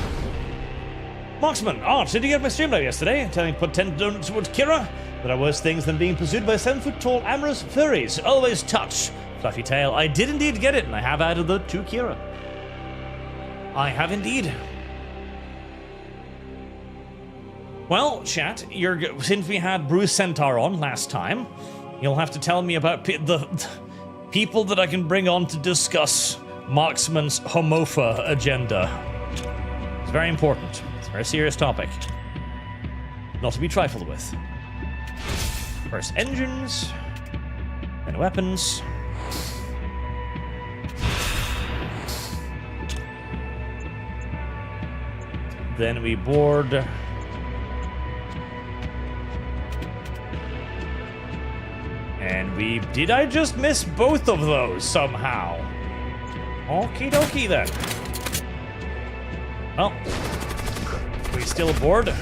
Marksman, did you get my Streamlabs yesterday? Telling put 10 donuts towards Kira? There are worse things than being pursued by 7-foot-tall amorous furries. Always touch. Fluffy tail. I did indeed get it, and I have added the to Kira. I have indeed. Well, chat, since we had Bruce Centaur on last time, you'll have to tell me about the people that I can bring on to discuss Marksman's homopha agenda. It's very important. It's a very serious topic. Not to be trifled with. First engines, then weapons. Then we board. And did I just miss both of those somehow? Okie dokie then. Well, we still aboard?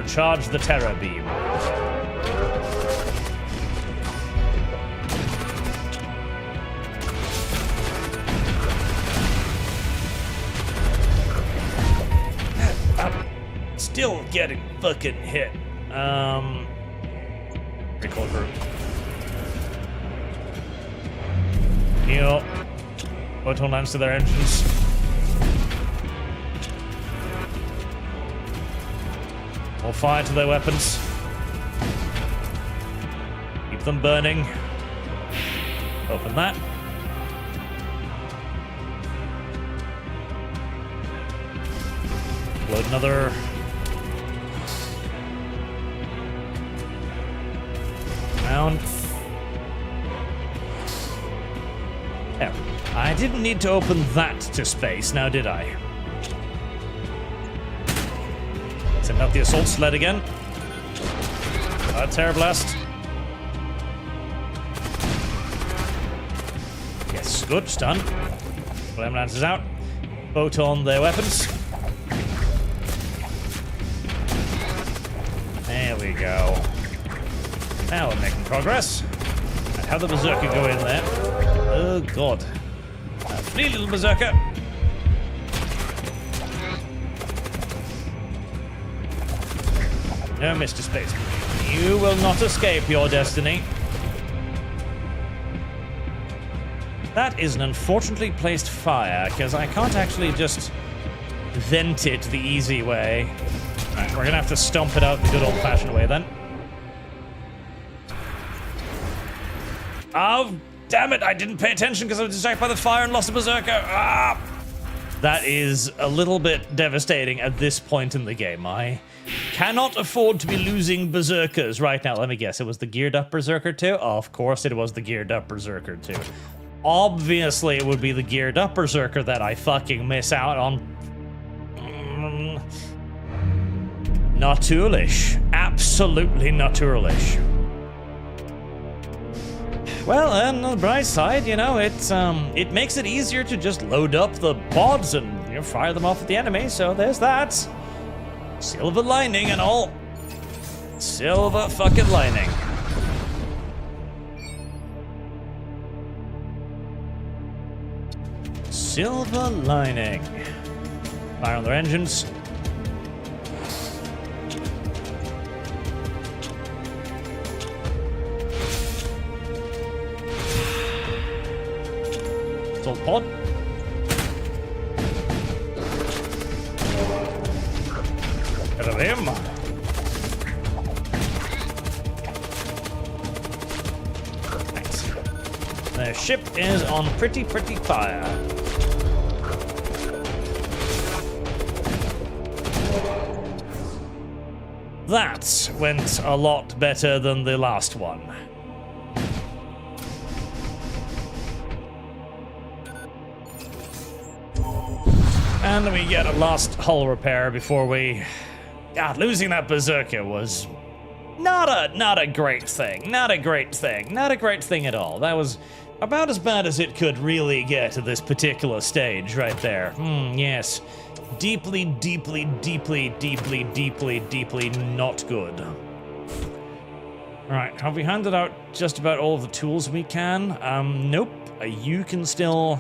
Charge the terror beam. still getting fucking hit. Recall group. Heal. Photon lance to their engines. More fire to their weapons. Keep them burning. Open that. Load another. Round. There. I didn't need to open that to space, now did I? Send out the assault sled again. Terror blast. Yes, good, stun. Flame lances out. Photon their weapons. There we go. Now we're making progress. And how the berserker go in there? Oh god. Flee, little berserker. No, Mr. Space. You will not escape your destiny. That is an unfortunately placed fire, because I can't actually just vent it the easy way. Right, we're gonna have to stomp it out the good old-fashioned way then. Oh, damn it! I didn't pay attention because I was distracted by the fire and lost a berserker. Ah! That is a little bit devastating at this point in the game. I cannot afford to be losing berserkers right now. Let me guess, it was the geared up berserker too? Oh, of course it was the geared up berserker too. Obviously it would be the geared up berserker that I fucking miss out on. Not toolish. Absolutely not toolish. Well, on the bright side, you know, it makes it easier to just load up the pods and, you know, fire them off at the enemy, so there's that. Silver lining and all. Silver fucking lining. Silver lining. Fire on their engines. Assault pod. Get of him. Thanks. Their ship is on pretty fire. That went a lot better than the last one. And we get a last hull repair before we... God, losing that berserker was not a great thing. Not a great thing. Not a great thing at all. That was about as bad as it could really get at this particular stage right there. Yes. Deeply not good. Alright, have we handed out just about all of the tools we can? Nope. You can still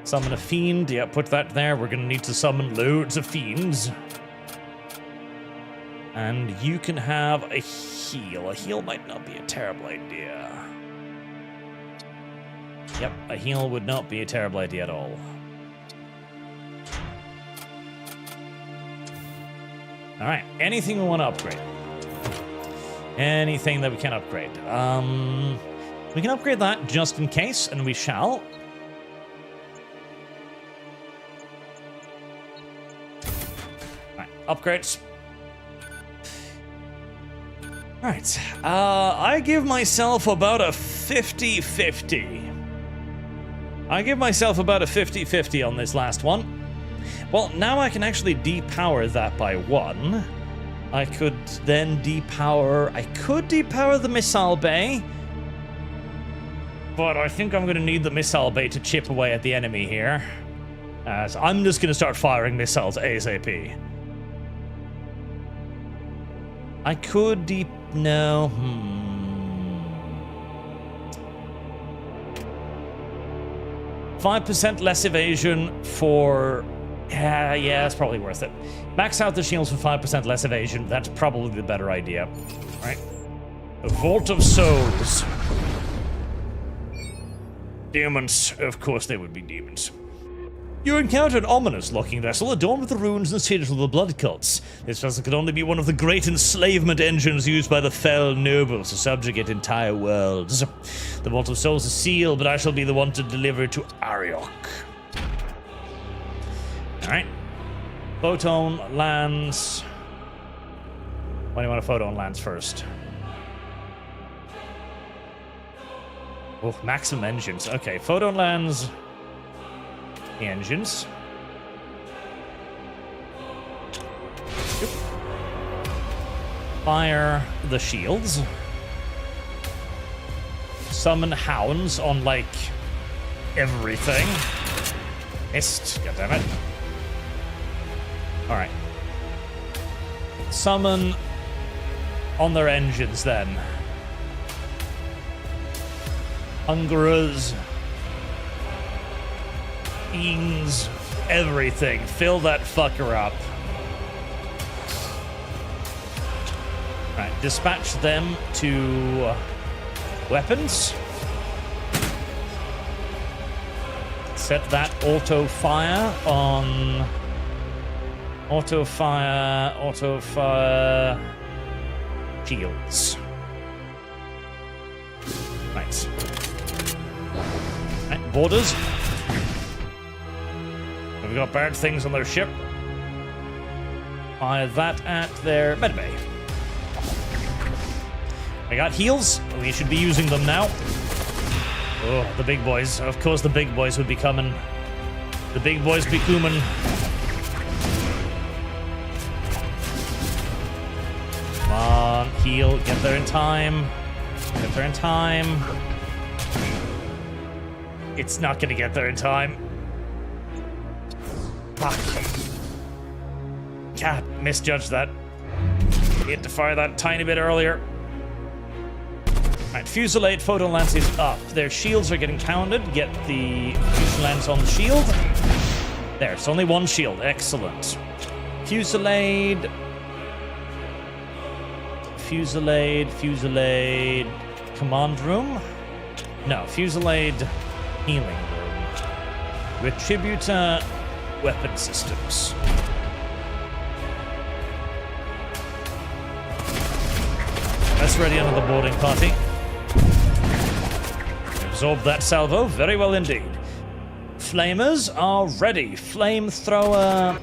summon a fiend. Yeah, put that there. We're gonna need to summon loads of fiends. And you can have a heal. A heal might not be a terrible idea. Yep, a heal would not be a terrible idea at all. Alright, anything we want to upgrade? Anything that we can upgrade? We can upgrade that just in case, and we shall. Alright, upgrades. Alright, I give myself about a 50-50. I give myself about a 50-50 on this last one. Well, now I can actually depower that by 1. I could then depower... I could depower the missile bay. But I think I'm going to need the missile bay to chip away at the enemy here. So I'm just going to start firing missiles ASAP. I could No. 5% less evasion for Yeah, it's probably worth it. Max out the shields for 5% less evasion. That's probably the better idea. Right? A Vault of Souls. Demons. Of course they would be demons. You encounter an ominous looking vessel adorned with the runes and citadel of the blood cults. This vessel could only be one of the great enslavement engines used by the fell nobles to subjugate entire worlds. The Vault of Souls is sealed, but I shall be the one to deliver it to Ariok. Alright. Photon lands. Why do you want a photon lands first? Oh, maximum engines. Okay, photon lands. The engines. Yep. Fire the shields. Summon hounds on, like, everything. Missed. Goddammit. Alright. Summon on their engines, then. Hungerers. Fiends. Everything. Fill that fucker up. Right, dispatch them to weapons. Set that auto fire on auto fire shields. Right. Right, boarders. We've got bad things on their ship. Fire that at their medbay. I got heals. We should be using them now. Oh, the big boys. Of course the big boys would be coming. The big boys be coming. Come on, heal. Get there in time. Get there in time. It's not gonna get there in time. Fuck. God, misjudged that. Need to fire that tiny bit earlier. Alright, Fusillade Photon Lance is up. Their shields are getting pounded. Get the Fusion Lance on the shield. There, it's only one shield. Excellent. Fusillade. Fusillade. Command room? No, Fusillade healing room. Retributor weapon systems. That's ready under the boarding party. Absorb that salvo very well indeed. Flamers are ready. Flamethrower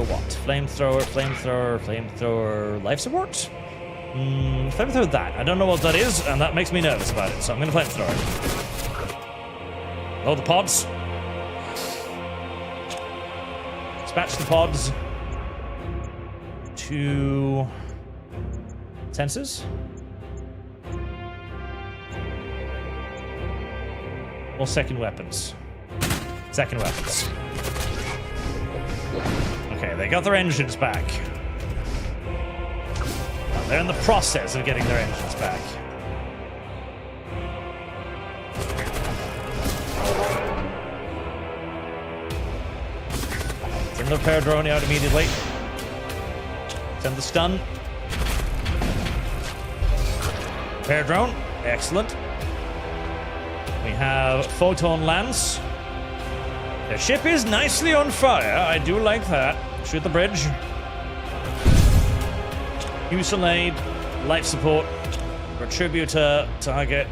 what? Flamethrower life support? Flamethrower that. I don't know what that is, and that makes me nervous about it, so I'm gonna flamethrower it. Load the pods. Dispatch the pods to sensors. Or second weapons. Second weapons. Okay, they got their engines back. Now they're in the process of getting their engines back. Send the repair drone out immediately. Send the stun. Repair drone. Excellent. We have Photon Lance. The ship is nicely on fire. I do like that. Shoot the bridge. Fusillade. Life support. Retributor. Target.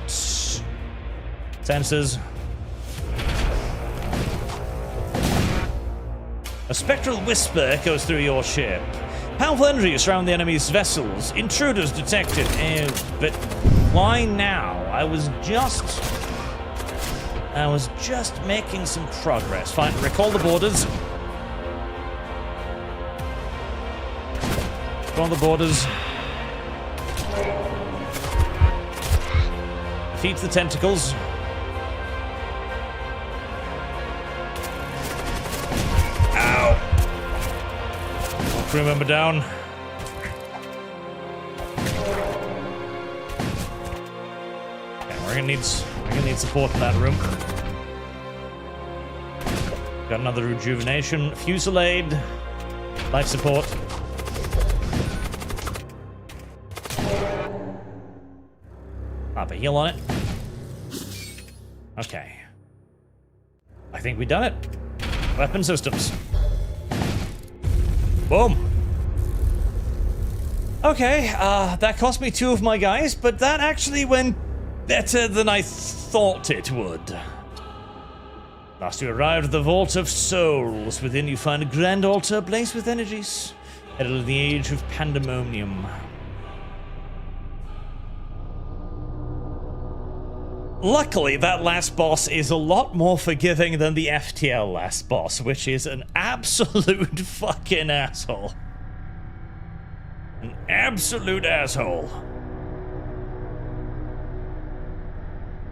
Sensors. A spectral whisper echoes through your ship. Powerful energy surround the enemy's vessels. Intruders detected. But why now? I was just making some progress. Fine, recall the borders. Recall the borders. Defeat the tentacles. Ow! Crew member down. Okay, we're gonna need support in that room. Got another rejuvenation. Fusillade. Life support. Pop a heal on it. Okay. I think we done it. Weapon systems. Boom. Okay, that cost me 2 of my guys, but that actually went better than I thought it would. Last you arrived at the Vault of Souls. Within you find a grand altar ablaze with energies, heralding the age of pandemonium. Luckily, that last boss is a lot more forgiving than the FTL last boss, which is an absolute fucking asshole. An absolute asshole.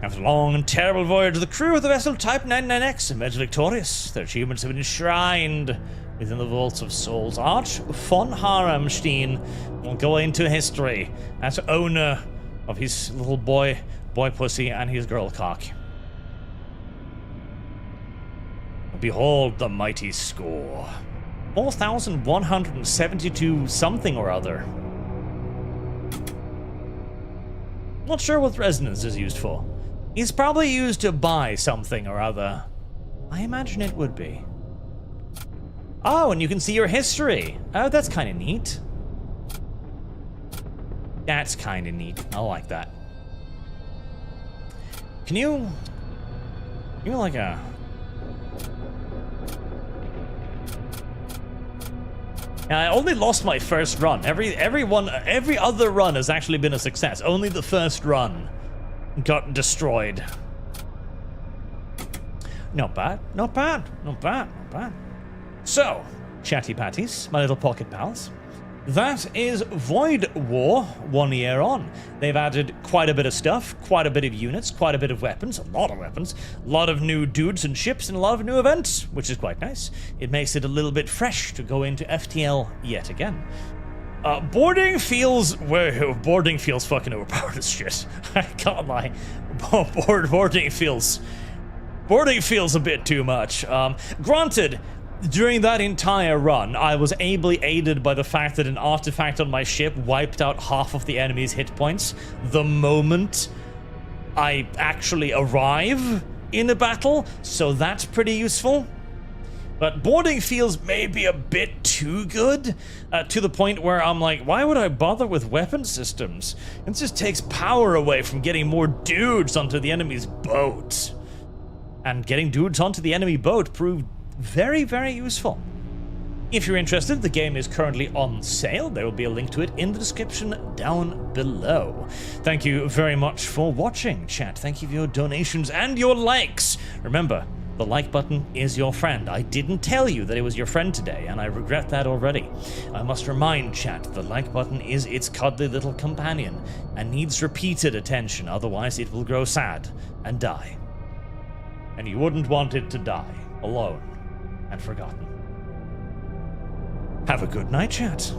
After a long and terrible voyage, the crew of the vessel Type 99X emerged victorious. Their achievements have been enshrined within the Vaults of Souls. Arch von Haramstein will go into history as owner of his little boy pussy and his girl cock. Behold the mighty score. 4,172 something or other. Not sure what resonance is used for. It's probably used to buy something or other. I imagine it would be. Oh, and you can see your history. Oh, that's kind of neat. That's kind of neat. I like that. Can you like a... I only lost my first run. Every other run has actually been a success. Only the first run got destroyed. Not bad, not bad, not bad, not bad. So, chatty patties, my little pocket pals. That is Void War 1 year on. They've added quite a bit of stuff, quite a bit of units, quite a bit of weapons, a lot of weapons, a lot of new dudes and ships, and a lot of new events, which is quite nice. It makes it a little bit fresh to go into FTL yet again. Boarding feels fucking overpowered as shit. I can't lie. Boarding feels a bit too much. Granted, during that entire run, I was ably aided by the fact that an artifact on my ship wiped out half of the enemy's hit points the moment I actually arrive in a battle, so that's pretty useful. But boarding feels maybe a bit too good, to the point where I'm like, why would I bother with weapon systems? It just takes power away from getting more dudes onto the enemy's boat. And getting dudes onto the enemy boat proved very, very useful. If you're interested, the game is currently on sale. There will be a link to it in the description down below. Thank you very much for watching, chat. Thank you for your donations and your likes. Remember, the like button is your friend. I didn't tell you that it was your friend today, and I regret that already. I must remind chat, the like button is its cuddly little companion and needs repeated attention, otherwise it will grow sad and die. And you wouldn't want it to die alone and forgotten. Have a good night, chat.